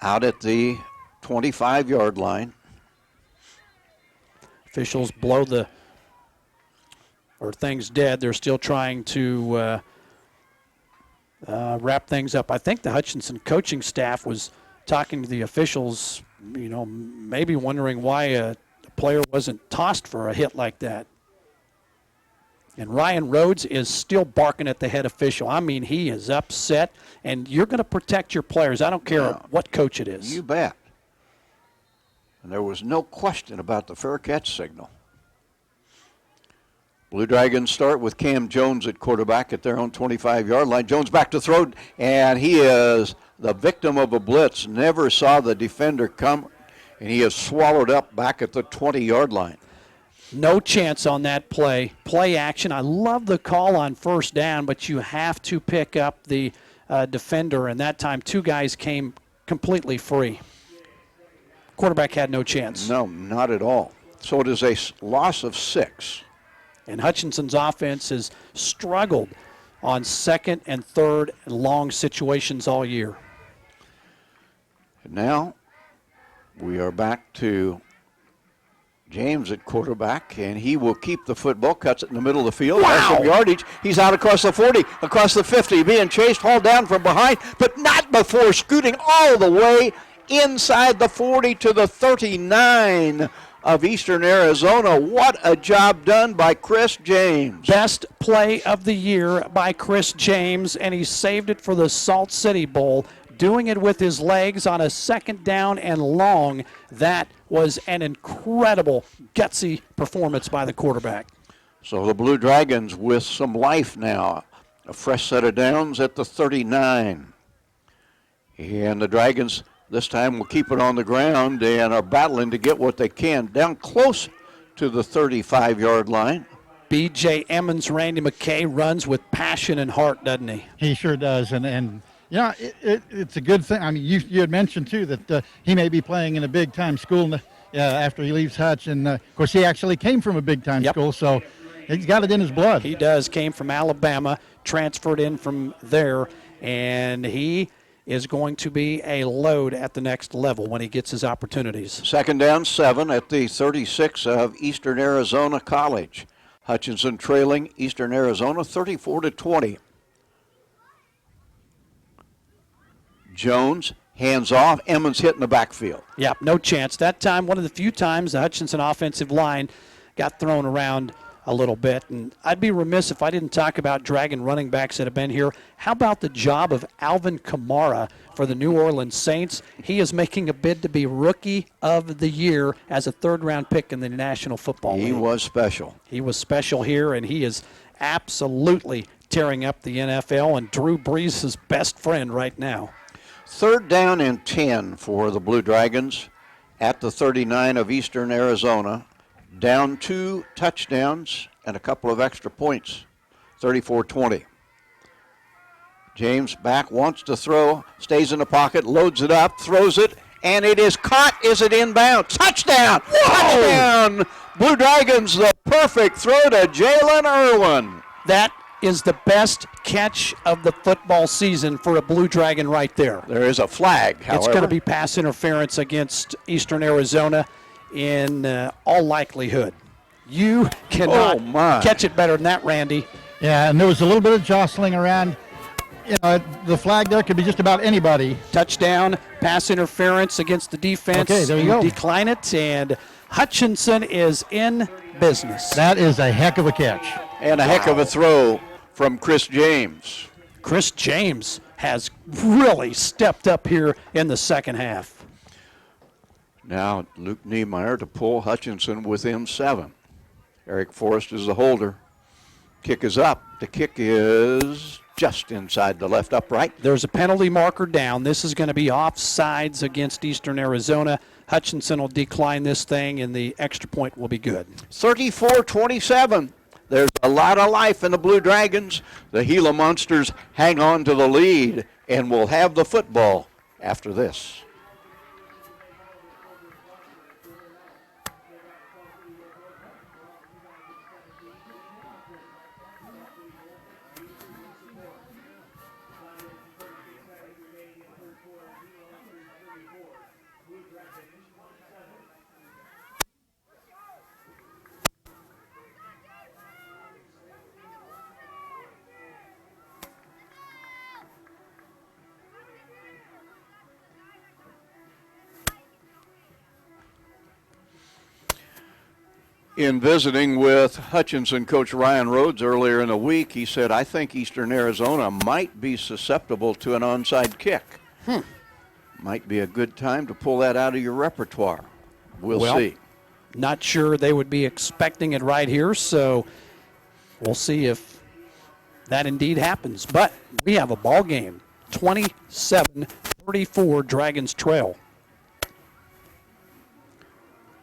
out at the 25-yard line. Officials blow things dead. They're still trying to wrap things up. I think the Hutchinson coaching staff was talking to the officials, maybe wondering why a player wasn't tossed for a hit like that. And Ryan Rhodes is still barking at the head official. I mean, he is upset, and you're going to protect your players. I don't care what coach it is. You bet. And there was no question about the fair catch signal. Blue Dragons start with Cam Jones at quarterback at their own 25-yard line. Jones back to throw, and he is the victim of a blitz. Never saw the defender come, and he is swallowed up back at the 20-yard line. No chance on that play. Play action. I love the call on first down, but you have to pick up the defender, and that time 2 guys came completely free. Quarterback had no chance. No, not at all. So it is a loss of 6. And Hutchinson's offense has struggled on second and third and long situations all year. And now we are back to James at quarterback, and he will keep the football, cuts it in the middle of the field, has some yardage. He's out across the 40, across the 50, being chased, hauled down from behind, but not before scooting all the way inside the 40 to the 39 of Eastern Arizona. What a job done by Chris James. Best play of the year by Chris James, and he saved it for the Salt City Bowl, doing it with his legs on a second down and long. That was an incredible, gutsy performance by the quarterback. So the Blue Dragons with some life now. A fresh set of downs at the 39. And the Dragons this time will keep it on the ground and are battling to get what they can. Down close to the 35-yard line. B.J. Emmons, Randy McKay runs with passion and heart, doesn't he? He sure does. And yeah, it's a good thing. I mean, you had mentioned, too, that he may be playing in a big-time school after he leaves Hutch. And, of course, he actually came from a big-time school, so he's got it in his blood. He does. Came from Alabama, transferred in from there, and he is going to be a load at the next level when he gets his opportunities. Second down, 7 at the 36 of Eastern Arizona College. Hutchinson trailing Eastern Arizona 34-20. Jones, hands off. Emmons hit in the backfield. Yeah, no chance. That time, one of the few times the Hutchinson offensive line got thrown around a little bit. And I'd be remiss if I didn't talk about Dragon running backs that have been here. How about the job of Alvin Kamara for the New Orleans Saints? He is making a bid to be Rookie of the Year as a third-round pick in the National Football League. He was special. He was special here, and he is absolutely tearing up the NFL and Drew Brees' best friend right now. Third down and 10 for the Blue Dragons at the 39 of Eastern Arizona. Down 2 touchdowns and a couple of extra points, 34-20. James back, wants to throw, stays in the pocket, loads it up, throws it, and it is caught. Is it inbound? Touchdown! Whoa! Touchdown! Blue Dragons, the perfect throw to Jalen Irwin. That is the best catch of the football season for a Blue Dragon right there. There is a flag, however. It's going to be pass interference against Eastern Arizona in all likelihood. You cannot catch it better than that, Randy. Yeah, and there was a little bit of jostling around. You know, the flag there could be just about anybody. Touchdown, pass interference against the defense. Okay, there you go. Decline it, and Hutchinson is in business. That is a heck of a catch. And a heck of a throw from Chris James. Chris James has really stepped up here in the second half. Now Luke Niemeyer to pull Hutchinson within 7. Eric Forrest is the holder. Kick is up. The kick is just inside the left upright. There's a penalty marker down. This is going to be offsides against Eastern Arizona. Hutchinson will decline this thing, and the extra point will be good. 34-27. There's a lot of life in the Blue Dragons. The Gila Monsters hang on to the lead and will have the football after this. In visiting with Hutchinson coach Ryan Rhodes earlier in the week, he said, I think Eastern Arizona might be susceptible to an onside kick. Might be a good time to pull that out of your repertoire. We'll see. Not sure they would be expecting it right here, so we'll see if that indeed happens. But we have a ball game. 27-34, Dragons trail.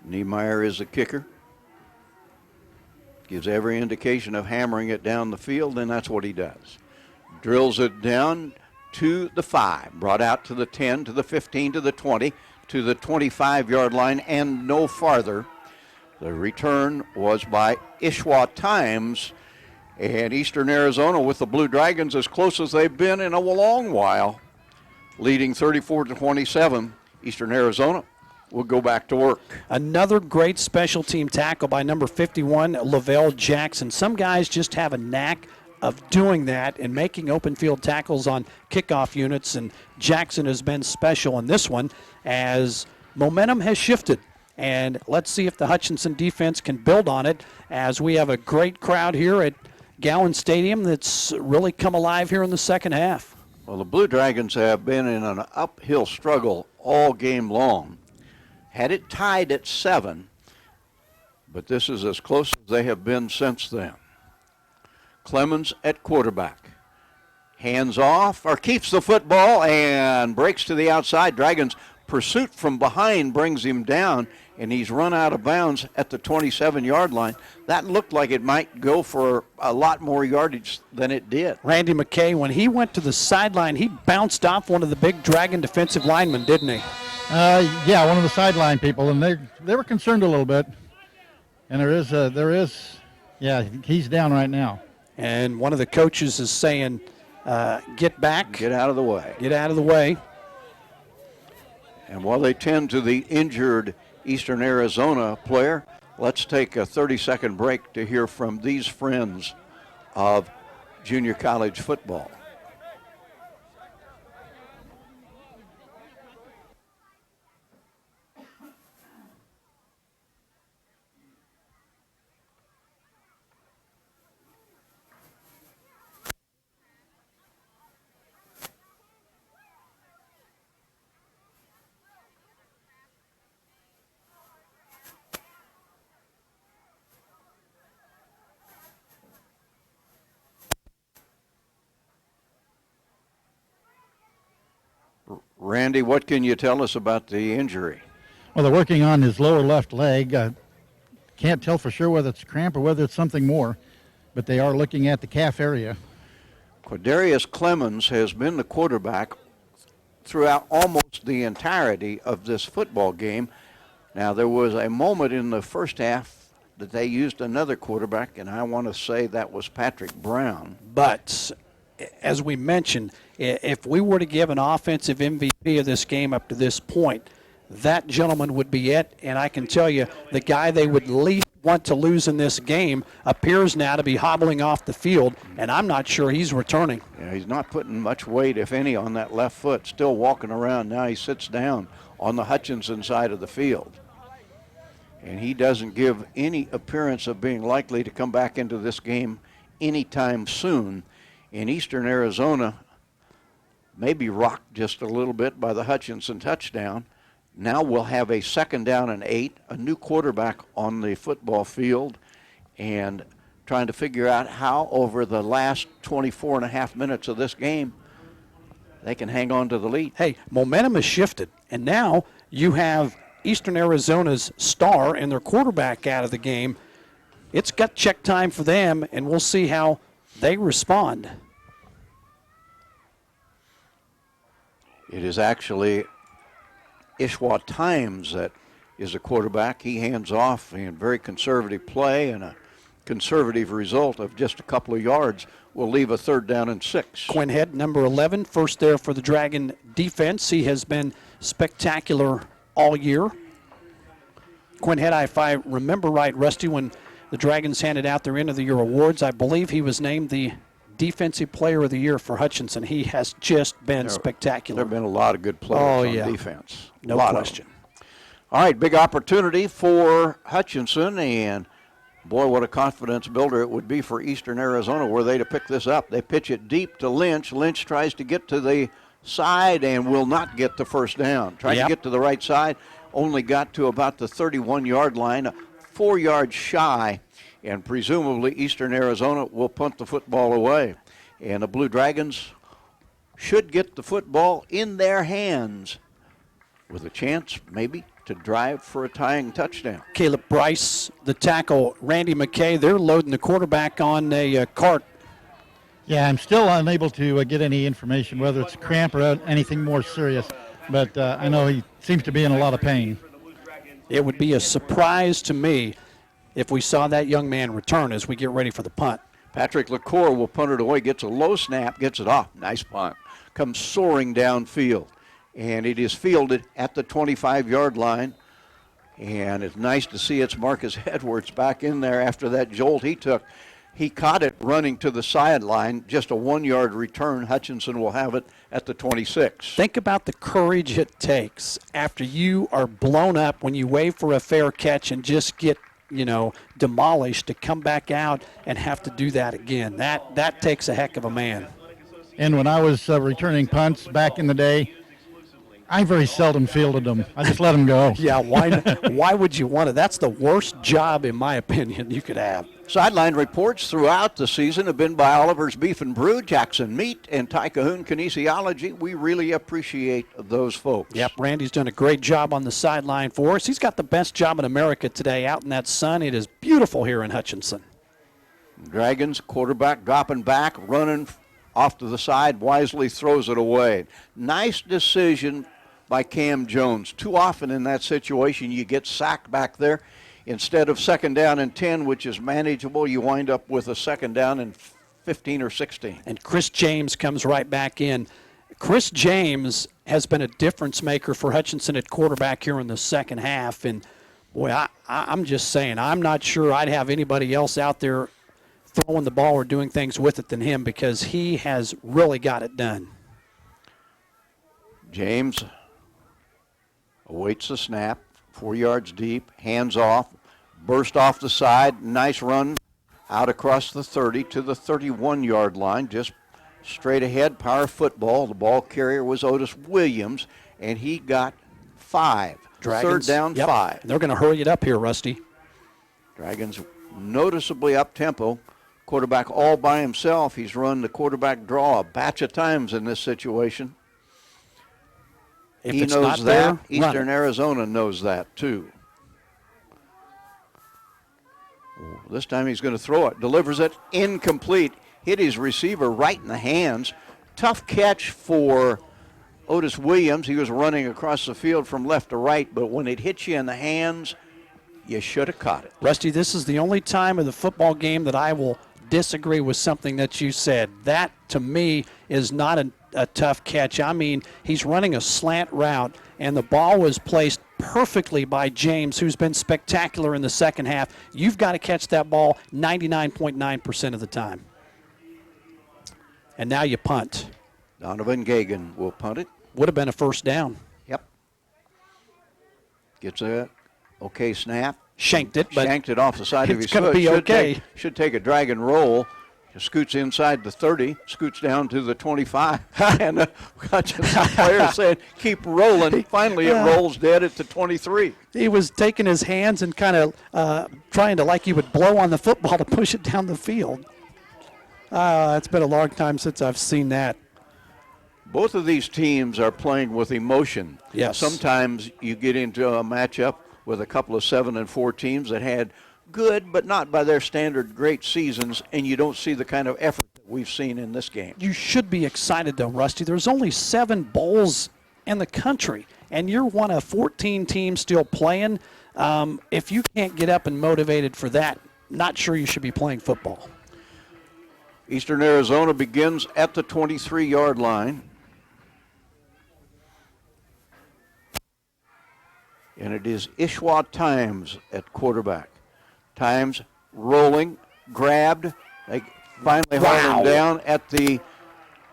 Niemeyer is the kicker. Gives every indication of hammering it down the field, and that's what he does. Drills it down to the 5, brought out to the 10, to the 15, to the 20, to the 25-yard line, and no farther. The return was by Ishwa Times, And Eastern Arizona with the Blue Dragons as close as they've been in a long while, leading 34-27. Eastern Arizona will go back to work. Another great special team tackle by number 51, Lavelle Jackson. Some guys just have a knack of doing that and making open field tackles on kickoff units, and Jackson has been special in this one as momentum has shifted. And let's see if the Hutchinson defense can build on it, as we have a great crowd here at Gowans Stadium that's really come alive here in the second half. Well, the Blue Dragons have been in an uphill struggle all game long. Had it tied at 7, but this is as close as they have been since then. Clemens at quarterback. Hands off, or keeps the football and breaks to the outside. Dragons' pursuit from behind brings him down, and he's run out of bounds at the 27-yard line. That looked like it might go for a lot more yardage than it did. Randy McKay, when he went to the sideline, he bounced off one of the big Dragon defensive linemen, didn't he? Yeah, one of the sideline people, and they were concerned a little bit. And there is, he's down right now. And one of the coaches is saying, get back. Get out of the way. Get out of the way. And while they tend to the injured Eastern Arizona player, let's take a 30-second break to hear from these friends of junior college football. Randy, what can you tell us about the injury? Well, they're working on his lower left leg. Can't tell for sure whether it's a cramp or whether it's something more, but they are looking at the calf area. Quadarius Clemens has been the quarterback throughout almost the entirety of this football game. Now, there was a moment in the first half that they used another quarterback, and I want to say that was Patrick Brown. But as we mentioned, if we were to give an offensive MVP of this game up to this point, that gentleman would be it. And I can tell you, the guy they would least want to lose in this game appears now to be hobbling off the field, and I'm not sure he's returning. Yeah, he's not putting much weight, if any, on that left foot, still walking around. Now he sits down on the Hutchinson side of the field. And he doesn't give any appearance of being likely to come back into this game anytime soon. In Eastern Arizona, maybe rocked just a little bit by the Hutchinson touchdown. Now we'll have a 2nd down and 8, a new quarterback on the football field, and trying to figure out how over the last 24 and a half minutes of this game they can hang on to the lead. Hey, momentum has shifted, and now you have Eastern Arizona's star and their quarterback out of the game. It's gut check time for them, and we'll see how they respond. It is actually Ishwa Times that is the quarterback. He hands off in very conservative play, and a conservative result of just a couple of yards will leave a 3rd down and 6. Quinn Head, number 11, first there for the Dragon defense. He has been spectacular all year. Quinn Head, if I remember right, Rusty, when the Dragons handed out their end-of-the-year awards, I believe he was named the Defensive Player of the Year for Hutchinson. He has just been spectacular. There have been a lot of good players on defense. No question. All right, big opportunity for Hutchinson, and boy, what a confidence builder it would be for Eastern Arizona were they to pick this up. They pitch it deep to Lynch. Lynch tries to get to the side and will not get the 1st down. Tried to get to the right side, only got to about the 31-yard line, 4 yards shy, and presumably Eastern Arizona will punt the football away. And the Blue Dragons should get the football in their hands with a chance maybe to drive for a tying touchdown. Caleb Bryce, the tackle, Randy McKay, they're loading the quarterback on a cart. Yeah, I'm still unable to get any information, whether it's a cramp or anything more serious, but I know he seems to be in a lot of pain. It would be a surprise to me if we saw that young man return as we get ready for the punt. Patrick LaCour will punt it away, gets a low snap, gets it off. Nice punt. Comes soaring downfield. And it is fielded at the 25-yard line. And it's nice to see it's Marcus Edwards back in there after that jolt he took. He caught it running to the sideline, just a 1-yard return. Hutchinson will have it at the 26. Think about the courage it takes after you are blown up when you wave for a fair catch and just get, demolished to come back out and have to do that again. That takes a heck of a man. And when I was returning punts back in the day, I very seldom fielded them. I just let them go. Yeah, why would you want to? That's the worst job, in my opinion, you could have. Sideline reports throughout the season have been by Oliver's Beef and Brew, Jackson Meat, and Ty Cahoon Kinesiology. We really appreciate those folks. Yep, Randy's done a great job on the sideline for us. He's got the best job in America today out in that sun. It is beautiful here in Hutchinson. Dragons quarterback dropping back, running off to the side, wisely throws it away. Nice decision by Cam Jones. Too often in that situation, you get sacked back there. Instead of 2nd down and 10, which is manageable, you wind up with a 2nd down and 15 or 16. And Chris James comes right back in. Chris James has been a difference maker for Hutchinson at quarterback here in the second half. And, boy, I'm just saying, I'm not sure I'd have anybody else out there throwing the ball or doing things with it than him, because he has really got it done. James awaits the snap, 4 yards deep, hands off, burst off the side, nice run out across the 30 to the 31-yard line, just straight ahead, power football. The ball carrier was Otis Williams, and he got 5. Dragons, 3rd down, 5. They're going to hurry it up here, Rusty. Dragons noticeably up-tempo. Quarterback all by himself. He's run the quarterback draw a batch of times in this situation. If he it's knows not that. there, Eastern Arizona knows that, too. This time he's going to throw it. Delivers it incomplete. Hit his receiver right in the hands. Tough catch for Otis Williams. He was running across the field from left to right, but when it hits you in the hands, you should have caught it. Rusty, this is the only time of the football game that I will disagree with something that you said. That, to me, is not a tough catch. I mean, he's running a slant route, and the ball was placed perfectly by James, who's been spectacular in the second half. You've got to catch that ball 99.9% of the time. And now you punt. Donovan Gagan will punt it. Would have been a 1st down. Yep. Gets a okay snap. Shanked it, but shanked it off the side of his foot. It's going to be okay. Should take a drag and roll. Scoots inside the 30, scoots down to the 25, and the Hutchinson player said, keep rolling. Finally, it rolls dead at the 23. He was taking his hands and kind of trying to, like he would blow on the football to push it down the field. It's been a long time since I've seen that. Both of these teams are playing with emotion. Yes. Sometimes you get into a matchup with a couple of 7-4 teams that had good, but not by their standard, great seasons, and you don't see the kind of effort that we've seen in this game. You should be excited, though, Rusty. There's only 7 bowls in the country, and you're one of 14 teams still playing. If you can't get up and motivated for that, not sure you should be playing football. Eastern Arizona begins at the 23-yard line. And it is Ishwa Times at quarterback. Times rolling, grabbed. They finally haul him down at the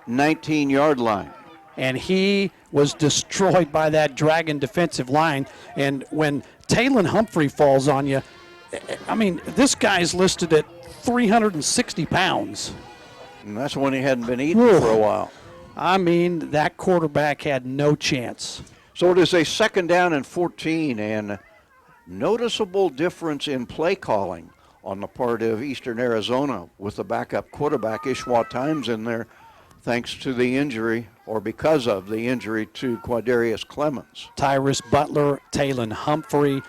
19-yard line. And he was destroyed by that Dragon defensive line. And when Talon Humphrey falls on you, I mean, this guy's listed at 360 pounds. And that's when he hadn't been eating for a while. I mean, that quarterback had no chance. So it is a 2nd down and 14, and noticeable difference in play calling on the part of Eastern Arizona with the backup quarterback, Ishwa Times, in there, thanks to the injury, or because of the injury to Quadarius Clemens. Tyrus Butler, Talon Humphrey,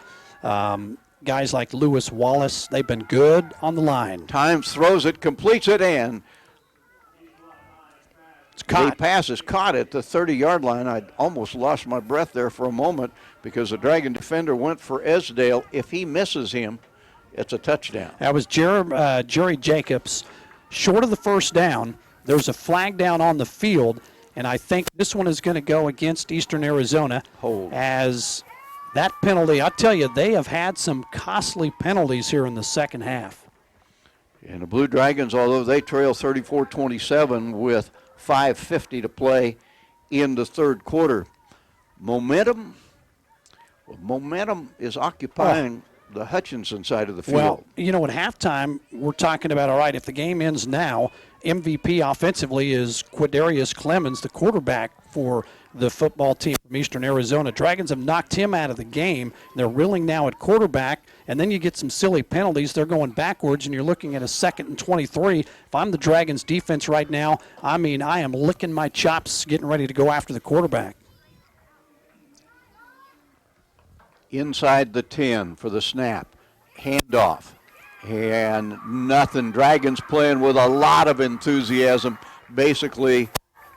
guys like Lewis Wallace, they've been good on the line. Times throws it, completes it, and the pass is caught at the 30-yard line. I almost lost my breath there for a moment because the Dragon defender went for Esdale. If he misses him, it's a touchdown. That was Jerry Jacobs short of the first down. There's a flag down on the field, and I think this one is going to go against Eastern Arizona. Hold. As that penalty, I tell you, they have had some costly penalties here in the second half. And the Blue Dragons, although they trail 34-27 with 5:50 to play in the third quarter, momentum is occupying the Hutchinson side of the field. Well, you know, at halftime, we're talking about, all right, if the game ends now, MVP offensively is Quidarius Clemens, the quarterback for the football team from Eastern Arizona. Dragons have knocked him out of the game. They're reeling now at quarterback, and then you get some silly penalties. They're going backwards, and you're looking at a 2nd and 23. If I'm the Dragons defense right now, I mean, I am licking my chops getting ready to go after the quarterback. Inside the 10 for the snap. Handoff. And nothing. Dragons playing with a lot of enthusiasm. Basically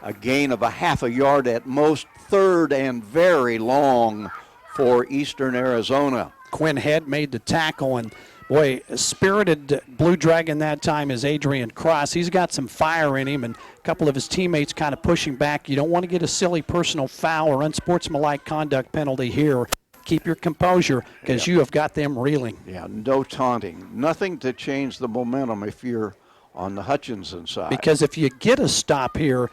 a gain of a half a yard at most. 3rd and very long for Eastern Arizona. Quinn Head made the tackle, and boy, a spirited Blue Dragon that time is Adrian Cross. He's got some fire in him, and a couple of his teammates kind of pushing back. You don't want to get a silly personal foul or unsportsmanlike conduct penalty here. Keep your composure, because you have got them reeling. Yeah, no taunting. Nothing to change the momentum if you're on the Hutchinson side. Because if you get a stop here,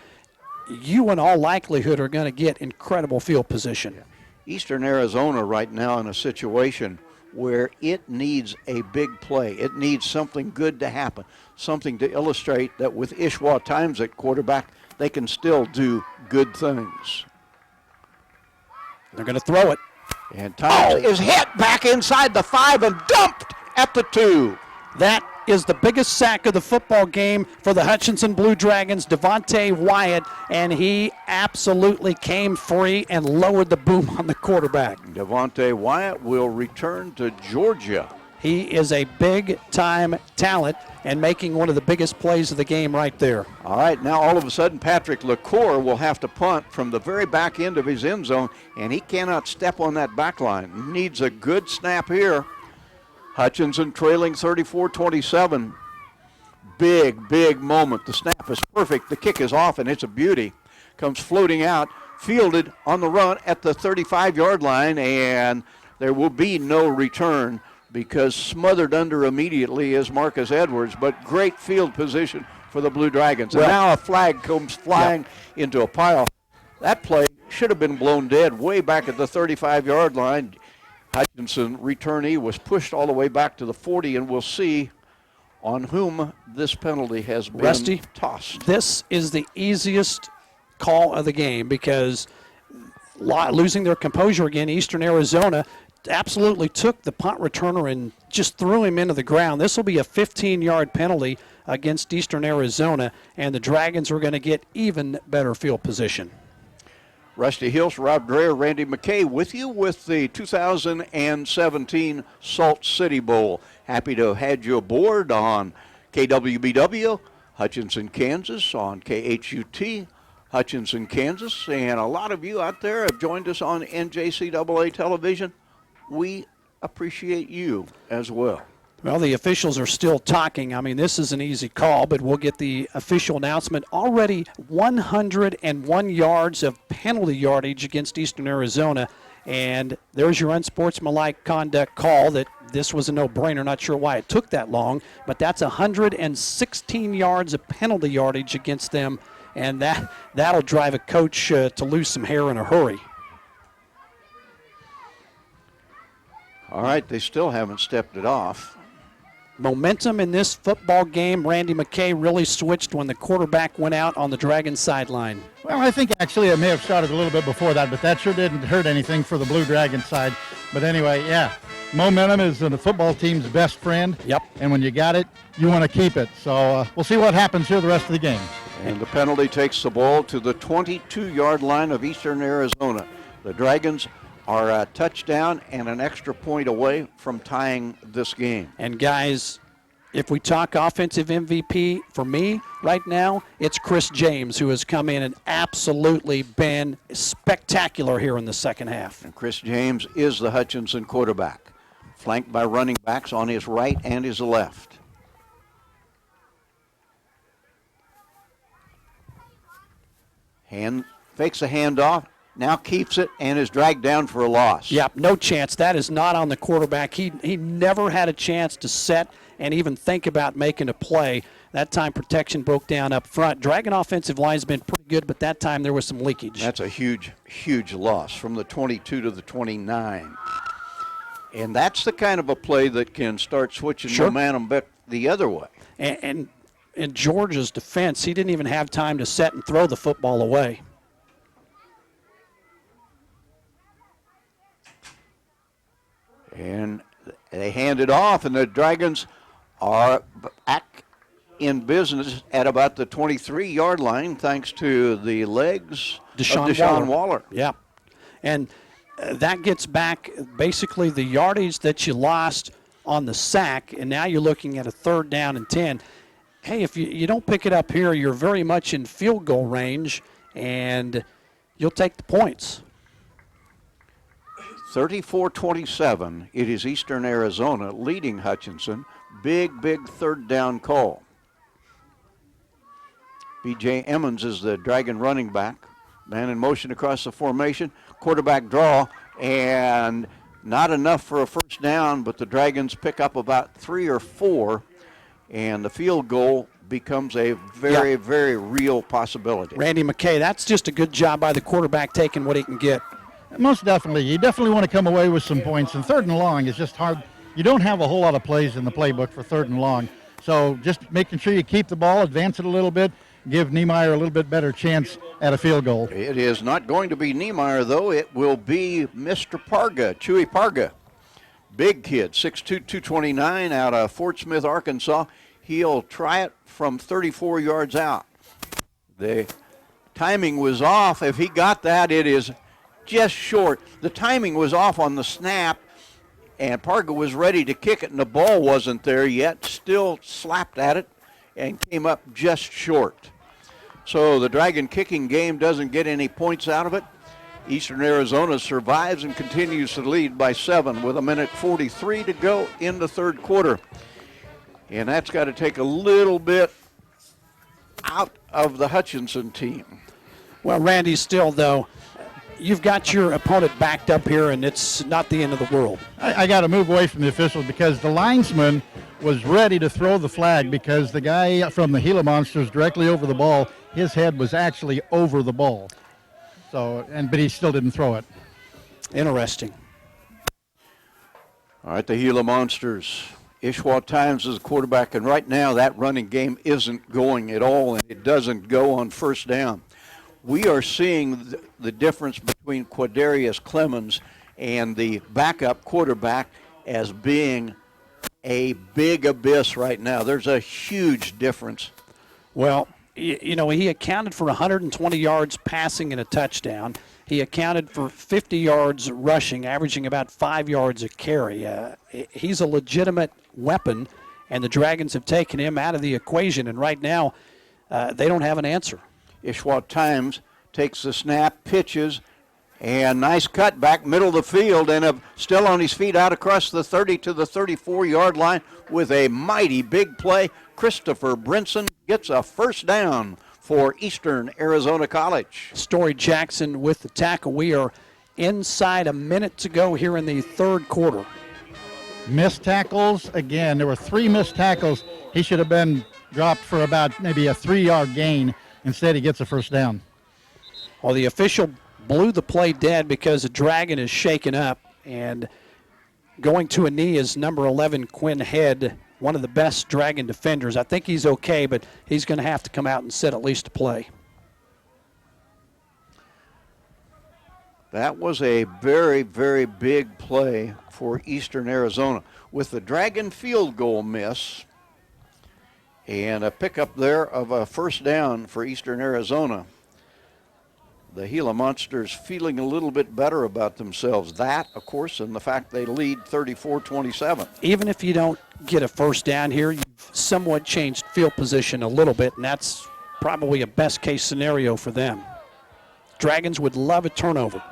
you in all likelihood are going to get incredible field position. Yeah. Eastern Arizona right now in a situation where it needs a big play. It needs something good to happen, something to illustrate that with Ishwa Times at quarterback, they can still do good things. They're going to throw it. And Times is hit back inside the 5 and dumped at the 2. That is the biggest sack of the football game for the Hutchinson Blue Dragons, Devontae Wyatt, and he absolutely came free and lowered the boom on the quarterback. Devontae Wyatt will return to Georgia. He is a big-time talent and making one of the biggest plays of the game right there. All right, now all of a sudden Patrick LaCour will have to punt from the very back end of his end zone, and he cannot step on that back line. He needs a good snap here. Hutchinson trailing 34-27. Big moment. The snap is perfect. The kick is off, and it's a beauty. Comes floating out, fielded on the run at the 35-yard line, and there will be no return because smothered under immediately is Marcus Edwards, but great field position for the Blue Dragons. And now a flag comes flying into a pile. That play should have been blown dead way back at the 35-yard line. Hutchinson returnee was pushed all the way back to the 40, and we'll see on whom this penalty has been Rusty, tossed. This is the easiest call of the game because losing their composure again, Eastern Arizona absolutely took the punt returner and just threw him into the ground. This will be a 15-yard penalty against Eastern Arizona, and the Dragons are going to get even better field position. Rusty Hills, Rob Dreher, Randy McKay with you with the 2017 Salt City Bowl. Happy to have had you aboard on KWBW, Hutchinson, Kansas, on KHUT, Hutchinson, Kansas, and a lot of you out there have joined us on NJCAA television. We appreciate you as well. Well, the officials are still talking. I mean, this is an easy call, but we'll get the official announcement. Already 101 yards of penalty yardage against Eastern Arizona, and there's your unsportsmanlike conduct call that this was a no-brainer. Not sure why it took that long, but that's 116 yards of penalty yardage against them, and that'll drive a coach to lose some hair in a hurry. All right, they still haven't stepped it off. Momentum in this football game, Randy McKay really switched when the quarterback went out on the Dragons sideline. Well, I think actually it may have started a little bit before that, but that sure didn't hurt anything for the Blue Dragon side. But anyway, yeah, momentum is the football team's best friend. Yep. And when you got it, you want to keep it. So we'll see what happens here the rest of the game. And the penalty takes the ball to the 22-yard line of Eastern Arizona. The Dragons are a touchdown and an extra point away from tying this game. And guys, if we talk offensive MVP, for me right now, it's Chris James, who has come in and absolutely been spectacular here in the second half. And Chris James is the Hutchinson quarterback, flanked by running backs on his right and his left. Fakes a handoff, now keeps it, and is dragged down for a loss. Yep, no chance. That is not on the quarterback. He never had a chance to set and even think about making a play. That time protection broke down up front. Dragon offensive line has been pretty good, but that time there was some leakage. That's a huge, huge loss from the 22 to the 29. And that's the kind of a play that can start switching momentum back the other way. And in Georgia's defense, he didn't even have time to set and throw the football away. And they hand it off, and the Dragons are back in business at about the 23-yard line thanks to the legs of Deshaun Waller. Yeah. And that gets back basically the yardage that you lost on the sack, and now you're looking at a 3rd down and 10. Hey, if you don't pick it up here, you're very much in field goal range, and you'll take the points. 34-27, it is Eastern Arizona leading Hutchinson. Big 3rd down call. B.J. Emmons is the Dragon running back. Man in motion across the formation. Quarterback draw, and not enough for a 1st down, but the Dragons pick up about 3 or 4, and the field goal becomes a very, very real possibility. Randy McKay, that's just a good job by the quarterback taking what he can get. Most definitely. You definitely want to come away with some points, and 3rd and long is just hard. You don't have a whole lot of plays in the playbook for 3rd and long, so just making sure you keep the ball, advance it a little bit, give Niemeyer a little bit better chance at a field goal. It is not going to be Niemeyer, though. It will be Mr. Parga, Chewy Parga. Big kid, 6'2", 229, out of Fort Smith, Arkansas. He'll try it from 34 yards out. The timing was off. If he got that, it is just short. The timing was off on the snap, and Parga was ready to kick it, and the ball wasn't there yet. Still slapped at it and came up just short. So the Dragon kicking game doesn't get any points out of it. Eastern Arizona survives and continues to lead by 7 with 1:43 to go in the 3rd quarter. And that's got to take a little bit out of the Hutchinson team. Well, Randy, still, though, you've got your opponent backed up here, and it's not the end of the world. I got to move away from the officials because the linesman was ready to throw the flag because the guy from the Gila Monsters directly over the ball, his head was actually over the ball. So, but he still didn't throw it. Interesting. All right, the Gila Monsters. Ishwa Times is the quarterback, and right now that running game isn't going at all, and it doesn't go on 1st down. We are seeing the difference between Quadarius Clemens and the backup quarterback as being a big abyss right now. There's a huge difference. Well, you know, he accounted for 120 yards passing and a touchdown. He accounted for 50 yards rushing, averaging about 5 yards a carry. He's a legitimate weapon, and the Dragons have taken him out of the equation, and right now they don't have an answer. Ishwa Times takes the snap, pitches, and nice cut back middle of the field, and still on his feet out across the 30 to the 34-yard line with a mighty big play. Christopher Brinson gets a 1st down for Eastern Arizona College. Story Jackson with the tackle. We are inside a minute to go here in the 3rd quarter. Missed tackles again. There were 3 missed tackles. He should have been dropped for about maybe a 3-yard gain. Instead, he gets a 1st down. Well, the official blew the play dead because the Dragon is shaken up, and going to a knee is number 11, Quinn Head, one of the best Dragon defenders. I think he's okay, but he's going to have to come out and sit at least a play. That was a very, very big play for Eastern Arizona. With the Dragon field goal miss and a pickup there of a 1st down for Eastern Arizona, the Gila Monsters feeling a little bit better about themselves. That, of course, and the fact they lead 34-27. Even if you don't get a 1st down here, you've somewhat changed field position a little bit, and that's probably a best-case scenario for them. Dragons would love a turnover.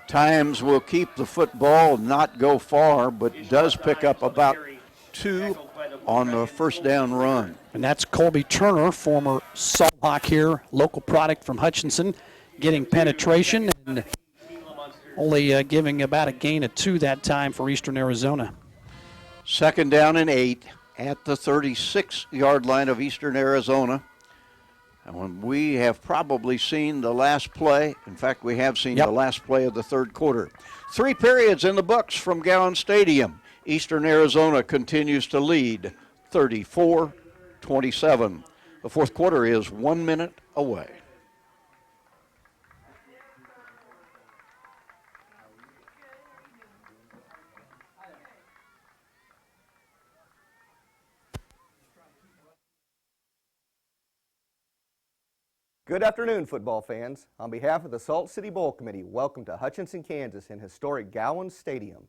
Times will keep the football, not go far, but does pick up about 2 on the first down run. And that's Colby Turner, former Salt Hawk here, local product from Hutchinson, getting penetration and only giving about a gain of 2 that time for Eastern Arizona. Second down and 8 at the 36-yard line of Eastern Arizona. And when we have probably seen the last play, in fact, we have seen the last play of the third quarter. 3 periods in the books from Gowans Stadium. Eastern Arizona continues to lead 34-27. The fourth quarter is 1 minute away. Good afternoon, football fans. On behalf of the Salt City Bowl Committee, welcome to Hutchinson, Kansas in historic Gowans Stadium.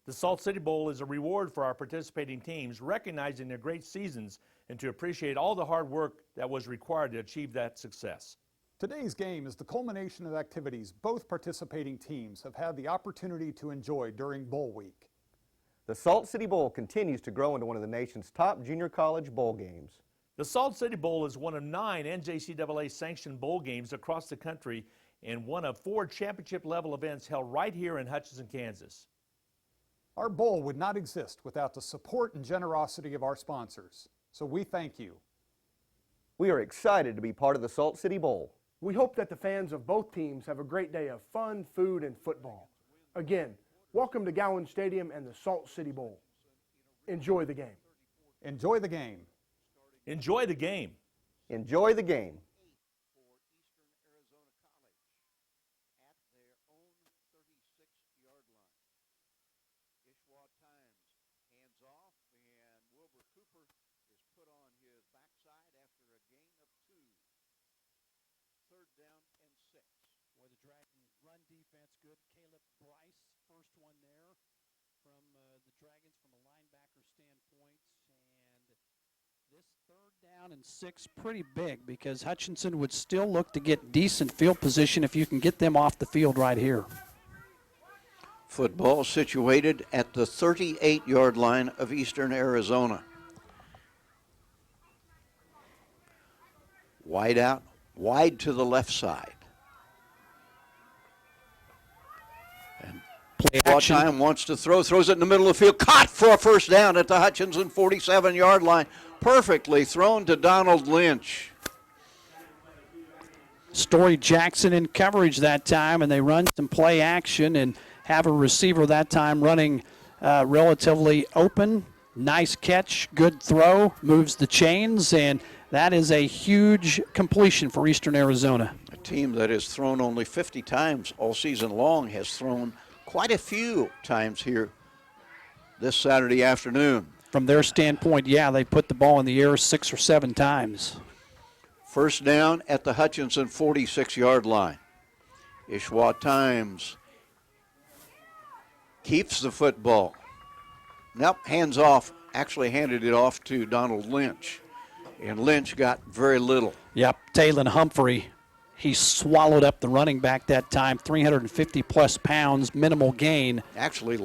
The Salt City Bowl is a reward for our participating teams, recognizing their great seasons and to appreciate all the hard work that was required to achieve that success. Today's game is the culmination of activities both participating teams have had the opportunity to enjoy during Bowl Week. The Salt City Bowl continues to grow into one of the nation's top junior college bowl games. The Salt City Bowl is one of 9 NJCAA sanctioned bowl games across the country and one of 4 championship-level events held right here in Hutchinson, Kansas. Our bowl would not exist without the support and generosity of our sponsors, so we thank you. We are excited to be part of the Salt City Bowl. We hope that the fans of both teams have a great day of fun, food, and football. Again, welcome to Gowans Stadium and the Salt City Bowl. Enjoy the game. Enjoy the game. Enjoy the game. Enjoy the game. Down and 6, pretty big because Hutchinson would still look to get decent field position if you can get them off the field right here. Football situated at the 38-yard line of Eastern Arizona. Wide out, wide to the left side. And play action. Time wants to throw, throws it in the middle of the field, caught for a first down at the Hutchinson 47-yard line. Perfectly thrown to Donald Lynch. Story Jackson in coverage that time, and they run some play action and have a receiver that time running relatively open. Nice catch, good throw, moves the chains, and that is a huge completion for Eastern Arizona. A team that has thrown only 50 times all season long has thrown quite a few times here this Saturday afternoon. From their standpoint, yeah, they put the ball in the air 6 or 7 times. First down at the Hutchinson 46-yard line. Ishwa Times keeps the football. Nope, hands off, actually handed it off to Donald Lynch. And Lynch got very little. Yep, Talon Humphrey, he swallowed up the running back that time, 350-plus pounds, minimal gain. Actually,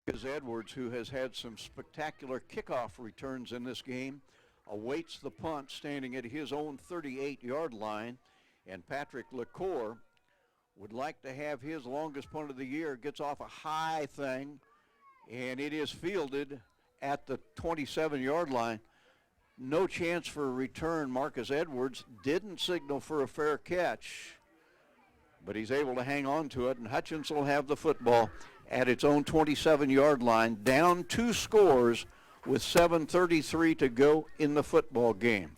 Marcus Edwards, who has had some spectacular kickoff returns in this game, awaits the punt standing at his own 38-yard line. And Patrick LaCour would like to have his longest punt of the year. Gets off a high thing, and it is fielded at the 27-yard line. No chance for a return. Marcus Edwards didn't signal for a fair catch, but he's able to hang on to it, and Hutchinson will have the football at its own 27-yard line, down 2 scores with 7:33 to go in the football game.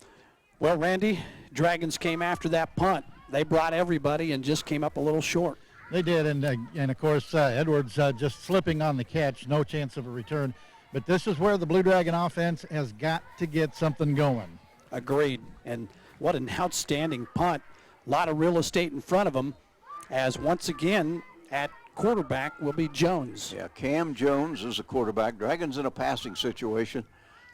Well, Randy, Dragons came after that punt. They brought everybody and just came up a little short. They did, and of course, Edwards just slipping on the catch, no chance of a return. But this is where the Blue Dragon offense has got to get something going. Agreed. And what an outstanding punt. A lot of real estate in front of them, as once again at quarterback will be Jones. Yeah, Cam Jones is the quarterback. Dragons in a passing situation.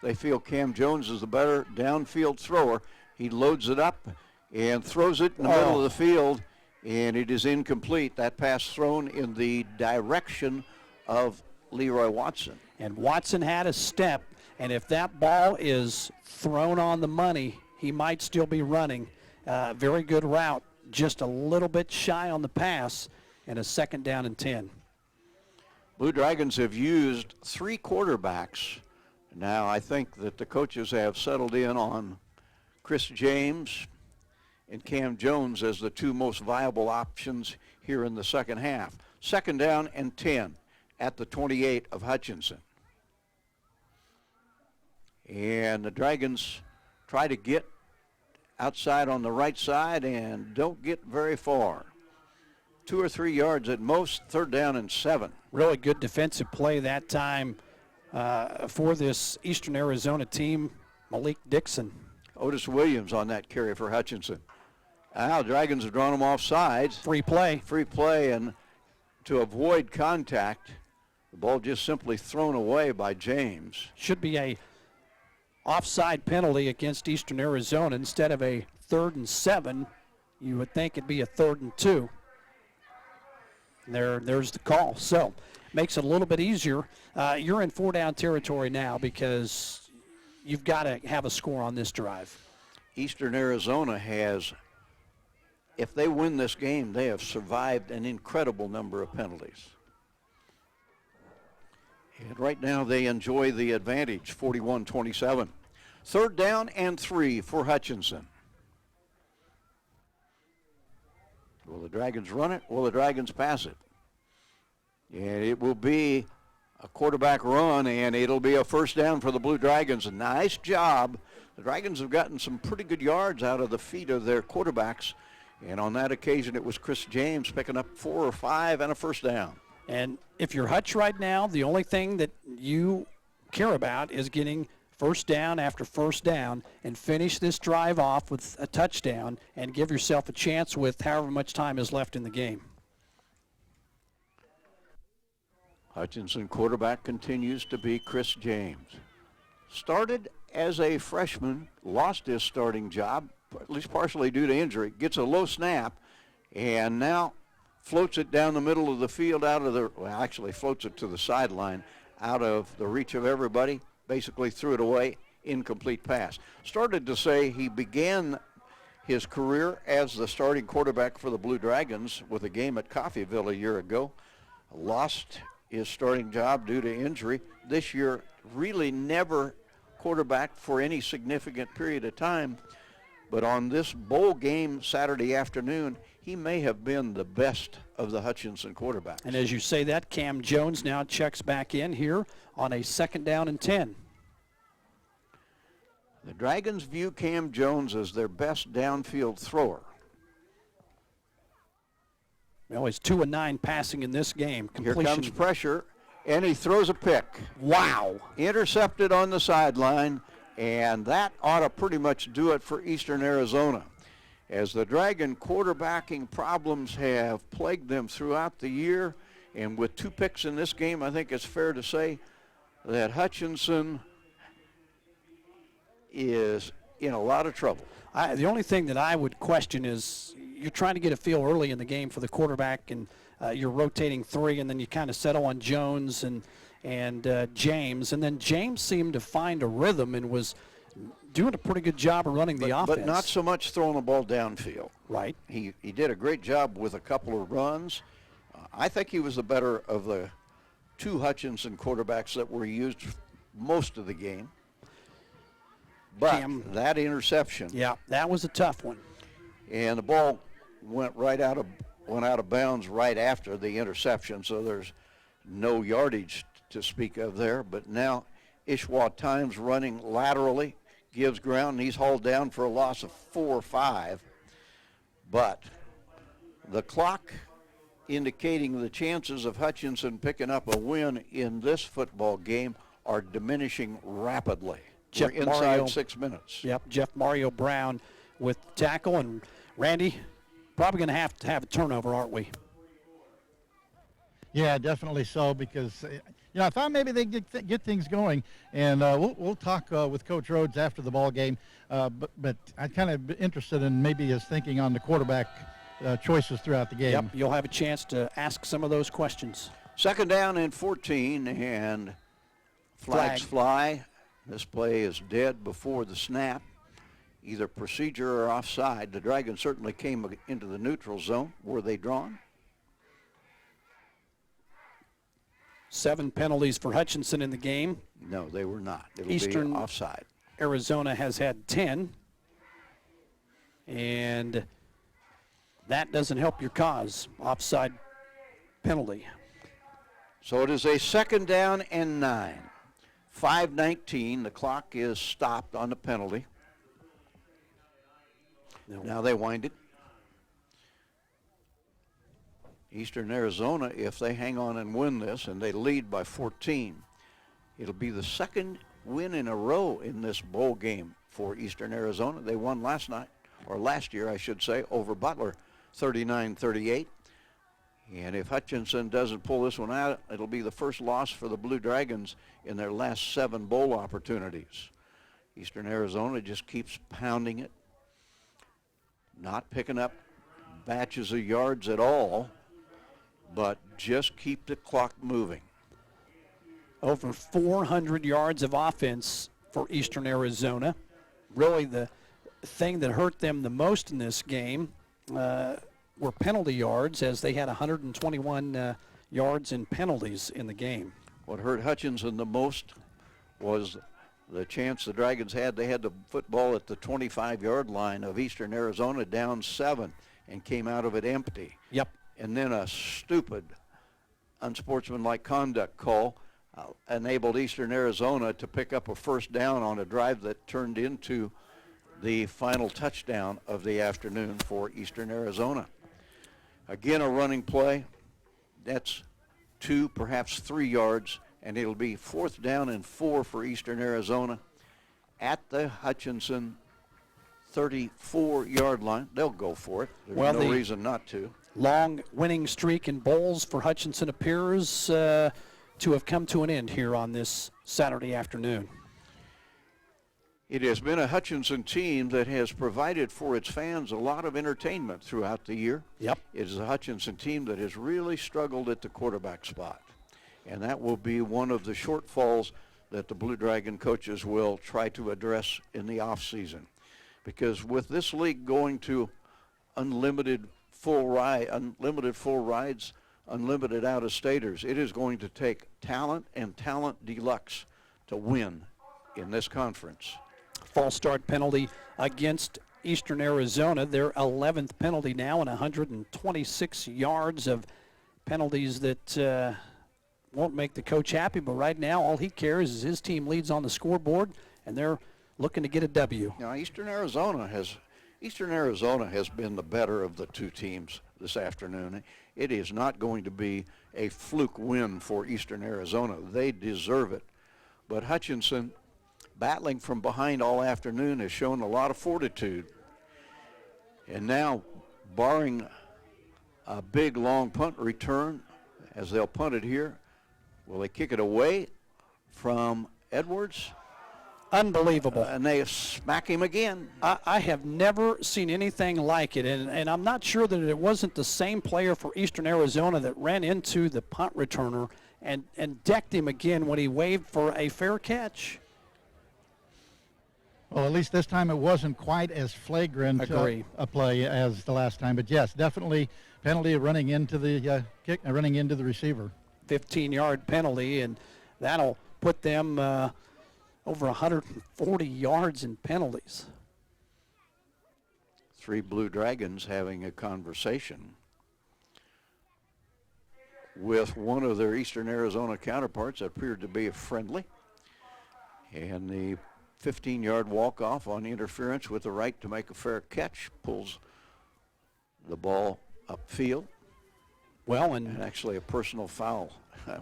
They feel Cam Jones is the better downfield thrower. He loads it up and throws it in the middle of the field, and it is incomplete. That pass thrown in the direction of Leroy Watson. And Watson had a step, and if that ball is thrown on the money, he might still be running. Very good route, just a little bit shy on the pass, and a 2nd down and 10. Blue Dragons have used 3 quarterbacks. Now I think that the coaches have settled in on Chris James and Cam Jones as the 2 most viable options here in the second half. 2nd down and 10 at the 28 of Hutchinson. And the Dragons try to get outside on the right side and don't get very far. 2 or 3 yards at most, 3rd down and 7. Really good defensive play that time for this Eastern Arizona team. Malik Dixon. Otis Williams on that carry for Hutchinson. Now Dragons have drawn them off sides. Free play, and to avoid contact, the ball just simply thrown away by James. Should be a offside penalty against Eastern Arizona. Instead of a 3rd and 7, you would think it'd be a 3rd and 2. There's the call. So makes it a little bit easier. You're in 4-down territory now because you've got to have a score on this drive. Eastern Arizona has, if they win this game, they have survived an incredible number of penalties. And right now they enjoy the advantage, 41-27. 3rd down and 3 for Hutchinson. Will the Dragons run it? Will the Dragons pass it? And it will be a quarterback run, and it'll be a 1st down for the Blue Dragons. A nice job. The Dragons have gotten some pretty good yards out of the feet of their quarterbacks, and on that occasion it was Chris James picking up 4 or 5 and a 1st down. And if you're Hutch right now, the only thing that you care about is getting 1st down after 1st down and finish this drive off with a touchdown and give yourself a chance with however much time is left in the game. Hutchinson quarterback continues to be Chris James. Started as a freshman, lost his starting job, at least partially due to injury, gets a low snap, and now floats it down the middle of the field floats it to the sideline, out of the reach of everybody, basically threw it away, incomplete pass. Started to say he began his career as the starting quarterback for the Blue Dragons with a game at Coffeyville a year ago. Lost his starting job due to injury. This year, really never quarterback for any significant period of time. But on this bowl game Saturday afternoon, he may have been the best of the Hutchinson quarterbacks. And as you say that, Cam Jones now checks back in here on a 2nd down and 10. The Dragons view Cam Jones as their best downfield thrower. Well, he's 2 of 9 passing in this game. Here comes pressure, and he throws a pick. Wow. Intercepted on the sideline, and that ought to pretty much do it for Eastern Arizona. As the Dragon quarterbacking problems have plagued them throughout the year, and with 2 picks in this game, I think it's fair to say that Hutchinson is in a lot of trouble. The only thing that I would question is you're trying to get a feel early in the game for the quarterback, and you're rotating 3, and then you kind of settle on Jones, and and James. And then James seemed to find a rhythm and was doing a pretty good job of running the offense. But not so much throwing the ball downfield. Right. He did a great job with a couple of runs. I think he was the better of the two Hutchinson quarterbacks that were used most of the game. But that interception. Yeah, that was a tough one. And the ball went out of bounds right after the interception, so there's no yardage to speak of there. But now Ishwa Times running laterally, gives ground, and he's hauled down for a loss of 4 or 5. But the clock indicating the chances of Hutchinson picking up a win in this football game are diminishing rapidly. We're inside 6 minutes. Yep, Jeff Mario Brown with tackle, and Randy, probably going to have a turnover, aren't we? Yeah, definitely so, because I thought maybe they get things going, and we'll talk with Coach Rhodes after the ball game. But I'm kind of interested in maybe his thinking on the quarterback choices throughout the game. Yep, you'll have a chance to ask some of those questions. 2nd down and 14, and flags fly. This play is dead before the snap, either procedure or offside. The Dragons certainly came into the neutral zone. Were they drawn? 7 penalties for Hutchinson in the game. No, they were not. It'll Eastern be offside. Arizona has had 10, and that doesn't help your cause. Offside penalty. So it is a 2nd down and 9. 5:19. The clock is stopped on the penalty. Now they wind it. Eastern Arizona, if they hang on and win this, and they lead by 14, it'll be the 2nd win in a row in this bowl game for Eastern Arizona. They won last year, I should say, over Butler, 39-38. And if Hutchinson doesn't pull this one out, it'll be the first loss for the Blue Dragons in their last 7 bowl opportunities. Eastern Arizona just keeps pounding it, not picking up batches of yards at all, but just keep the clock moving. Over 400 yards of offense for Eastern Arizona. Really the thing that hurt them the most in this game were penalty yards, as they had 121 yards in penalties in the game. What hurt Hutchinson the most was the chance the Dragons had. They had the football at the 25-yard line of Eastern Arizona, down 7, and came out of it empty. Yep. And then a stupid, unsportsmanlike conduct call enabled Eastern Arizona to pick up a 1st down on a drive that turned into the final touchdown of the afternoon for Eastern Arizona. Again, a running play. That's 2, perhaps 3 yards, and it'll be 4th down and 4 for Eastern Arizona at the Hutchinson 34-yard line. They'll go for it. There's no reason not to. Long winning streak in bowls for Hutchinson appears to have come to an end here on this Saturday afternoon. It has been a Hutchinson team that has provided for its fans a lot of entertainment throughout the year. Yep. It is a Hutchinson team that has really struggled at the quarterback spot. And that will be one of the shortfalls that the Blue Dragon coaches will try to address in the offseason. Because with this league going to unlimited full rides, unlimited out-of-staters, it is going to take talent and talent deluxe to win in this conference. False start penalty against Eastern Arizona. Their 11th penalty now, and 126 yards of penalties that won't make the coach happy. But right now, all he cares is his team leads on the scoreboard, and they're looking to get a W. Now, Eastern Arizona has been the better of the two teams this afternoon. It is not going to be a fluke win for Eastern Arizona. They deserve it. But Hutchinson, battling from behind all afternoon, has shown a lot of fortitude. And now, barring a big, long punt return, as they'll punt it here, will they kick it away from Edwards? Unbelievable. And they smack him again. I have never seen anything like it, and I'm not sure that it wasn't the same player for Eastern Arizona that ran into the punt returner and decked him again when he waved for a fair catch. Well, at least this time it wasn't quite as flagrant a play as the last time. But yes, definitely penalty running into the running into the receiver. 15-yard penalty, and that'll put them over 140 yards in penalties. 3 Blue Dragons having a conversation with one of their Eastern Arizona counterparts that appeared to be friendly. And the 15-yard walk-off on interference with the right to make a fair catch pulls the ball upfield. Well, and actually a personal foul,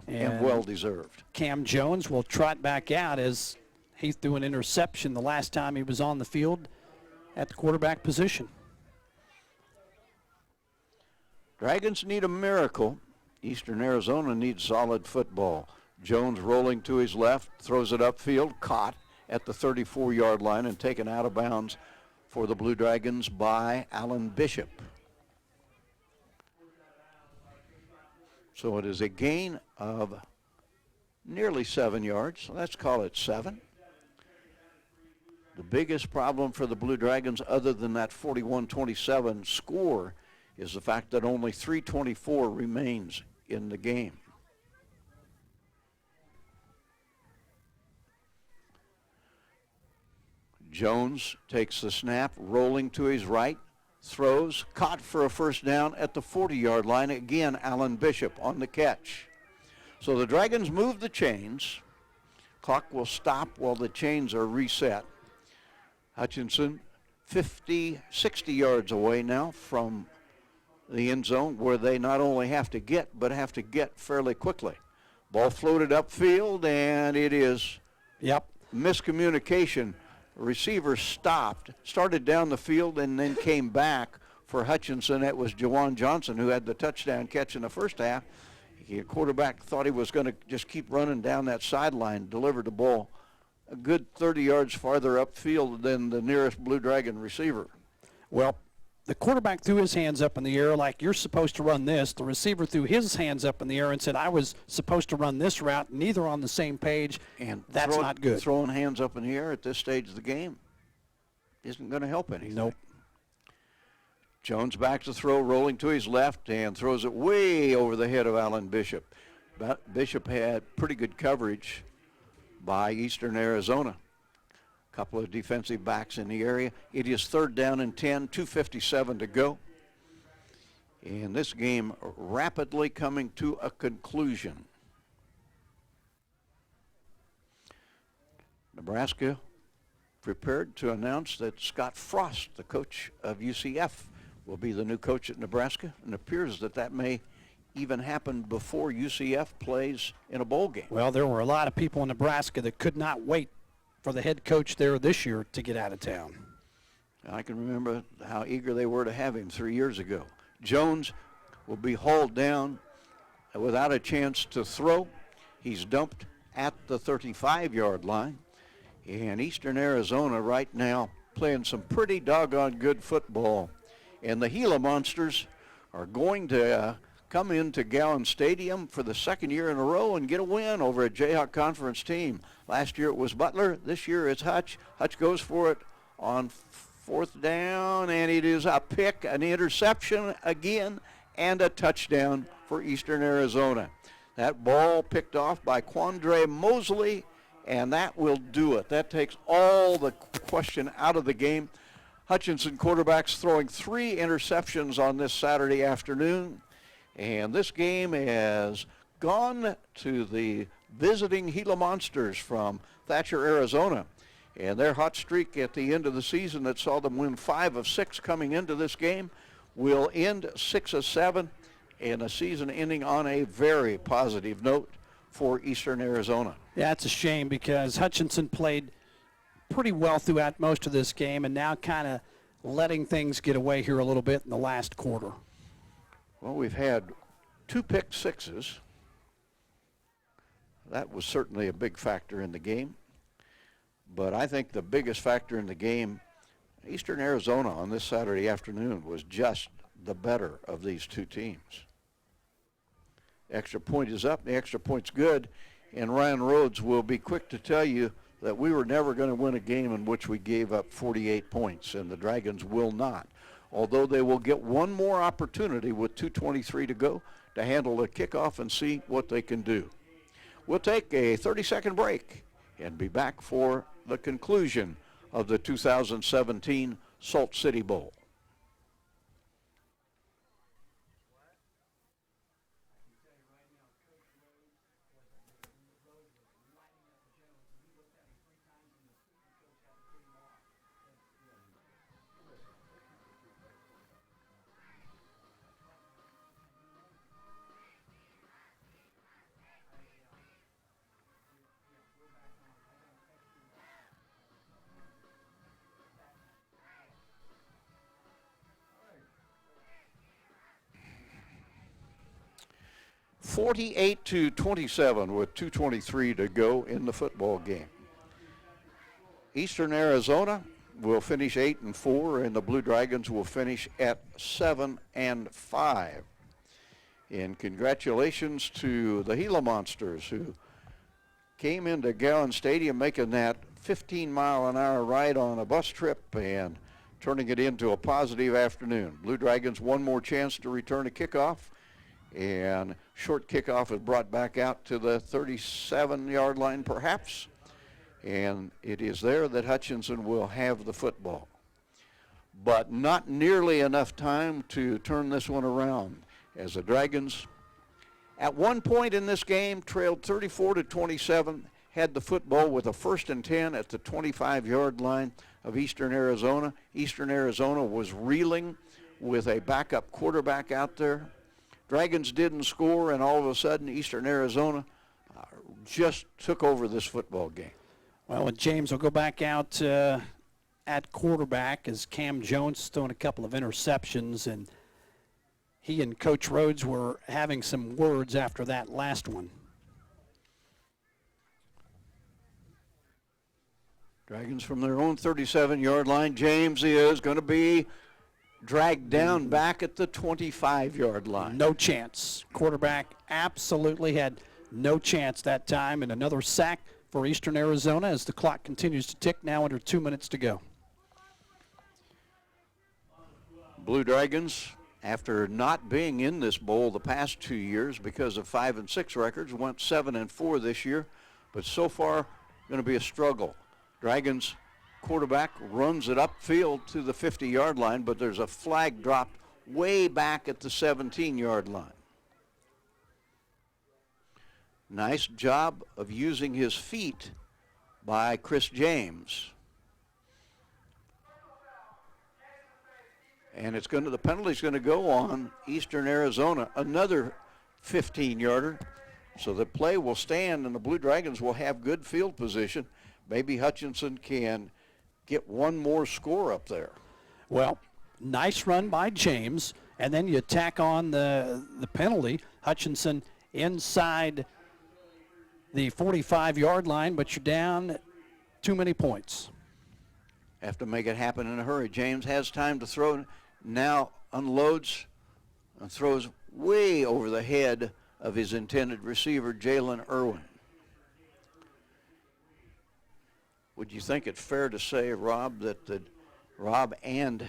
and well-deserved. Cam Jones will trot back out as he threw an interception the last time he was on the field at the quarterback position. Dragons need a miracle. Eastern Arizona needs solid football. Jones rolling to his left, throws it upfield, caught at the 34-yard line and taken out of bounds for the Blue Dragons by Alan Bishop. So it is a gain of nearly 7 yards. Let's call it 7. The biggest problem for the Blue Dragons, other than that 41-27 score, is the fact that only 3:24 remains in the game. Jones takes the snap, rolling to his right, throws, caught for a first down at the 40-yard line. Again, Alan Bishop on the catch. So the Dragons move the chains. Clock will stop while the chains are reset. Hutchinson 50, 60 yards away now from the end zone, where they not only have to get, but have to get fairly quickly. Ball floated upfield, and it is miscommunication. Receiver started down the field, and then came back for Hutchinson. It was Jawan Johnson who had the touchdown catch in the first half. The quarterback thought he was going to just keep running down that sideline, delivered the ball a good 30 yards farther upfield than the nearest Blue Dragon receiver. Well, the quarterback threw his hands up in the air like, you're supposed to run this. The receiver threw his hands up in the air and said, I was supposed to run this route. Neither on the same page, and that's not good. Throwing hands up in the air at this stage of the game isn't going to help anything. Nope. Jones back to throw, rolling to his left, and throws it way over the head of Alan Bishop. But Bishop had pretty good coverage by Eastern Arizona. Couple of defensive backs in the area. It is 3rd down and 10, 2:57 to go. And this game rapidly coming to a conclusion. Nebraska prepared to announce that Scott Frost, the coach of UCF, will be the new coach at Nebraska. And it appears that that may even happen before UCF plays in a bowl game. Well, there were a lot of people in Nebraska that could not wait for the head coach there this year to get out of town. I can remember how eager they were to have him 3 years ago. Jones will be hauled down without a chance to throw. He's dumped at the 35-yard line. And Eastern Arizona right now playing some pretty doggone good football. And the Gila Monsters are going to come into Gowans Stadium for the 2nd year in a row and get a win over a Jayhawk Conference team. Last year it was Butler. This year it's Hutch. Hutch goes for it on 4th down, and it is a pick, an interception again, and a touchdown for Eastern Arizona. That ball picked off by Quandre Mosley, and that will do it. That takes all the question out of the game. Hutchinson quarterbacks throwing 3 interceptions on this Saturday afternoon. And this game has gone to the visiting Gila Monsters from Thatcher, Arizona. And their hot streak at the end of the season that saw them win 5 of 6 coming into this game will end 6 of 7, and a season ending on a very positive note for Eastern Arizona. Yeah, it's a shame because Hutchinson played pretty well throughout most of this game and now kind of letting things get away here a little bit in the last quarter. Well, we've had 2 pick sixes. That was certainly a big factor in the game. But I think the biggest factor in the game, Eastern Arizona on this Saturday afternoon was just the better of these 2 teams. Extra point is up. The extra point's good. And Ryan Rhodes will be quick to tell you that we were never going to win a game in which we gave up 48 points, and the Dragons will not. Although they will get one more opportunity with 2:23 to go to handle the kickoff and see what they can do. We'll take a 30-second break and be back for the conclusion of the 2017 Salt City Bowl. (48-27) with 2:23 to go in the football game. Eastern Arizona will finish 8-4, and the Blue Dragons will finish at 7-5. And congratulations to the Gila Monsters, who came into Gowans Stadium making that 15-mile-an-hour ride on a bus trip and turning it into a positive afternoon. Blue Dragons one more chance to return a kickoff, and short kickoff is brought back out to the 37-yard line perhaps, and it is there that Hutchinson will have the football. But not nearly enough time to turn this one around, as the Dragons at one point in this game trailed 34-27, had the football with a 1st and 10 at the 25-yard line of Eastern Arizona. Eastern Arizona was reeling with a backup quarterback out there. Dragons didn't score, and all of a sudden Eastern Arizona just took over this football game. Well, and James will go back out at quarterback as Cam Jones throwing a couple of interceptions, and he and Coach Rhodes were having some words after that last one. Dragons from their own 37-yard line. James is going to be dragged down back at the 25-yard line. No chance. Quarterback absolutely had no chance that time, and another sack for Eastern Arizona as the clock continues to tick, now under 2 minutes to go. Blue Dragons, after not being in this bowl the past 2 years because of 5-6 records, went 7-4 this year, but so far going to be a struggle. Dragons quarterback runs it upfield to the 50-yard line, but there's a flag dropped way back at the 17-yard line. Nice job of using his feet by Chris James. And the penalty's going to go on Eastern Arizona, another 15-yarder. So the play will stand, and the Blue Dragons will have good field position. Maybe Hutchinson can get one more score up there. Well, nice run by James, and then you tack on the penalty. Hutchinson inside the 45-yard line, but you're down too many points. Have to make it happen in a hurry. James has time to throw, now unloads and throws way over the head of his intended receiver, Jalen Irwin. Would you think it's fair to say, Rob, that Rob and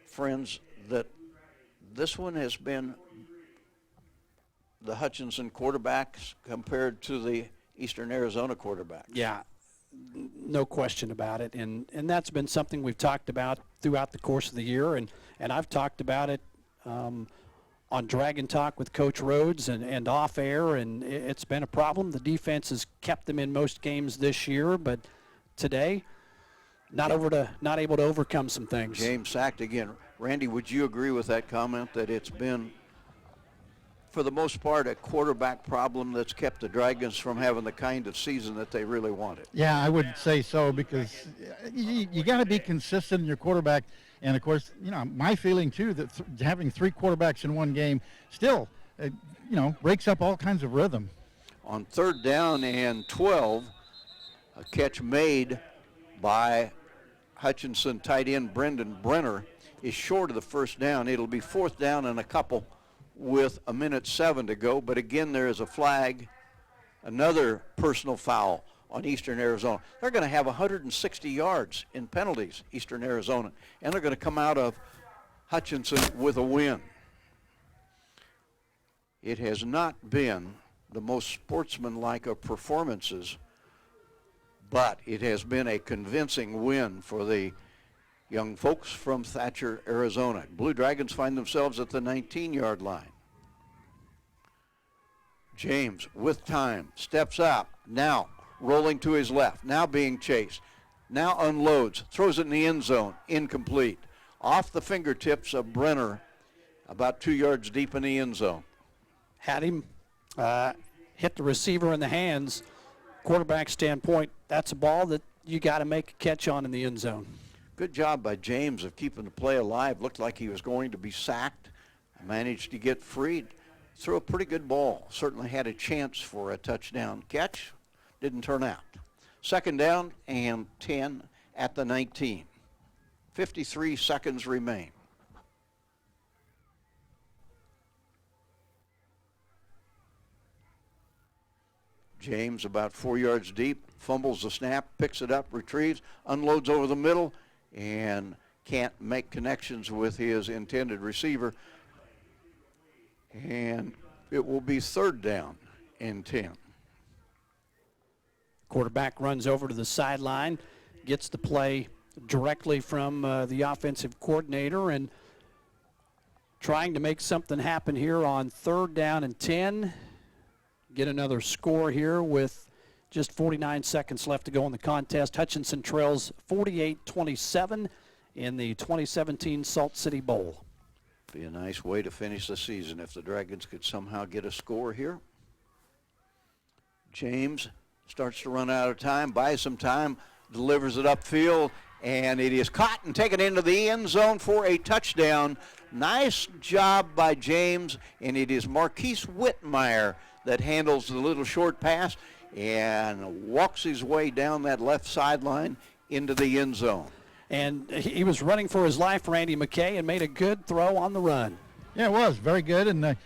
friends, that this one has been the Hutchinson quarterbacks compared to the Eastern Arizona quarterbacks? Yeah, no question about it. And that's been something we've talked about throughout the course of the year, and I've talked about it on Dragon Talk with Coach Rhodes and off air, and it's been a problem. The defense has kept them in most games this year, but today not able to overcome some things. James sacked again. Randy, would you agree with that comment that it's been, for the most part, a quarterback problem that's kept the Dragons from having the kind of season that they really wanted? Yeah, I would say so, because you got to be consistent in your quarterback. And, of course, my feeling, too, that having three quarterbacks in one game still, breaks up all kinds of rhythm. On 3rd down and 12, a catch made by Hutchinson tight end Brendan Brenner is short of the first down. It'll be 4th down and a couple with 1:07 to go, but again there is a flag, another personal foul on Eastern Arizona. They're going to have 160 yards in penalties, Eastern Arizona, and they're going to come out of Hutchinson with a win. It has not been the most sportsmanlike of performances, but it has been a convincing win for the young folks from Thatcher, Arizona. Blue Dragons find themselves at the 19-yard line. James, with time, steps up, now rolling to his left, now being chased, now unloads, throws it in the end zone, incomplete. Off the fingertips of Brenner, about 2 yards deep in the end zone. Had him hit the receiver in the hands. Quarterback standpoint, that's a ball that you got to make a catch on in the end zone. Good job by James of keeping the play alive. Looked like he was going to be sacked. Managed to get freed. Threw a pretty good ball. Certainly had a chance for a touchdown catch. Didn't turn out. Second down and 10 at the 19. 53 seconds remain. James about 4 yards deep, fumbles the snap, picks it up, retrieves, unloads over the middle, and can't make connections with his intended receiver. And it will be third down and 10. Quarterback runs over to the sideline, gets the play directly from the offensive coordinator, and trying to make something happen here on third down and 10. Get another score here with just 49 seconds left to go in the contest. Hutchinson trails 48-27 in the 2017 Salt City Bowl. Be a nice way to finish the season if the Dragons could somehow get a score here. James starts to run out of time, buys some time, delivers it upfield, and it is caught and taken into the end zone for a touchdown. Nice job by James, and it is Marquise Whitmire that handles the little short pass and walks his way down that left sideline into the end zone. And he was running for his life, Randy McKay, and made a good throw on the run. Yeah, it was very good, and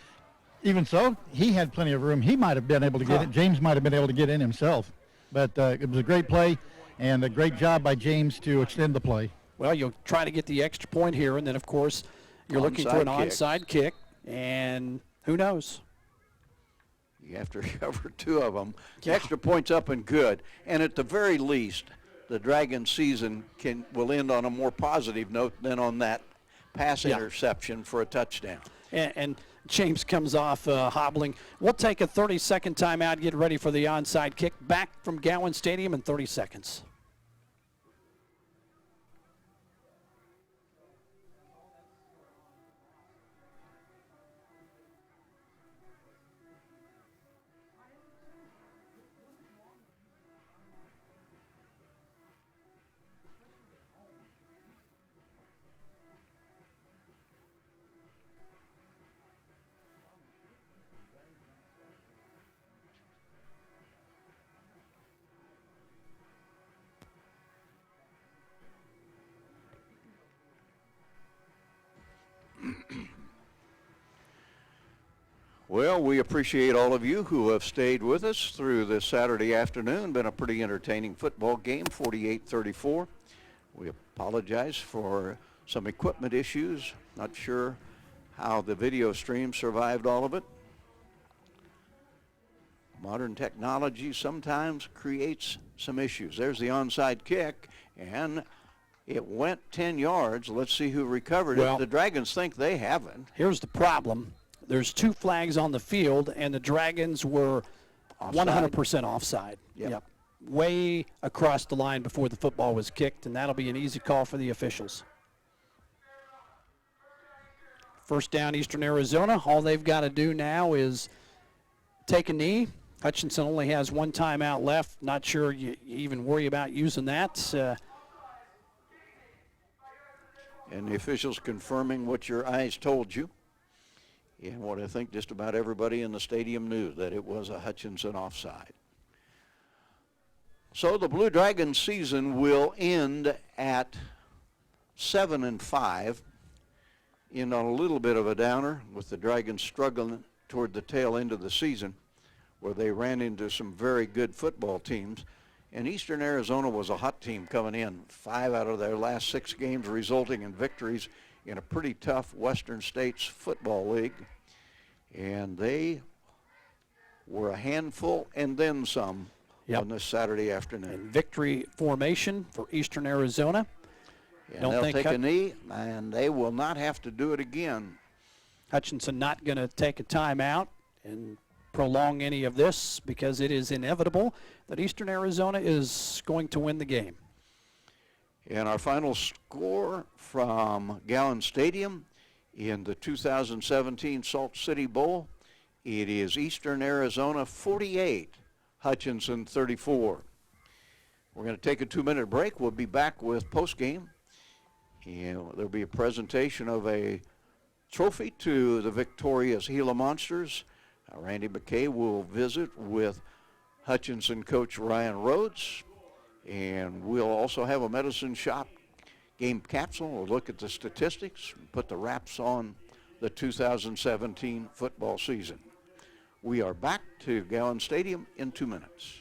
even so, he had plenty of room. He might have been able to get it. James might have been able to get in himself. But it was a great play and a great job by James to extend the play. Well, you'll try to get the extra point here, and then, of course, you're looking for an onside kick, and who knows? You have to recover two of them. Yeah. Extra points up and good. And at the very least, the Dragons season will end on a more positive note than on that pass interception for a touchdown. And James comes off hobbling. We'll take a 30-second timeout, get ready for the onside kick. Back from Gowans Stadium in 30 seconds. Well, we appreciate all of you who have stayed with us through this Saturday afternoon. Been a pretty entertaining football game, 48-34. We apologize for some equipment issues. Not sure how the video stream survived all of it. Modern technology sometimes creates some issues. There's the onside kick, and it went 10 yards. Let's see who recovered it. The Dragons think they haven't. Here's the problem. There's two flags on the field, and the Dragons were 100% offside. Yep. Way across the line before the football was kicked, and that'll be an easy call for the officials. First down, Eastern Arizona. All they've got to do now is take a knee. Hutchinson only has one timeout left. Not sure you even worry about using that. And the officials confirming what your eyes told you. And what I think just about everybody in the stadium knew, that it was a Hutchinson offside. So the Blue Dragons season will end at 7-5. in on a little bit of a downer with the Dragons struggling toward the tail end of the season, where they ran into some very good football teams. And Eastern Arizona was a hot team coming in. 5 out of their last 6 games resulting in victories in a pretty tough Western States football league. And they were a handful and then some on this Saturday afternoon. And victory formation for Eastern Arizona. And they'll take a knee, and they will not have to do it again. Hutchinson not going to take a timeout and prolong any of this because it is inevitable that Eastern Arizona is going to win the game. And our final score from Gowans Stadium in the 2017 Salt City Bowl, it is Eastern Arizona 48, Hutchinson 34. We're going to take a 2-minute break. We'll be back with postgame. And there'll be a presentation of a trophy to the victorious Gila Monsters. Randy McKay will visit with Hutchinson coach Ryan Rhodes. And we'll also have a medicine shot game capsule. We'll look at the statistics and put the wraps on the 2017 football season. We are back to Gowans Stadium in 2 minutes.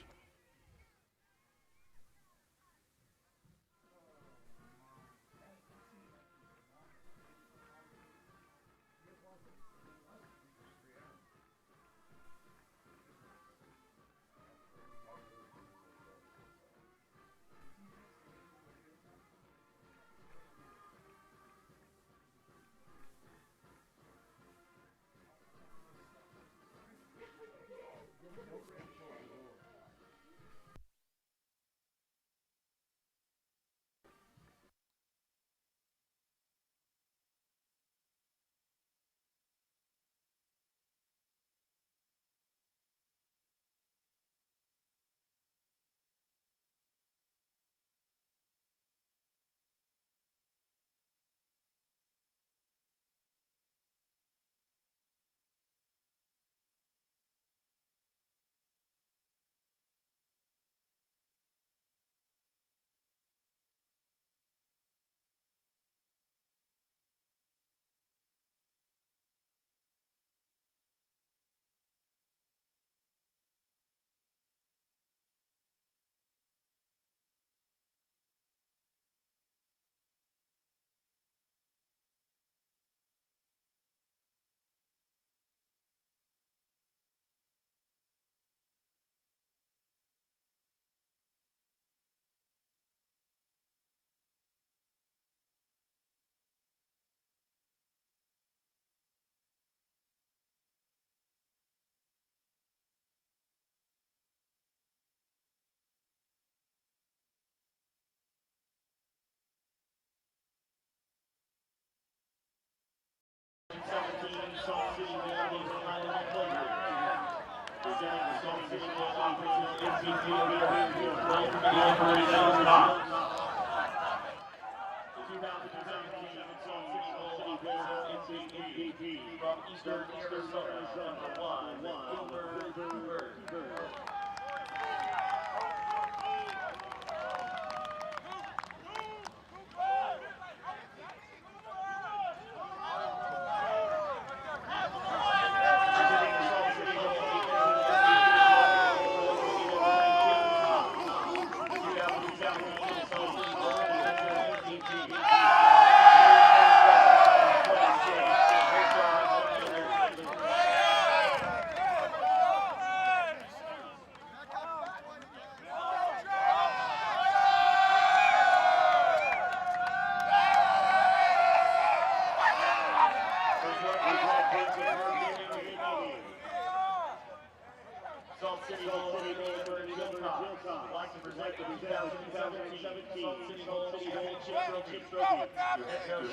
Salt City Bowl Championship Trophy. Your head coach,